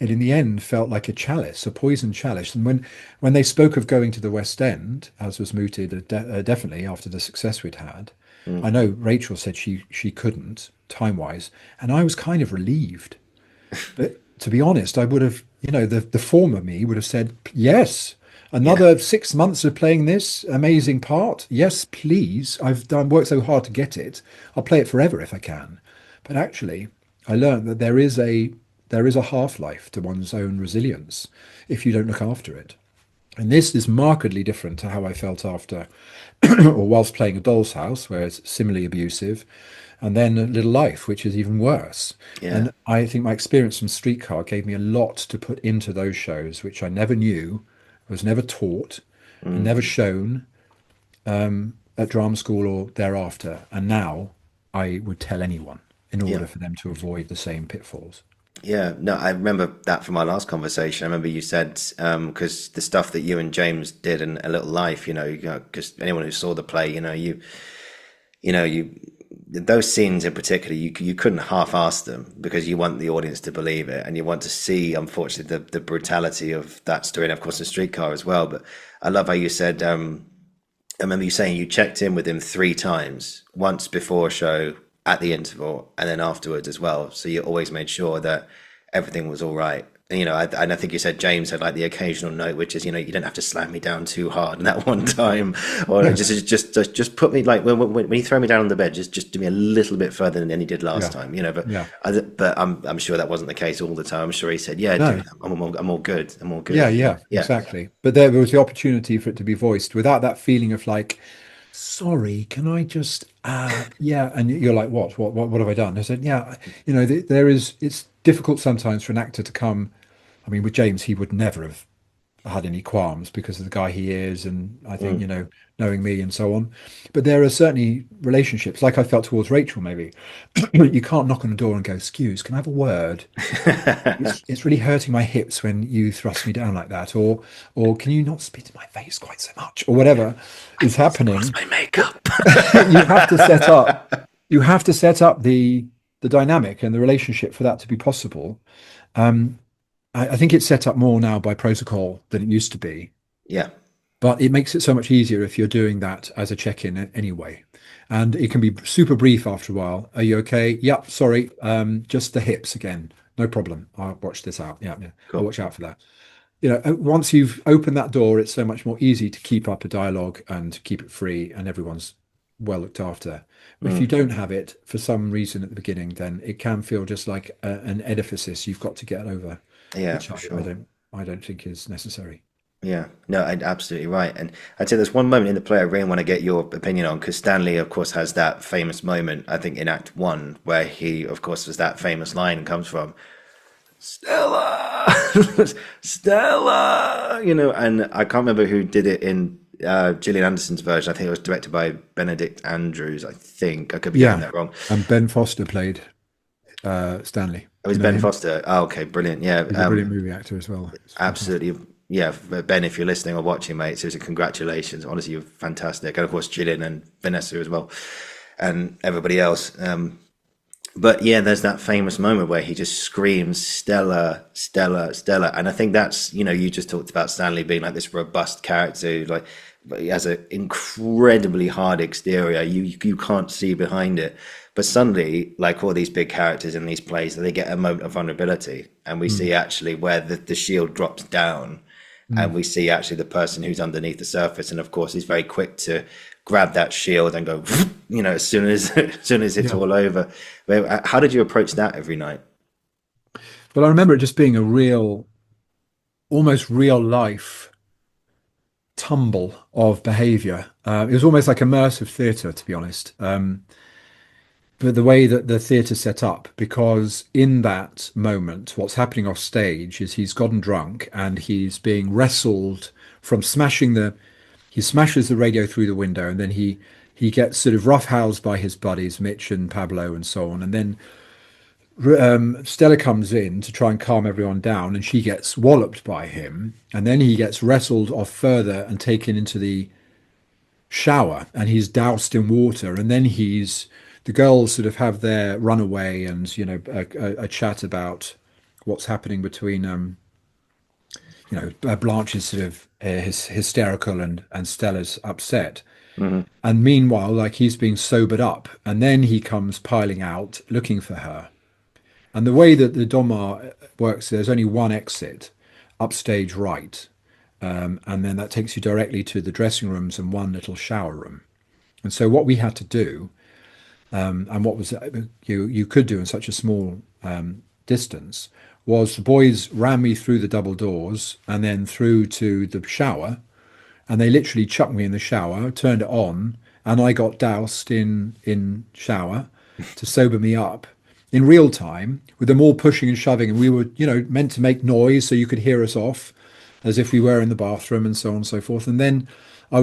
it in the end felt like a chalice, a poison chalice. And when they spoke of going to the West End, as was mooted definitely after the success we'd had, I know Rachel said she couldn't time wise, and I was kind of relieved. But to be honest, I would have, the former me would have said yes. Another 6 months of playing this amazing part. Yes, please. I've worked so hard to get it. I'll play it forever if I can. But actually, I learned that there is a half-life to one's own resilience if you don't look after it. And this is markedly different to how I felt after or whilst playing A Doll's House, where it's similarly abusive, and then A Little Life, which is even worse. Yeah. And I think my experience from Streetcar gave me a lot to put into those shows, which I never knew, was never taught, and never shown at drama school or thereafter. And now I would tell anyone in order for them to avoid the same pitfalls. Yeah, no, I remember that from our last conversation. I remember you said, because the stuff that you and James did in A Little Life, because anyone who saw the play, those scenes in particular, you couldn't half-ass them because you want the audience to believe it, and you want to see, unfortunately, the brutality of that story, and of course the Streetcar as well. But I love how you said, I remember you saying you checked in with him 3 times, once before a show, at the interval, and then afterwards as well. So you always made sure that everything was all right. And, I think you said James had like the occasional note, which is, you don't have to slam me down too hard in that one time, or just put me like when you throw me down on the bed, just do me a little bit further than he did last time, But I'm sure that wasn't the case all the time. I'm sure he said, dude, I'm all good. I'm all good. Yeah, exactly. But there was the opportunity for it to be voiced without that feeling of like, sorry, can I just, and you're like, what have I done? I said, it's difficult sometimes for an actor to come. I mean, with James, he would never have had any qualms because of the guy he is, and I think, knowing me and so on. But there are certainly relationships, like I felt towards Rachel, maybe. You can't knock on the door and go, excuse, can I have a word? It's really hurting my hips when you thrust me down like that. Or can you not spit in my face quite so much? Or whatever is happening. My makeup. You have to set up the dynamic and the relationship for that to be possible. I think it's set up more now by protocol than it used to be. Yeah. But it makes it so much easier if you're doing that as a check-in anyway. And it can be super brief after a while. Are you okay? Yep, sorry. Just the hips again. No problem. I'll watch this out. Yeah. Cool. I'll watch out for that. Once you've opened that door, it's so much more easy to keep up a dialogue and keep it free, and everyone's well looked after. But if you don't have it for some reason at the beginning, then it can feel just like an edifice you've got to get over. Yeah, for sure. I don't think is necessary. Yeah, no, absolutely right. And I'd say there's one moment in the play I really want to get your opinion on, because Stanley, of course, has that famous moment, I think, in Act 1, where he, of course, was that famous line comes from, Stella, Stella, and I can't remember who did it in Gillian Anderson's version. I think it was directed by Benedict Andrews, I think. I could be getting that wrong. And Ben Foster played Stanley. It was Ben Foster. Oh, okay, brilliant. Yeah. He's a brilliant movie actor as well. Absolutely. Yeah, Ben, if you're listening or watching, mate, seriously, congratulations. Honestly, you're fantastic. And of course, Gillian and Vanessa as well, and everybody else. But yeah, there's that famous moment where he just screams, Stella, Stella, Stella. And I think that's, you just talked about Stanley being like this robust character, like, but he has an incredibly hard exterior. You can't see behind it. But suddenly, like all these big characters in these plays, they get a moment of vulnerability. And we see actually where the shield drops down. And we see actually the person who's underneath the surface. And of course, he's very quick to grab that shield and go, as soon as it's all over. How did you approach that every night? Well, I remember it just being a almost real life tumble of behavior. It was almost like immersive theatre, to be honest. But the way that the theatre's set up, because in that moment, what's happening off stage is he's gotten drunk and he's being wrestled from he smashes the radio through the window, and then he gets sort of roughhoused by his buddies, Mitch and Pablo and so on. And then Stella comes in to try and calm everyone down, and she gets walloped by him. And then he gets wrestled off further and taken into the shower, and he's doused in water. And then the girls sort of have their runaway and, a chat about what's happening between Blanche is sort of hysterical and Stella's upset. And meanwhile, like he's being sobered up, and then he comes piling out looking for her. And the way that the Donmar works, there's only one exit, upstage right, and then that takes you directly to the dressing rooms and one little shower room. And so what we had to do, and what was you could do in such a small distance, was the boys ran me through the double doors and then through to the shower, and they literally chucked me in the shower, turned it on, and I got doused in shower to sober me up in real time, with them all pushing and shoving, and we were, meant to make noise so you could hear us off, as if we were in the bathroom, and so on and so forth. And then I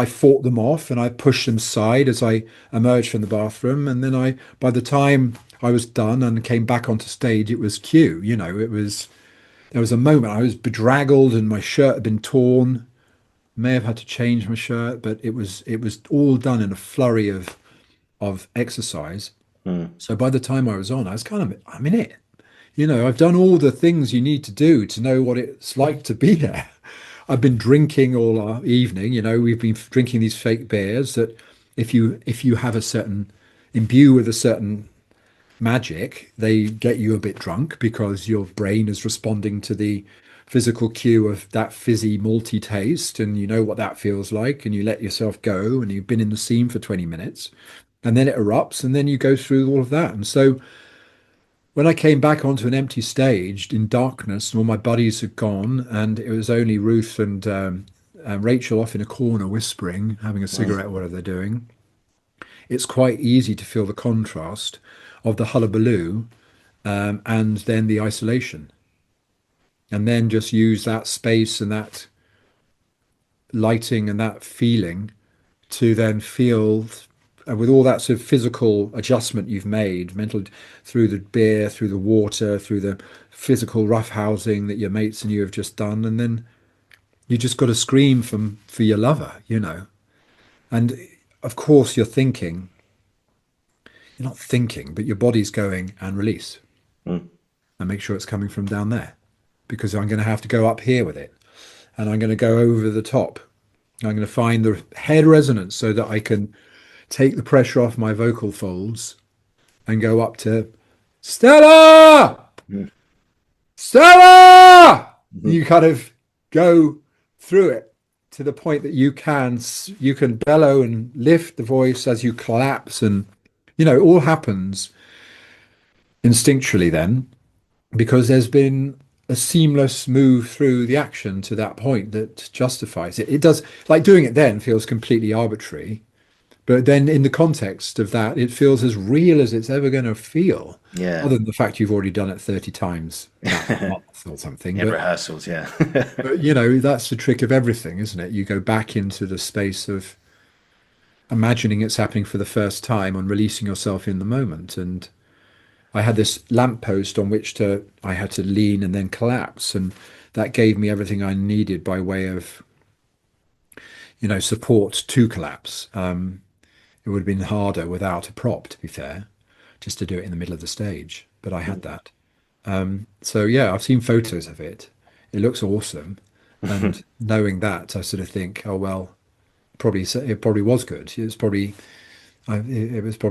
fought them off, and I pushed them aside as I emerged from the bathroom. And then by the time I was done and came back onto stage, it was cue. There was a moment I was bedraggled and my shirt had been torn. May have had to change my shirt, but it was all done in a flurry of exercise. So by the time I was on, I was I'm in it. I've done all the things you need to do to know what it's like to be there. I've been drinking all our evening. We've been drinking these fake beers that if you have imbue with a certain magic, they get you a bit drunk because your brain is responding to the physical cue of that fizzy malty taste, and you know what that feels like, and you let yourself go, and you've been in the scene for 20 minutes, and then it erupts, and then you go through all of that. And so when I came back onto an empty stage in darkness, and all my buddies had gone, and it was only Ruth and Rachel off in a corner whispering, having a cigarette, whatever they're doing, it's quite easy to feel the contrast of the hullabaloo and then the isolation. And then just use that space and that lighting and that feeling to then feel, with all that sort of physical adjustment you've made, mental, through the beer, through the water, through the physical roughhousing that your mates and you have just done. And then you just got to scream for your lover, And of course you're not thinking, but your body's going, and release. And make sure it's coming from down there. Because I'm going to have to go up here with it, and I'm going to go over the top. I'm going to find the head resonance so that I can take the pressure off my vocal folds and go up to Stella! Stella! You kind of go through it to the point that you can bellow and lift the voice as you collapse, and it all happens instinctually then, because there's been a seamless move through the action to that point that justifies it. It does, like doing it then feels completely arbitrary, but then in the context of that, it feels as real as it's ever going to feel. Yeah. Other than the fact you've already done it 30 times that month or something. In rehearsals, yeah. But that's the trick of everything, isn't it? You go back into the space of imagining it's happening for the first time and releasing yourself in the moment. And I had this lamppost on which I had to lean and then collapse, and that gave me everything I needed by way of, support to collapse. It would have been harder without a prop, to be fair, just to do it in the middle of the stage. But I had that. So yeah, I've seen photos of it. It looks awesome, and knowing that, I sort of think, oh well, it probably was good. It was probably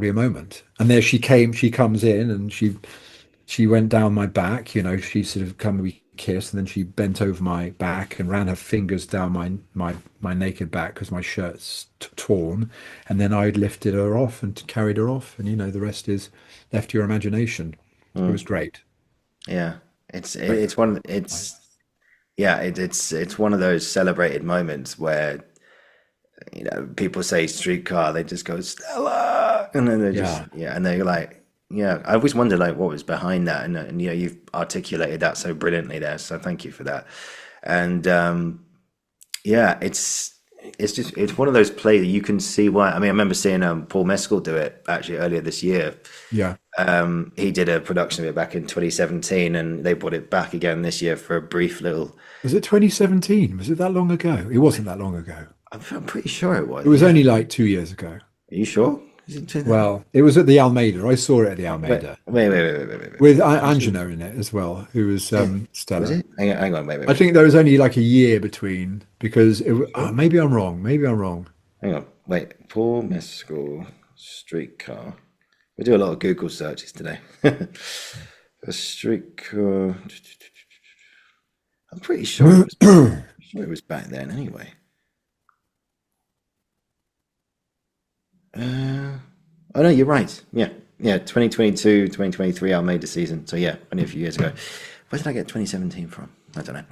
a moment. And there she comes in, and she went down my back, she sort of come, we kissed, and then she bent over my back and ran her fingers down my naked back because my shirt's torn, and then I lifted her off and carried her off, and the rest is left to your imagination. It was great. Yeah, it's one of those celebrated moments where people say streetcar, they just go Stella, and then they just and they're like, I always wonder what was behind that, and you've articulated that so brilliantly there, so thank you for that. And it's one of those plays that you can see why. I mean, I remember seeing Paul Mescal do it actually earlier this year. He did a production of it back in 2017, and they brought it back again this year for a brief little. Was it 2017? Was it that long ago? It wasn't that long ago. I'm pretty sure it was. It was only like 2 years ago. Are you sure? Was it 2000? Well, it was at the Almeida. I saw it at the Wait, Almeida wait. with Angela in it as well, who was Was Stella. it? Hang on, I think there was only like a year between because maybe I'm wrong. Maybe I'm wrong. Hang on, wait. Paul Mescal streetcar. We do a lot of Google searches today. A streetcar. I'm pretty sure it was back then anyway. Oh no, you're right. Yeah. 2022, 2023 Almeida season. So yeah, only a few years ago. Where did I get 2017 from? I don't know.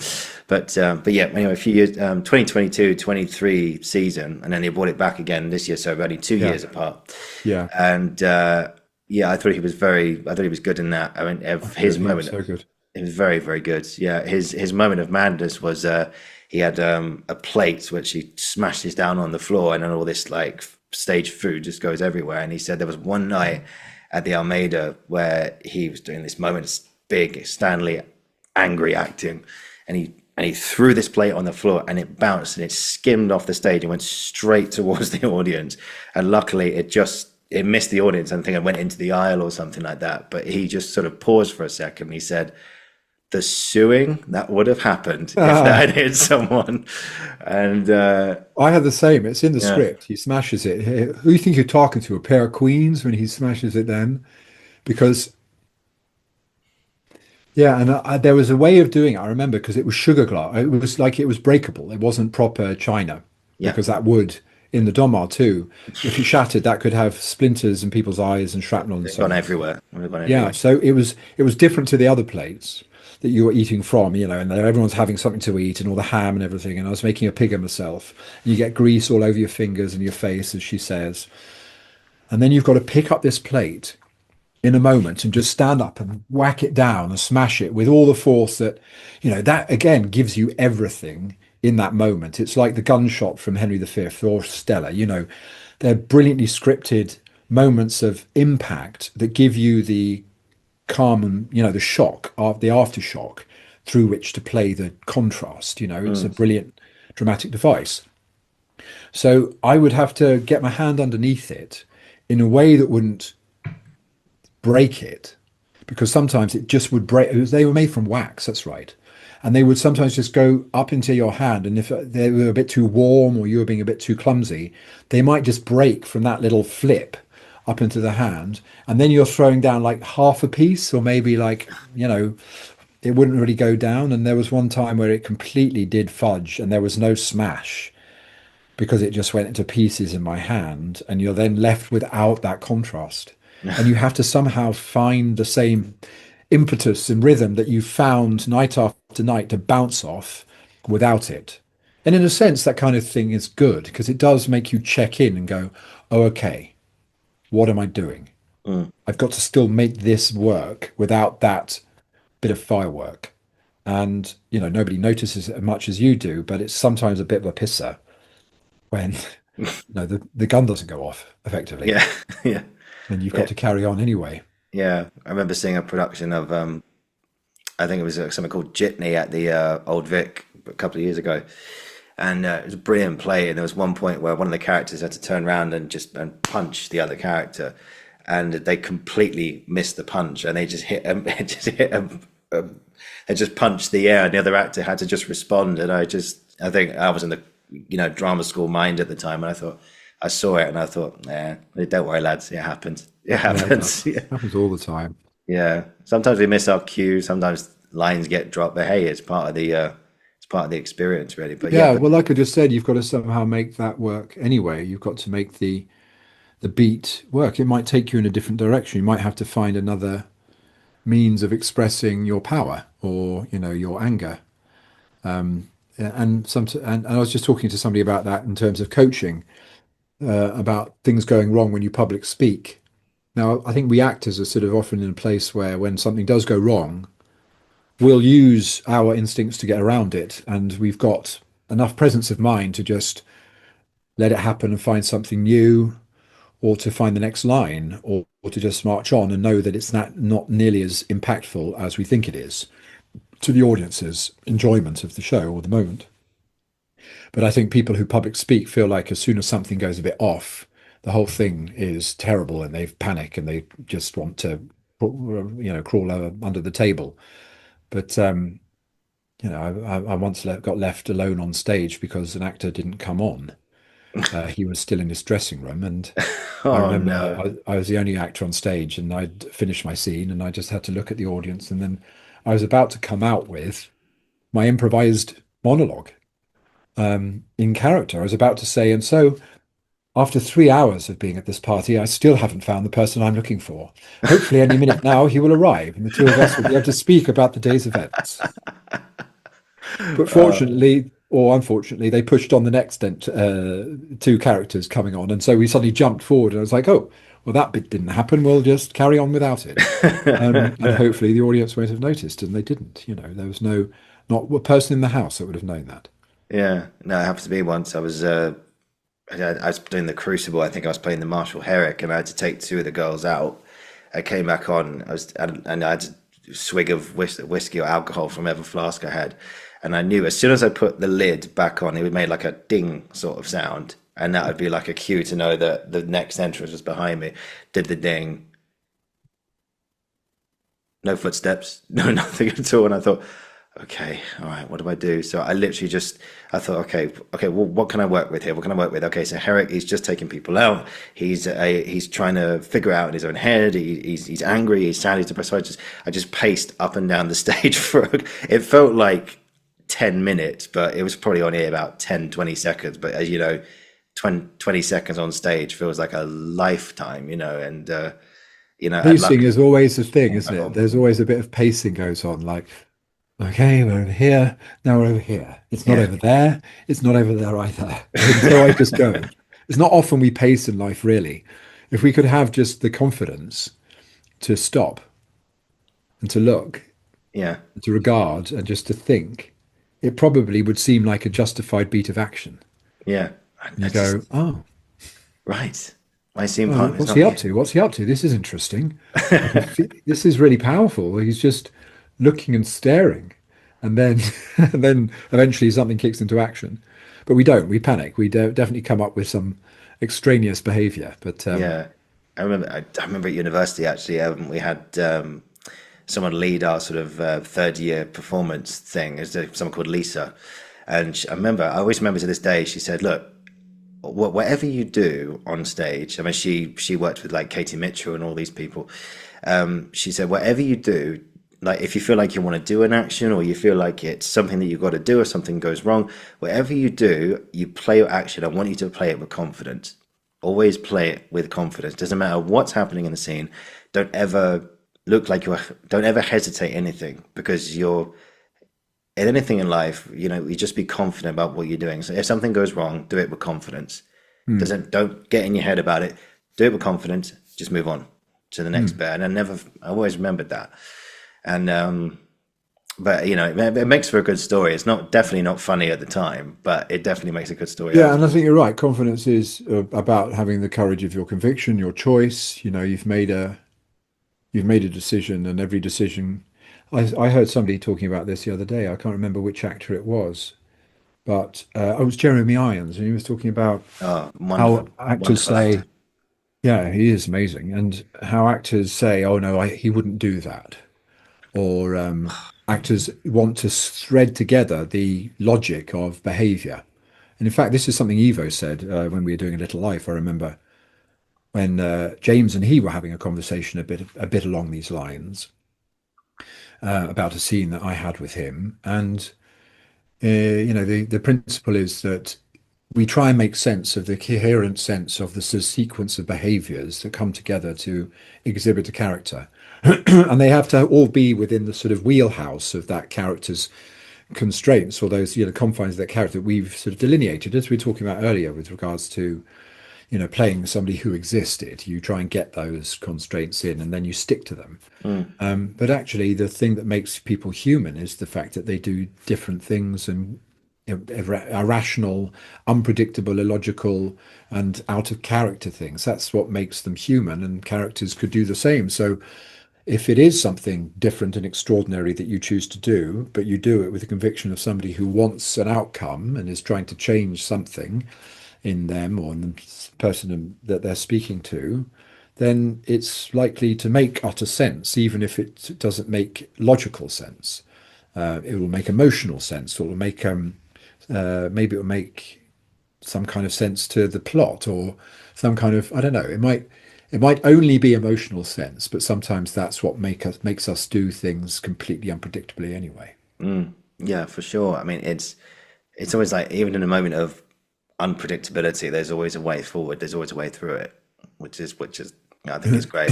But yeah, anyway, a few years, 2022, 23 season, and then they brought it back again this year, so only 2 years apart. Yeah. And I thought he was good in that. I mean, his moment, so good. it was very, very good. Yeah, his moment of madness was he had a plate which he smashes down on the floor, and then all this like stage food just goes everywhere. And he said there was one night at the Almeida where he was doing this moment of big Stanley angry acting, and he threw this plate on the floor and it bounced and it skimmed off the stage and went straight towards the audience. And luckily it missed the audience. I think it went into the aisle or something like that. But he just sort of paused for a second. He said, the suing that would have happened if that had hit someone. And I had the same. It's in the script. He smashes it. Who do you think you're talking to? A pair of queens when he smashes it then? Because and there was a way of doing it. I remember because it was sugar glass. It was like it was breakable. It wasn't proper china because that would in the Donmar too. If it shattered, that could have splinters in people's eyes and shrapnel and so on. Gone everywhere. Yeah, so it was different to the other plates that you were eating from, and everyone's having something to eat and all the ham and everything. And I was making a pig of myself. You get grease all over your fingers and your face, as she says. And then you've got to pick up this plate in a moment and just stand up and whack it down and smash it with all the force that, that again gives you everything in that moment. It's like the gunshot from Henry V or Stella, they're brilliantly scripted moments of impact that give you the calm and, the shock of the aftershock through which to play the contrast. It's a brilliant dramatic device. So I would have to get my hand underneath it in a way that wouldn't break it, because sometimes it just would break. They were made from wax, that's right, and they would sometimes just go up into your hand, and if they were a bit too warm or you were being a bit too clumsy, they might just break from that little flip up into the hand, and then you're throwing down like half a piece, or maybe like it wouldn't really go down. And there was one time where it completely did fudge and there was no smash because it just went into pieces in my hand, and you're then left without that contrast. And you have to somehow find the same impetus and rhythm that you found night after night to bounce off without it. And in a sense, that kind of thing is good because it does make you check in and go, oh, okay, what am I doing? I've got to still make this work without that bit of firework. And, nobody notices it as much as you do, but it's sometimes a bit of a pisser when the gun doesn't go off effectively. Yeah. And you've got to carry on anyway. Yeah, I remember seeing a production of, I think it was something called Jitney at the Old Vic a couple of years ago. And it was a brilliant play. And there was one point where one of the characters had to turn around and punch the other character. And they completely missed the punch. And they just hit him, they just punched the air. And the other actor had to just respond. And I think I was in the, drama school mind at the time. And I saw it and I thought, don't worry, lads, it happens. It happens. It happens all the time. Yeah. Sometimes we miss our cues. Sometimes lines get dropped. But hey, it's part of the experience, really. But well, like I just said, you've got to somehow make that work anyway. You've got to make the beat work. It might take you in a different direction. You might have to find another means of expressing your power or your anger. And I was just talking to somebody about that in terms of coaching. About things going wrong when you public speak. Now, I think we actors are sort of often in a place where when something does go wrong, we'll use our instincts to get around it. And we've got enough presence of mind to just let it happen and find something new, or to find the next line, or to just march on and know that it's not nearly as impactful as we think it is to the audience's enjoyment of the show or the moment. But I think people who public speak feel like as soon as something goes a bit off, the whole thing is terrible, and they panic and they just want to, crawl under the table. But I once got left alone on stage because an actor didn't come on. He was still in his dressing room, and I Oh remember no. I was the only actor on stage, and I'd finished my scene, and I just had to look at the audience, and then I was about to come out with my improvised monologue in character. I was about to say, and so after 3 hours of being at this party, I still haven't found the person I'm looking for. Hopefully, any minute now he will arrive, and the two of us will be able to speak about the day's events. But fortunately, or unfortunately, they pushed on the next two characters coming on, and so we suddenly jumped forward, and I was like, "Oh, well, that bit didn't happen. We'll just carry on without it." And hopefully, the audience won't have noticed, and they didn't. There was not a person in the house that would have known that. Yeah, no, it happened to me once. I was doing the Crucible. I think I was playing the Marshal Herrick, and I had to take two of the girls out. I came back on. And I had a swig of whiskey or alcohol from every flask I had, and I knew as soon as I put the lid back on, it would make like a ding sort of sound, and that would be like a cue to know that the next entrance was behind me. Did the ding, no footsteps, no nothing at all, and I thought, okay, all right, what do I do? So I literally I thought, okay, well, what can I work with here? What can I work with? Okay, so Herrick, he's just taking people out. He's trying to figure out in his own head. He's angry. He's sad. He's depressed. So I just paced up and down the stage it felt like 10 minutes, but it was probably only about 10, 20 seconds. But as you know, 20 seconds on stage feels like a lifetime, and Pacing is always a thing, isn't it? There's always a bit of pacing goes on, like, okay, we're over here. Now we're over here. It's not over there. It's not over there either. And so I just go. It's not often we pace in life, really. If we could have just the confidence to stop and to look, yeah, to regard, and just to think, it probably would seem like a justified beat of action. yeah. And you go, oh, Right. I seem part. what's he up to? What's he up to? This is interesting. This is really powerful. He's just looking and staring, and then and then eventually something kicks into action. But we don't. We panic. We definitely come up with some extraneous behavior. But Yeah, I remember at university actually. We had someone lead our sort of third year performance thing. There's someone called Lisa, and I always remember to this day. She said, "Look, whatever you do on stage." I mean, she worked with like Katie Mitchell and all these people. She said, whatever you do, like if you feel like you want to do an action, or you feel like it's something that you've got to do, or something goes wrong, whatever you do, you play your action. I want you to play it with confidence. Always play it with confidence. Doesn't matter what's happening in the scene. Don't ever don't ever hesitate anything, because you're in anything in life, you just be confident about what you're doing. So if something goes wrong, do it with confidence. Don't get in your head about it. Do it with confidence. Just move on to the next bit. And I always remembered that. And but it makes for a good story. It's definitely not funny at the time, but it definitely makes a good story. yeah, and I think you're right. Confidence is about having the courage of your conviction, your choice. You've made a decision, and every decision. I heard somebody talking about this the other day. I can't remember which actor it was, but it was Jeremy Irons, and he was talking about how Wonderful, actors wonderful say, actor. "Yeah, he is amazing," and how actors say, "Oh no, he wouldn't do that," or actors want to thread together the logic of behavior. And in fact, this is something Evo said when we were doing A Little Life. I remember when James and he were having a conversation a bit along these lines about a scene that I had with him. And the principle is that we try and make sense of the coherent sense of the sort of sequence of behaviors that come together to exhibit a character. And they have to all be within the sort of wheelhouse of that character's constraints, or those confines of that character that we've sort of delineated, as we were talking about earlier with regards to playing somebody who existed. You try and get those constraints in, and then you stick to them. But actually, the thing that makes people human is the fact that they do different things, and irrational, unpredictable, illogical, and out of character things. That's what makes them human, and characters could do the same. So if it is something different and extraordinary that you choose to do, but you do it with the conviction of somebody who wants an outcome and is trying to change something, in them or in the person that they're speaking to, then it's likely to make utter sense, even if it doesn't make logical sense. It will make emotional sense, or it will make maybe it will make some kind of sense to the plot, or some kind of, I don't know. It might only be emotional sense, but sometimes that's what makes us do things completely unpredictably anyway. Yeah, for sure. I mean, it's always like even in a moment of unpredictability, there's always a way forward. There's always a way through it, which is I think is great.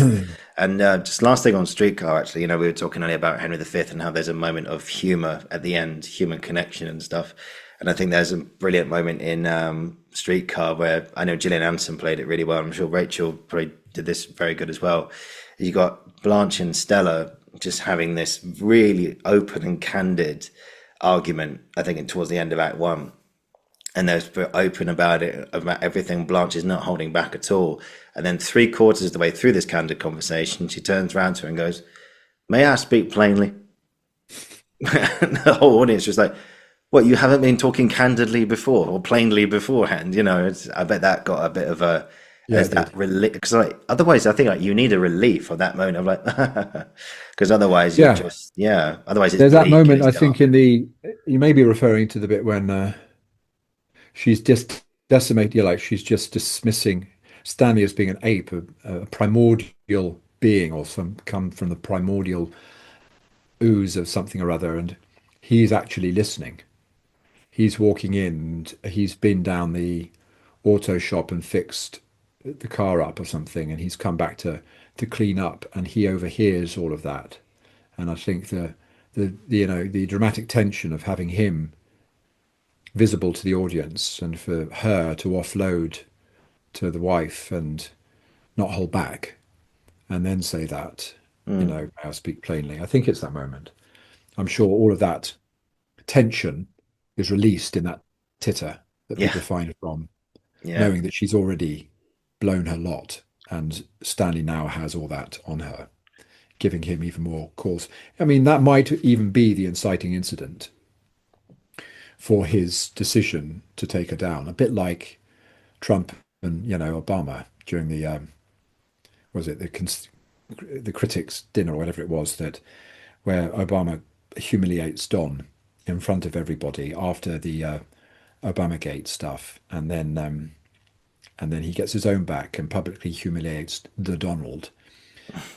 And just last thing on Streetcar, actually, we were talking earlier about Henry V and how there's a moment of humor at the end, human connection and stuff. And I think there's a brilliant moment in Streetcar where I know Gillian Anderson played it really well. I'm sure Rachel probably did this very good as well. You got Blanche and Stella just having this really open and candid argument, I think, towards the end of Act One. And they're very open about it, about everything. Blanche is not holding back at all. And then 3/4 of the way through this candid conversation, she turns around to her and goes, "May I speak plainly?" And the whole audience was like, "What, you haven't been talking candidly before or plainly beforehand?" I bet that got a bit of a, Yeah, there's it that did. relief. Because otherwise, I think you need a relief of that moment of like, because otherwise Yeah, otherwise it's there's that bleak and moment, it's I think, dark. you may be referring to the bit when she's just decimated, like she's just dismissing Stanley as being an ape, a primordial being, or some come from the primordial ooze of something or other, and he's actually listening. He's walking in, and he's been down the auto shop and fixed the car up or something, and he's come back to clean up, and he overhears all of that. And I think the dramatic tension of having him visible to the audience, and for her to offload to the wife and not hold back, and then say that, Mm, may I speak plainly. I think it's that moment. I'm sure all of that tension is released in that titter that yeah, people find from yeah. knowing that she's already blown her lot, and Stanley now has all that on her, giving him even more cause. I mean, that might even be the inciting incident for his decision to take her down, a bit like Trump and Obama during the was it the critics dinner or whatever it was, that where Obama humiliates Don in front of everybody after the Obamagate stuff, and then he gets his own back and publicly humiliates the Donald,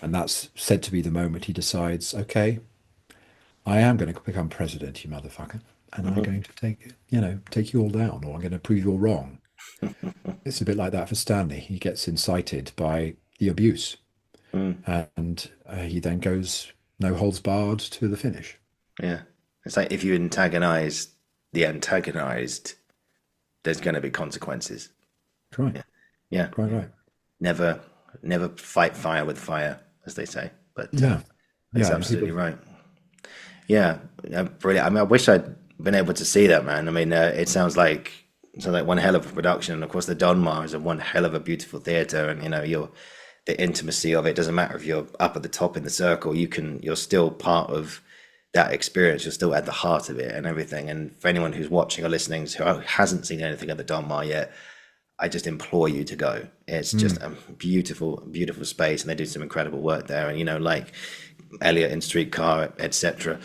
and that's said to be the moment he decides, okay, I am going to become president, you motherfucker, and I'm Hmm. going to take you all down, or I'm going to prove you're wrong. It's a bit like that for Stanley. He gets incited by the abuse, Mm, and he then goes no holds barred to the finish. yeah. It's like if you antagonize the antagonized, there's going to be consequences. Right, Yeah, yeah. quite right. Never, never fight fire with fire, as they say. But Yeah, it's yeah. And people, absolutely right. Yeah, yeah, brilliant. I mean, I wish I'd been able to see that, man. I mean, it sounds like one hell of a production. And of course, the Donmar is a one hell of a beautiful theater, and the intimacy of it doesn't matter if you're up at the top in the circle. You're still part of that experience. You're still at the heart of it and everything. And for anyone who's watching or listening who hasn't seen anything at the Donmar yet, I just implore you to go. It's just mm, a beautiful, beautiful space, and they do some incredible work there. And like Elliot in Streetcar, etc.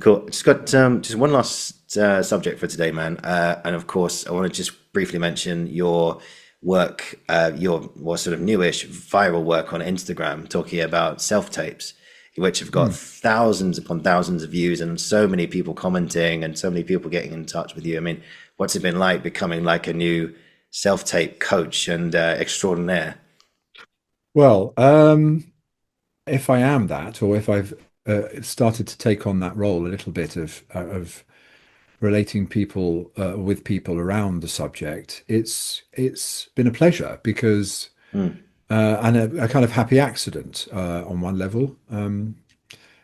Cool. Just got just one last subject for today, man. And of course, I want to just briefly mention your work, your sort of newish viral work on Instagram, talking about self tapes, which have got mm. thousands upon thousands of views and so many people commenting and so many people getting in touch with you. I mean, what's it been like becoming like a new self tape coach and extraordinaire? Well, if I am that, or if I've started to take on that role a little bit of relating people with people around the subject, it's been a pleasure, because Mm, and a kind of happy accident on one level,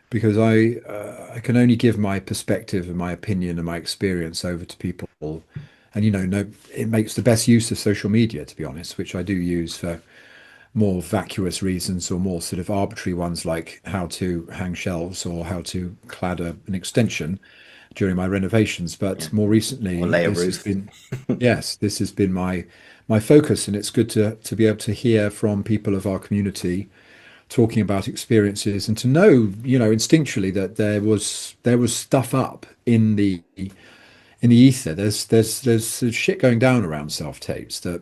because I can only give my perspective and my opinion and my experience over to people, and no, it makes the best use of social media, to be honest, which I do use for more vacuous reasons, or more sort of arbitrary ones, like how to hang shelves or how to clad an extension, during my renovations. Yeah. But more Or recently, later, this has Ruth. been, yes, this has been my focus, and it's good to be able to hear from people of our community talking about experiences, and to know, instinctually, that there was stuff up in the ether. There's shit going down around self tapes that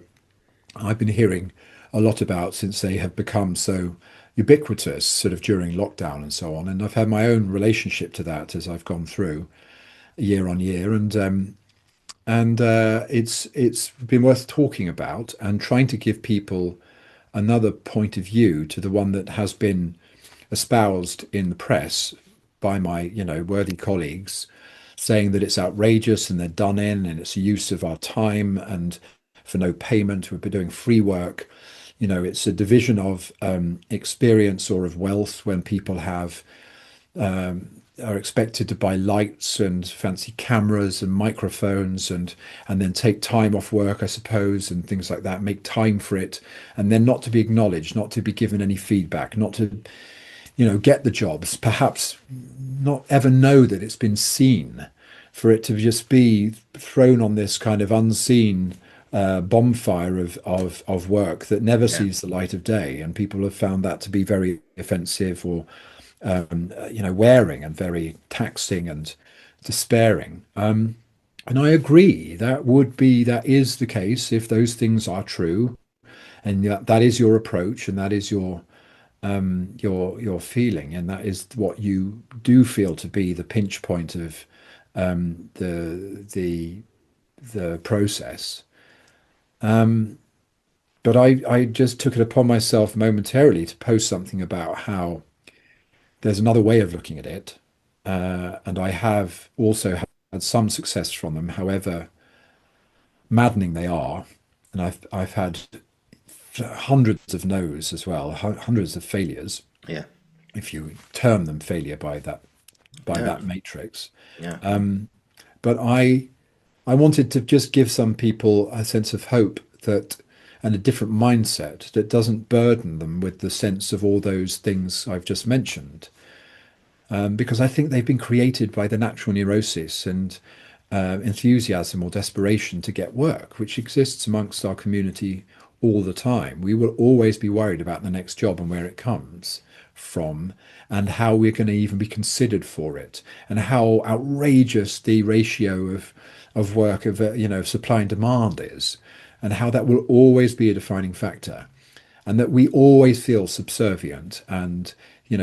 I've been hearing a lot about since they have become so ubiquitous, sort of during lockdown and so on. And I've had my own relationship to that as I've gone through year on year, and it's been worth talking about and trying to give people another point of view to the one that has been espoused in the press by my worthy colleagues, saying that it's outrageous and they're done in and it's a use of our time and for no payment. We've been doing free work. It's a division of experience or of wealth when people are expected to buy lights and fancy cameras and microphones and then take time off work, I suppose, and things like that, make time for it, and then not to be acknowledged, not to be given any feedback, not to get the jobs, perhaps not ever know that it's been seen, for it to just be thrown on this kind of unseen bonfire of work that never Yeah. sees the light of day. And people have found that to be very offensive, or wearing, and very taxing and despairing. And I agree, that is the case if those things are true, and that is your approach, and that is your feeling, and that is what you do feel to be the pinch point of the process. But I just took it upon myself momentarily to post something about how there's another way of looking at it, and I have also had some success from them, however maddening they are, and I've had hundreds of no's as well, hundreds of failures, Yeah. if you term them failure by that Yeah. matrix. Yeah. But I wanted to just give some people a sense of hope, that and a different mindset that doesn't burden them with the sense of all those things I've just mentioned, because I think they've been created by the natural neurosis and enthusiasm or desperation to get work, which exists amongst our community all the time. We will always be worried about the next job and where it comes from, and how we're going to even be considered for it, and how outrageous the ratio of work, of supply and demand is, and how that will always be a defining factor, and that we always feel subservient and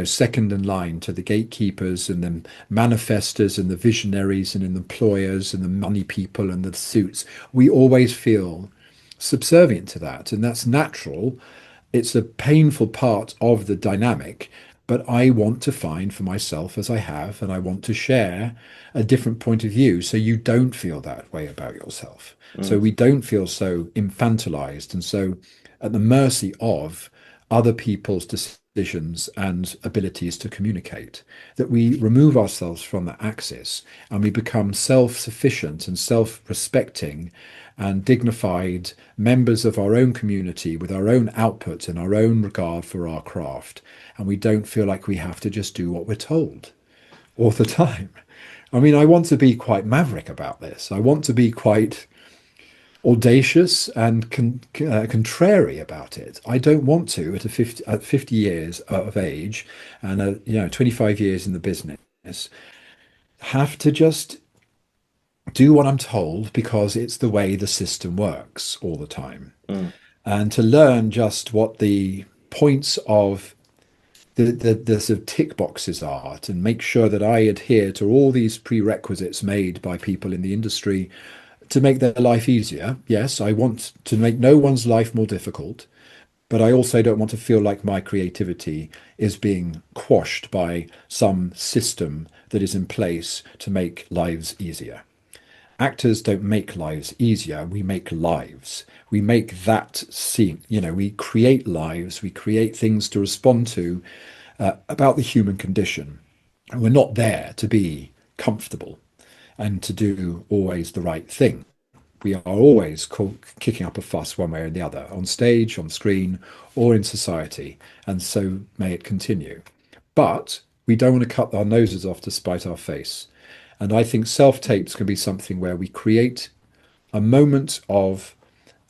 second in line to the gatekeepers and the manifestors and the visionaries and the employers and the money people and the suits. We always feel subservient to that, and that's natural. It's a painful part of the dynamic, but I want to find for myself, as I have, and I want to share a different point of view, so you don't feel that way about yourself, so we don't feel so infantilized and so at the mercy of other people's decisions and abilities to communicate, that we remove ourselves from that axis and we become self-sufficient and self-respecting and dignified members of our own community with our own output and our own regard for our craft. And we don't feel like we have to just do what we're told all the time. I mean, I want to be quite maverick about this. I want to be quite audacious and contrary about it. I don't want to, at 50 years of age and 25 years in the business, have to just do what I'm told because it's the way the system works all the time. And to learn just what the points of the sort of tick boxes are, to make sure that I adhere to all these prerequisites made by people in the industry to make their life easier. Yes, I want to make no one's life more difficult, but I also don't want to feel like my creativity is being quashed by some system that is in place to make lives easier. Actors don't make lives easier, we make lives. We make that scene, we create lives, we create things to respond to about the human condition. And we're not there to be comfortable and to do always the right thing. We are always kicking up a fuss one way or the other, on stage, on screen, or in society, and so may it continue. But we don't want to cut our noses off to spite our face. And I think self-tapes can be something where we create a moment of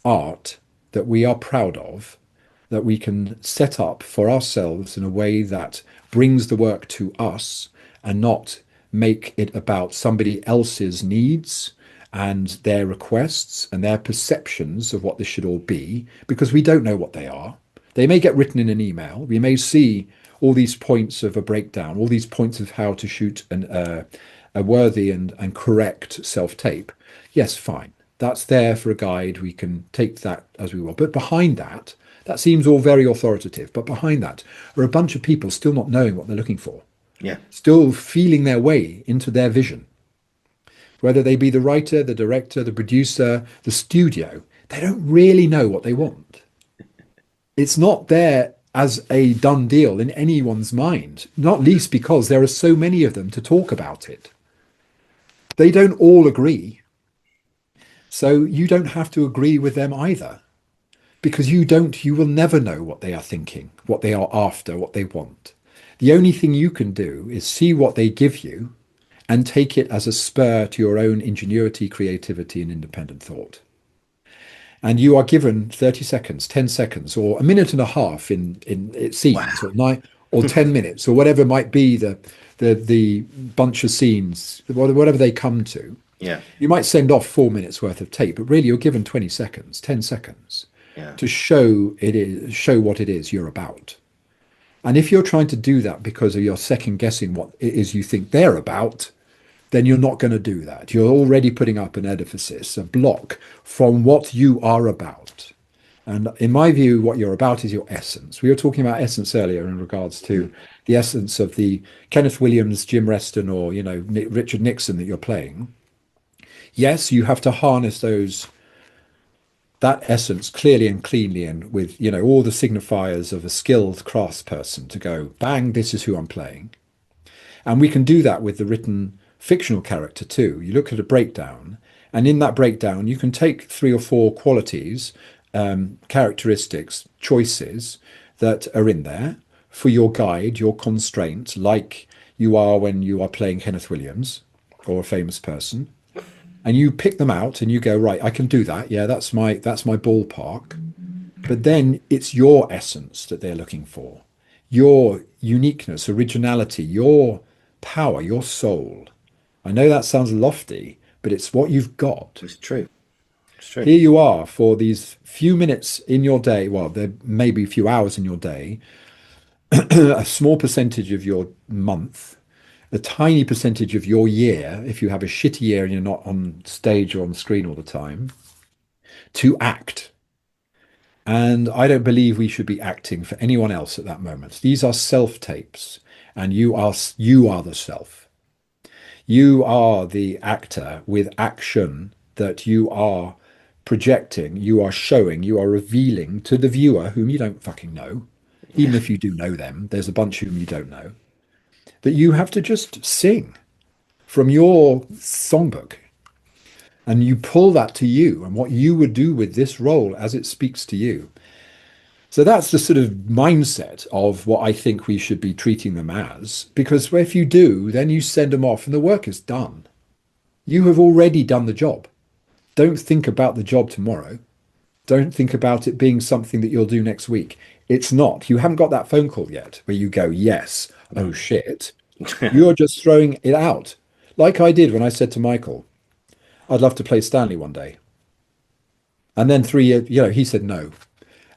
art that we are proud of, that we can set up for ourselves in a way that brings the work to us and not make it about somebody else's needs and their requests and their perceptions of what this should all be, because we don't know what they are. They may get written in an email. We may see all these points of a breakdown, all these points of how to shoot a worthy and correct self-tape. Yes, fine. That's there for a guide. We can take that as we will. But behind that, that seems all very authoritative. But behind that are a bunch of people still not knowing what they're looking for. Yeah. Still feeling their way into their vision. Whether they be the writer, the director, the producer, the studio, they don't really know what they want. It's not there as a done deal in anyone's mind, not least because there are so many of them to talk about it. They don't all agree. So you don't have to agree with them either, because you will never know what they are thinking, what they are after, what they want. The only thing you can do is see what they give you and take it as a spur to your own ingenuity, creativity, and independent thought. And you are given 30 seconds, 10 seconds, or a minute and a half in it seems, wow, or 10 minutes, or whatever might be the bunch of scenes, whatever they come to. Yeah. You might send off 4 minutes worth of tape, but really you're given 20 seconds, 10 seconds to show what it is you're about. And if you're trying to do that because of your second guessing what it is you think they're about, then you're not going to do that. You're already putting up an edifice, a block from what you are about. And in my view, what you're about is your essence. We were talking about essence earlier in regards to the essence of the Kenneth Williams, Jim Reston, or Richard Nixon that you're playing. Yes, you have to harness that essence clearly and cleanly, and with all the signifiers of a skilled craftsperson to go, bang, this is who I'm playing. And we can do that with the written fictional character too. You look at a breakdown, and in that breakdown you can take 3 or 4 qualities, characteristics, choices that are in there for your guide, your constraint, like you are when you are playing Kenneth Williams or a famous person. And you pick them out and you go, right, I can do that. Yeah, that's my ballpark. But then it's your essence that they're looking for, your uniqueness, originality, your power, your soul. I know that sounds lofty, but it's what you've got. It's true. It's true. Here you are for these few minutes in your day. Well, there may be a few hours in your day, a small percentage of your month, a tiny percentage of your year, if you have a shitty year and you're not on stage or on the screen all the time, to act. And I don't believe we should be acting for anyone else at that moment. These are self-tapes, and you are the self. You are the actor with action that you are projecting, you are showing, you are revealing to the viewer, whom you don't fucking know. Even if you do know them, there's a bunch whom you don't know, that you have to just sing from your songbook. And you pull that to you and what you would do with this role as it speaks to you. So that's the sort of mindset of what I think we should be treating them as, because if you do, then you send them off and the work is done. You have already done the job. Don't think about the job tomorrow. Don't think about it being something that you'll do next week. It's not. You haven't got that phone call yet where you go, yes, oh shit. You're just throwing it out. Like I did when I said to Michael, I'd love to play Stanley one day. And then 3 years, he said no.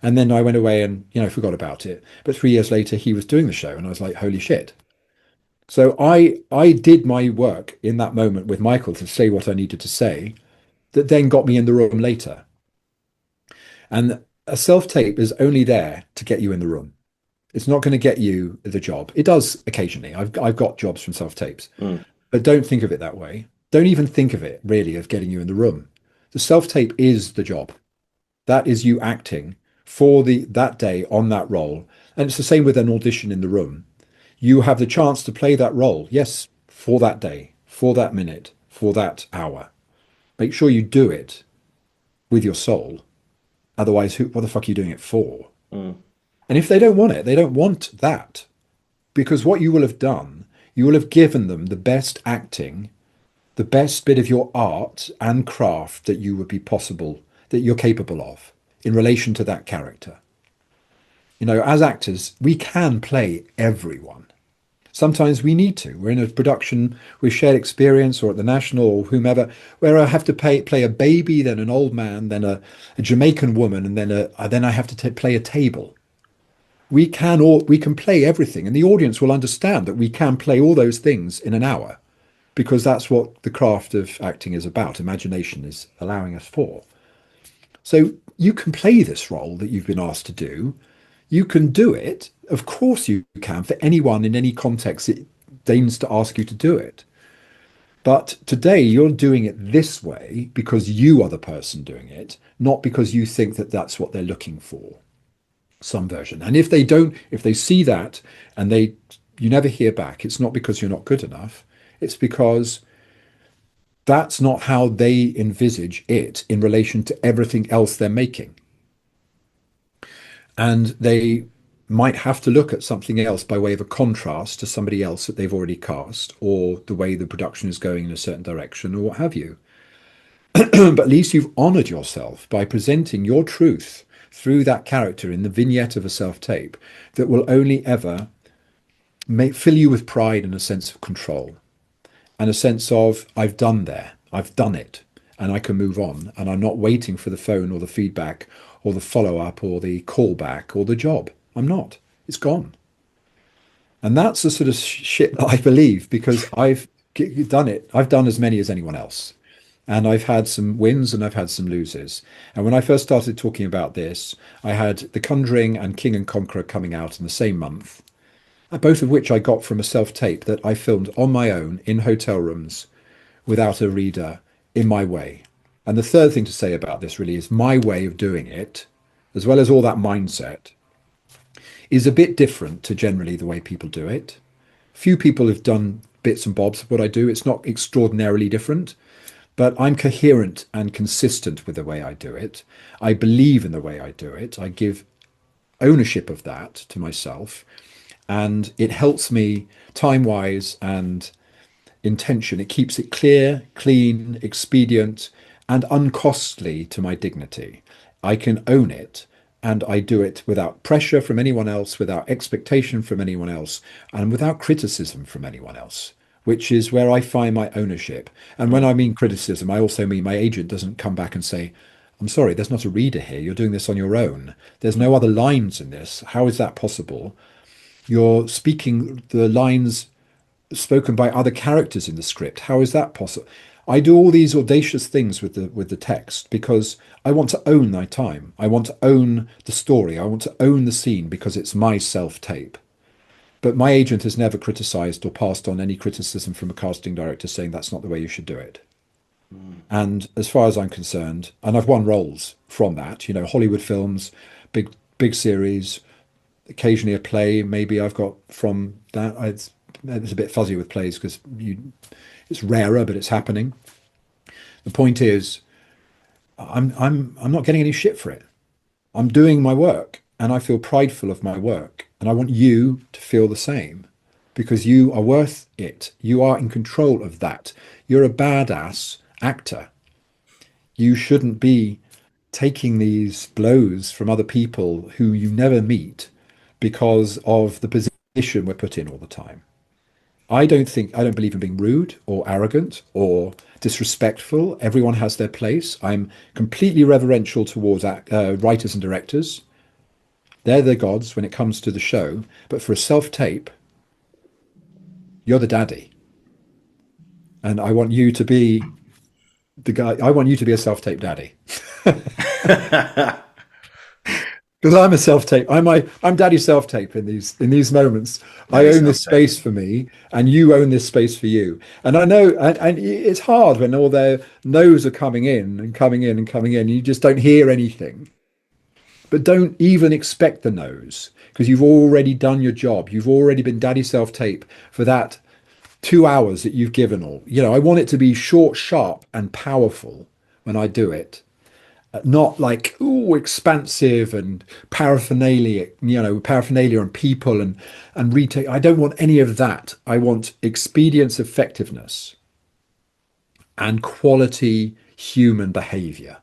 And then I went away and, forgot about it. But 3 years later, he was doing the show and I was like, holy shit. So I did my work in that moment with Michael to say what I needed to say, that then got me in the room later. And a self-tape is only there to get you in the room. It's not going to get you the job. It does occasionally. I've got jobs from self-tapes. But don't think of it that way. Don't even think of it, really, of getting you in the room. The self-tape is the job. That is you acting for that day on that role. And it's the same with an audition in the room. You have the chance to play that role, yes, for that day, for that minute, for that hour. Make sure you do it with your soul. Otherwise, what the fuck are you doing it for? And if they don't want it, they don't want that. Because what you will have done, you will have given them the best acting the best bit of your art and craft that that you're capable of in relation to that character. You know, as actors, we can play everyone. Sometimes we need to. We're in a production with shared experience or at the National or whomever, where I have to play a baby, then an old man, then a Jamaican woman, and then I have to play a table. We can play everything, and the audience will understand that we can play all those things in an hour, because that's what the craft of acting is about. Imagination is allowing us for. So you can play this role that you've been asked to do. You can do it. Of course you can, for anyone in any context it deigns to ask you to do it. But today you're doing it this way because you are the person doing it, not because you think that that's what they're looking for, some version. And if they see that and you never hear back, it's not because you're not good enough. It's because that's not how they envisage it in relation to everything else they're making. And they might have to look at something else by way of a contrast to somebody else that they've already cast, or the way the production is going in a certain direction, or what have you. But at least you've honored yourself by presenting your truth through that character in the vignette of a self-tape that will only ever fill you with pride and a sense of control and a sense of, I've done it, and I can move on, and I'm not waiting for the phone or the feedback or the follow-up or the callback or the job. I'm not. It's gone. And that's the sort of shit that I believe, because I've done it. I've done as many as anyone else. And I've had some wins and I've had some losers. And when I first started talking about this, I had The Conjuring and King and Conqueror coming out in the same month, both of which I got from a self-tape that I filmed on my own in hotel rooms without a reader, in my way. And the third thing to say about this really is my way of doing it, as well as all that mindset, is a bit different to generally the way people do it. Few people have done bits and bobs of what I do. It's not extraordinarily different, but I'm coherent and consistent with the way I do it. I believe in the way I do it. I give ownership of that to myself, and it helps me time-wise and intention. It keeps it clear, clean, expedient, and uncostly to my dignity. I can own it, and I do it without pressure from anyone else, without expectation from anyone else, and without criticism from anyone else, which is where I find my ownership. And when I mean criticism, I also mean my agent doesn't come back and say, I'm sorry, there's not a reader here. You're doing this on your own. There's no other lines in this. How is that possible? You're speaking the lines spoken by other characters in the script. How is that possible? I do all these audacious things with the text because I want to own my time. I want to own the story. I want to own the scene because it's my self-tape. But my agent has never criticized or passed on any criticism from a casting director saying that's not the way you should do it. And as far as I'm concerned, and I've won roles from that, you know, Hollywood films, big series, occasionally a play, maybe I've got from that. It's a bit fuzzy with plays because it's rarer, but it's happening. The point is, I'm not getting any shit for it. I'm doing my work, and I feel prideful of my work, and I want you to feel the same, because you are worth it. You are in control of that. You're a badass actor. You shouldn't be taking these blows from other people who you never meet because of the position we're put in all the time. I don't believe in being rude or arrogant or disrespectful. Everyone has their place. I'm completely reverential towards writers and directors. They're the gods when it comes to the show. But for a self-tape, you're the daddy. And I want you to be the guy. I want you to be a self-tape daddy. Because I'm a self-tape. I'm daddy self-tape in these moments. Daddy I own this space for me, and you own this space for you. And I know, and it's hard when all their no's are coming in and coming in and coming in. You just don't hear anything. But don't even expect the no's, because you've already done your job. You've already been daddy self-tape for that 2 hours that you've given all. You know, I want it to be short, sharp, and powerful when I do it. Not like, expansive and paraphernalia and people and retake. I don't want any of that. I want expedience, effectiveness. and quality human behavior,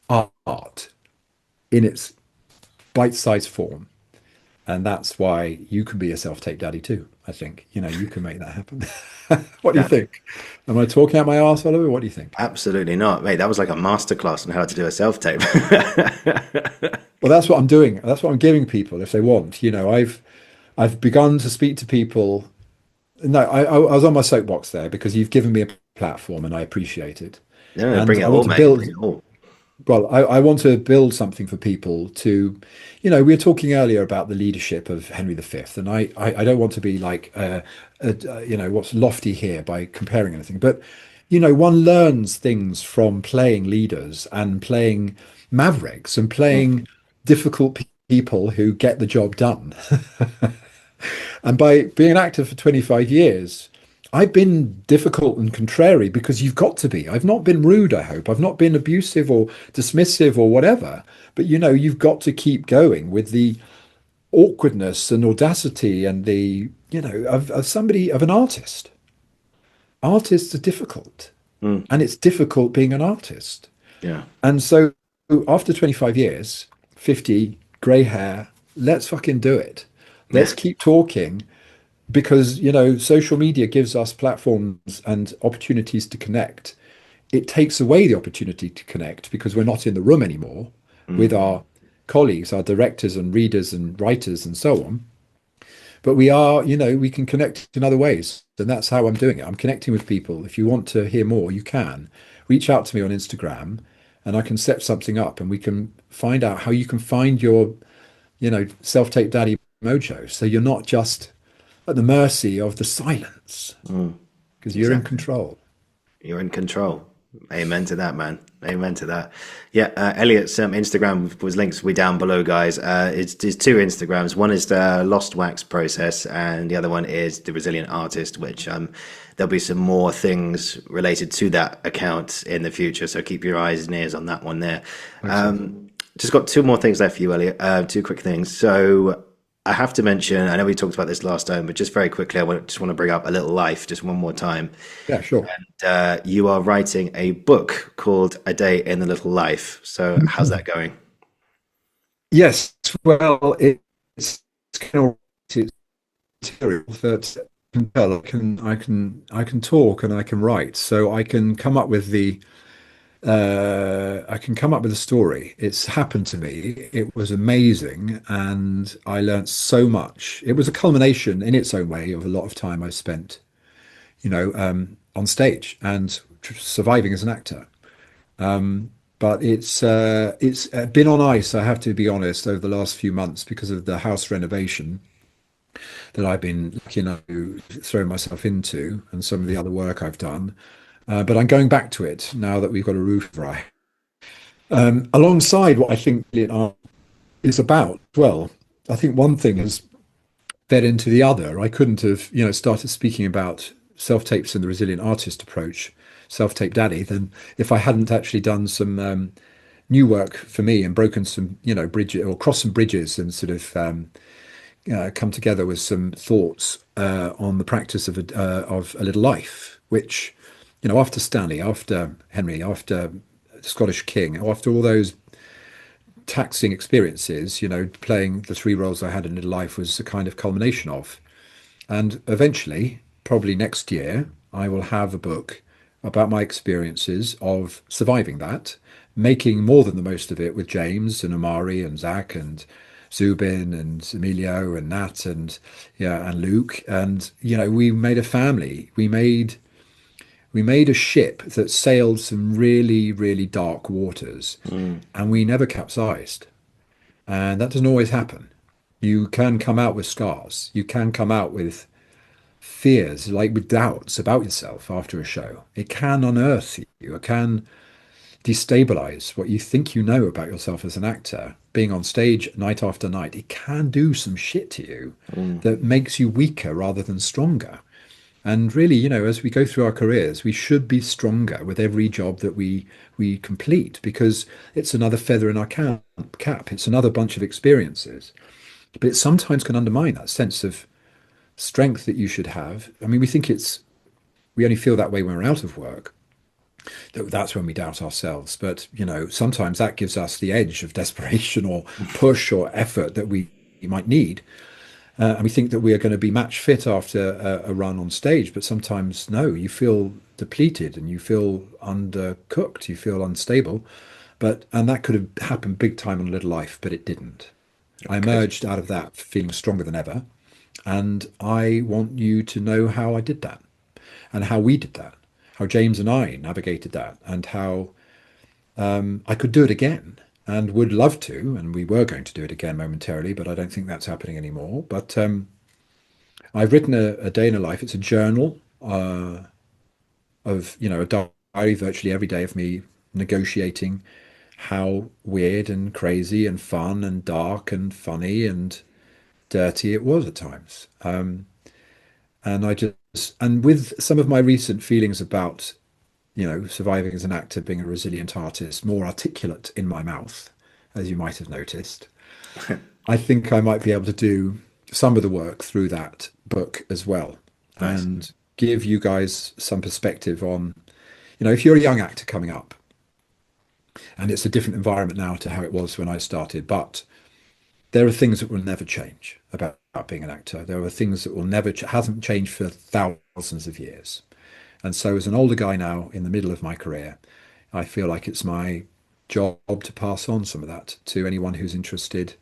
art in its bite-sized form. And that's why you can be a self-tape daddy too. I think, you can make that happen. What do you Yeah, think? Am I talking out my arse, Oliver? What do you think? absolutely not, mate. That was like a masterclass on how to do a self tape. Well, that's what I'm doing. That's what I'm giving people if they want. I've begun to speak to people. No, I was on my soapbox there because you've given me a platform and I appreciate it. No, And bring it I want all, to mate. build, Bring it all. well, I want to build something for people to, we were talking earlier about the leadership of Henry V, and I don't want to be like, what's lofty here by comparing anything, but, one learns things from playing leaders and playing mavericks and Mm. playing difficult people who get the job done. And by being an actor for 25 years, I've been difficult and contrary because you've got to be. I've not been rude, I hope. I've not been abusive or dismissive or whatever. But you've got to keep going with the awkwardness and audacity and the, of an artist. Artists are difficult, Mm. and it's difficult being an artist. Yeah. And so after 25 years, 50, grey hair, let's fucking do it. Yeah. Let's keep talking because, social media gives us platforms and opportunities to connect. It takes away the opportunity to connect because we're not in the room anymore with Mm. our colleagues, our directors and readers and writers and so on. But we are, we can connect in other ways. And that's how I'm doing it. I'm connecting with people. If you want to hear more, you can reach out to me on Instagram and I can set something up and we can find out how you can find your, self-tape daddy mojo. So you're not just at the mercy of the silence Mm. because you're in Exactly. control. You're in control. Amen to that, man. Amen to that. Yeah, Elliot's Instagram was linked way down below, guys. It's two Instagrams. One is the Lost Wax Process, and the other one is the Resilient Artist. Which there'll be some more things related to that account in the future. So keep your eyes and ears on that one there. Excellent. Just got two more things left for you, Elliot. Two quick things. So I have to mention, I know we talked about this last time, but just very quickly, just want to bring up A Little Life just one more time. Yeah, sure. You are writing a book called A Day in the Little Life. So how's that going? Yes, well, it's kind of it's material that well, I can talk and I can write, so I can come up with a story. It's happened to me. It was amazing, and I learned so much. It was a culmination in its own way of a lot of time I spent, on stage and surviving as an actor. But it's been on ice, I have to be honest, over the last few months because of the house renovation that I've been lucky enough to throw myself into and some of the other work I've done. But I'm going back to it now that we've got a roof over our head. Alongside what I think brilliant art is about, well, I think one thing has fed into the other. I couldn't have, started speaking about self-tapes and the resilient artist approach, self-tape daddy, than if I hadn't actually done some new work for me and broken some, bridges or crossed some bridges and sort of come together with some thoughts on the practice of a little life, which, after Stanley, after Henry, after the Scottish King, after all those taxing experiences, playing the three roles I had in Little Life was a kind of culmination of. And eventually, probably next year, I will have a book about my experiences of surviving that, making more than the most of it with James and Amari and Zach and Zubin and Emilio and Nat and and Luke. And we made a family. We made a ship that sailed some really, really dark waters, Mm. and we never capsized. And that doesn't always happen. You can come out with scars. You can come out with fears, like with doubts about yourself after a show. It can unearth you. It can destabilize what you think you know about yourself as an actor. Being on stage night after night, it can do some shit to you Mm. that makes you weaker rather than stronger. And really, as we go through our careers, we should be stronger with every job that we complete because it's another feather in our cap. It's another bunch of experiences. But it sometimes can undermine that sense of strength that you should have. I mean, we think it's We only feel that way when we're out of work. That's when we doubt ourselves. But, sometimes that gives us the edge of desperation or push or effort that we might need. And we think that we are going to be match fit after a run on stage. But sometimes, no, you feel depleted and you feel undercooked, you feel unstable. And that could have happened big time on Little Life, but it didn't. I Good. emerged out of that feeling stronger than ever. And I want you to know how I did that and how we did that, how James and I navigated that, and how I could do it again and would love to. And we were going to do it again momentarily, but I don't think that's happening anymore. But I've written a day in a life. It's a journal of, a diary virtually every day of me negotiating how weird and crazy and fun and dark and funny and dirty it was at times. And and with some of my recent feelings about, surviving as an actor, being a resilient artist, more articulate in my mouth, as you might have noticed, I think I might be able to do some of the work through that book as well, Nice. and give you guys some perspective on, if you're a young actor coming up, and it's a different environment now to how it was when I started, but there are things that will never change about being an actor. There are things that will never hasn't changed for thousands of years. And so, as an older guy now in the middle of my career, I feel like it's my job to pass on some of that to anyone who's interested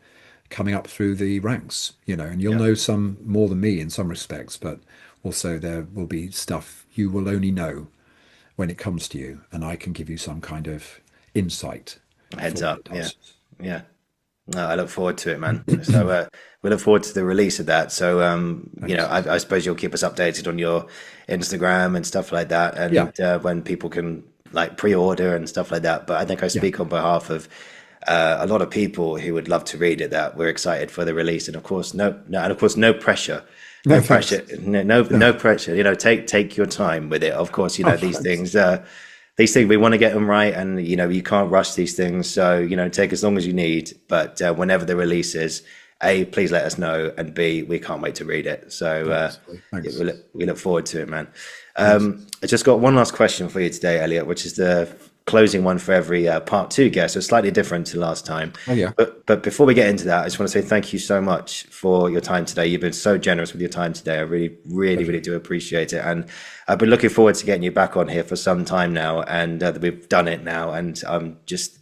coming up through the ranks. And you'll Yeah. know some more than me in some respects, but also there will be stuff you will only know when it comes to you, and I can give you some kind of insight Heads for what up. it Yeah. does. Yeah. No, I look forward to it, man. So we look forward to the release of that. So Thanks. I suppose you'll keep us updated on your Instagram and stuff like that, Yeah, and when people can like pre-order and stuff like that. But I think I yeah, speak on behalf of a lot of people who would love to read it. That we're excited for the release, and of course, and of course, no pressure. no, No thanks. pressure, no, Yeah. no pressure. Take your time with it. Of course, Oh, these thanks. things. These things we want to get them right, and you can't rush these things. So take as long as you need. But whenever the release is, A, please let us know, and B, we can't wait to read it. So Thanks. yeah, Thanks. we look forward to it, man. Thanks. I just got one last question for you today, Elliot, which is the closing one for every part two guest. So slightly different to last time. Oh, yeah. But before we get into that, I just want to say thank you so much for your time today. You've been so generous with your time today. I really, really, Pleasure. really do appreciate it. And I've been looking forward to getting you back on here for some time now. And we've done it now. And I'm just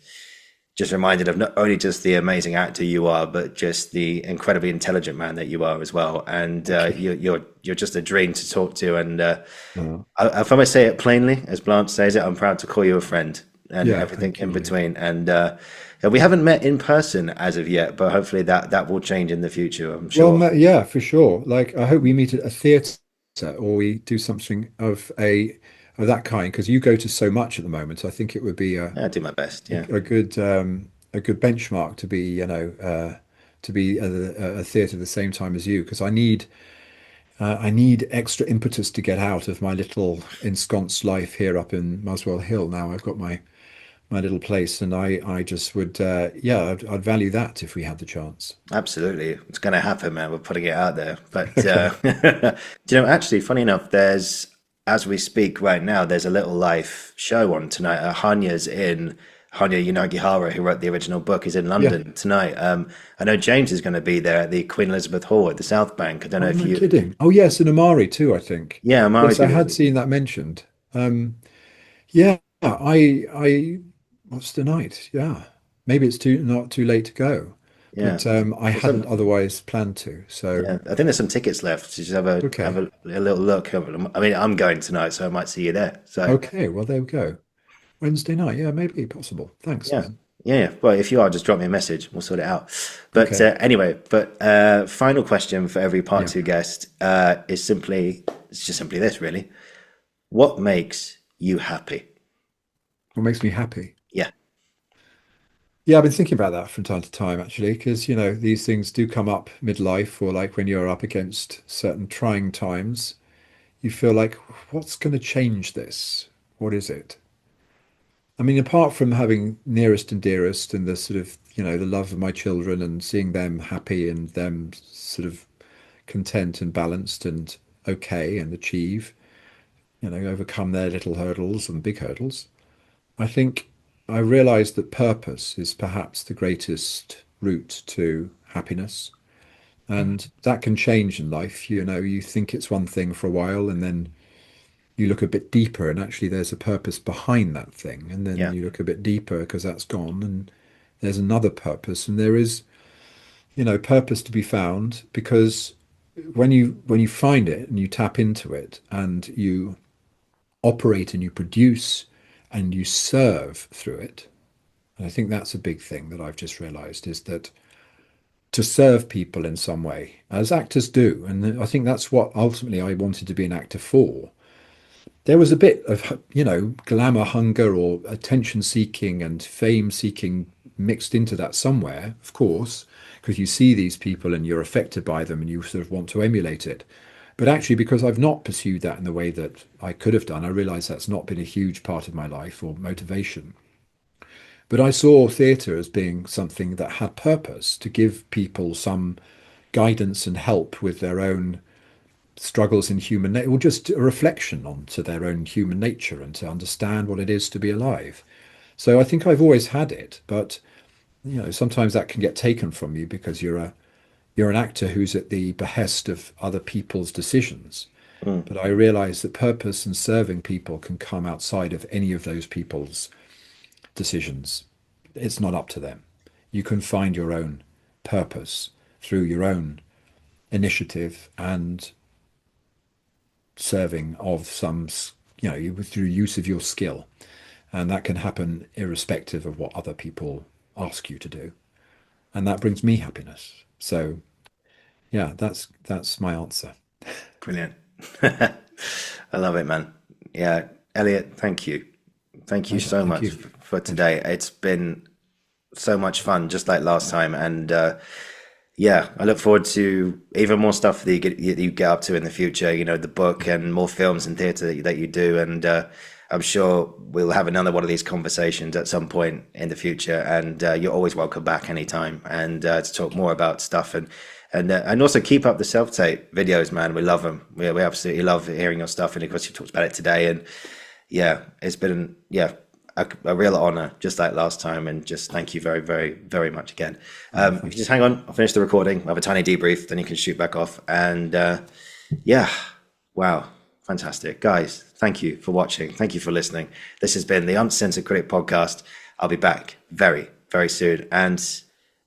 reminded of not only just the amazing actor you are, but just the incredibly intelligent man that you are as well. And you're just a dream to talk to. And Uh, if I may say it plainly, as Blanche says it, I'm proud to call you a friend and yeah, everything thank in you. between. And we haven't met in person as of yet, but hopefully that will change in the future, I'm Well, sure. yeah, for sure. Like, I hope we meet at a theatre or we do something of that kind, because you go to so much at the moment. I think it would be Yeah, I do my best. Yeah, a good benchmark to be, to be at a theatre at the same time as you, because I need extra impetus to get out of my little ensconced life here up in Muswell Hill. Now I've got my little place, and I just would, yeah, I'd value that if we had the chance. absolutely. It's going to happen, man. We're putting it out there. But, Okay. actually, funny enough, as we speak right now, there's a Little Life show on tonight. Hanya Yanagihara, who wrote the original book, is in Yeah. London tonight. I know James is going to be there at the Queen Elizabeth Hall at the South Bank. I don't know Oh, if no you, kidding. Oh, yes, and Amari too, I think. yeah, Amari's Yes, I going to had be. seen that mentioned. Yeah, what's the night? Yeah, maybe it's not too late to go, Yeah. but I There's hadn't some, otherwise planned to. So, yeah, I think there's some tickets left. So just have okay, a little look. I mean, I'm going tonight, so I might see you there. So okay, well, there we go. Wednesday night, yeah, maybe possible. Thanks, yeah, man. yeah. Well, if you are, just drop me a message. We'll sort it out. But Okay, anyway, final question for every part yeah. two guest it's just simply this, really. What makes you happy? What makes me happy? Yeah, Yeah, I've been thinking about that from time to time, actually, because these things do come up midlife, or like when you're up against certain trying times, you feel like, what's going to change this? What is it? I mean, apart from having nearest and dearest and the sort of, the love of my children and seeing them happy and them sort of content and balanced and okay and achieve, overcome their little hurdles and big hurdles. I think I realized that purpose is perhaps the greatest route to happiness. And that can change in life. You think it's one thing for a while, and then you look a bit deeper, and actually there's a purpose behind that thing. And then Yeah. you look a bit deeper because that's gone, and there's another purpose. And there is, purpose to be found, because when you find it and you tap into it and you operate and you produce and you serve through it. And I think that's a big thing that I've just realized, is that to serve people in some way, as actors do. And I think that's what ultimately I wanted to be an actor for. There was a bit of, glamour hunger or attention seeking and fame seeking mixed into that somewhere, of course, because you see these people and you're affected by them and you sort of want to emulate it. But actually, because I've not pursued that in the way that I could have done, I realize that's not been a huge part of my life or motivation. But I saw theatre as being something that had purpose, to give people some guidance and help with their own struggles in human nature, or just a reflection onto their own human nature and to understand what it is to be alive. So I think I've always had it, but sometimes that can get taken from you because you're an actor who's at the behest of other people's decisions. Mm. But I realize that purpose and serving people can come outside of any of those people's decisions. It's not up to them. You can find your own purpose through your own initiative and serving of some, through use of your skill. And that can happen irrespective of what other people ask you to do. And that brings me happiness. So yeah, that's my answer. Brilliant. I love it, man. Yeah. Elliot, thank you. Thank you Pleasure. so Thank much you. for today. It's been so much fun, just like last time. And yeah, I look forward to even more stuff that you get up to in the future, the book and more films and theatre that you do. And I'm sure we'll have another one of these conversations at some point in the future. And you're always welcome back anytime, and to talk more about stuff, and also keep up the self-tape videos, man. We love them. We absolutely love hearing your stuff. And of course, you talked about it today. And yeah, it's been a real honor, just like last time. And just thank you very, very, very much again. If you just hang on, I'll finish the recording. We'll have a tiny debrief, then you can shoot back off. And yeah, wow, fantastic. Guys, thank you for watching. Thank you for listening. This has been the Uncensored Critic Podcast. I'll be back very, very soon. And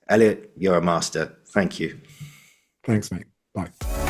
Elliot, you're a master. Thank you. Thanks, mate. Bye.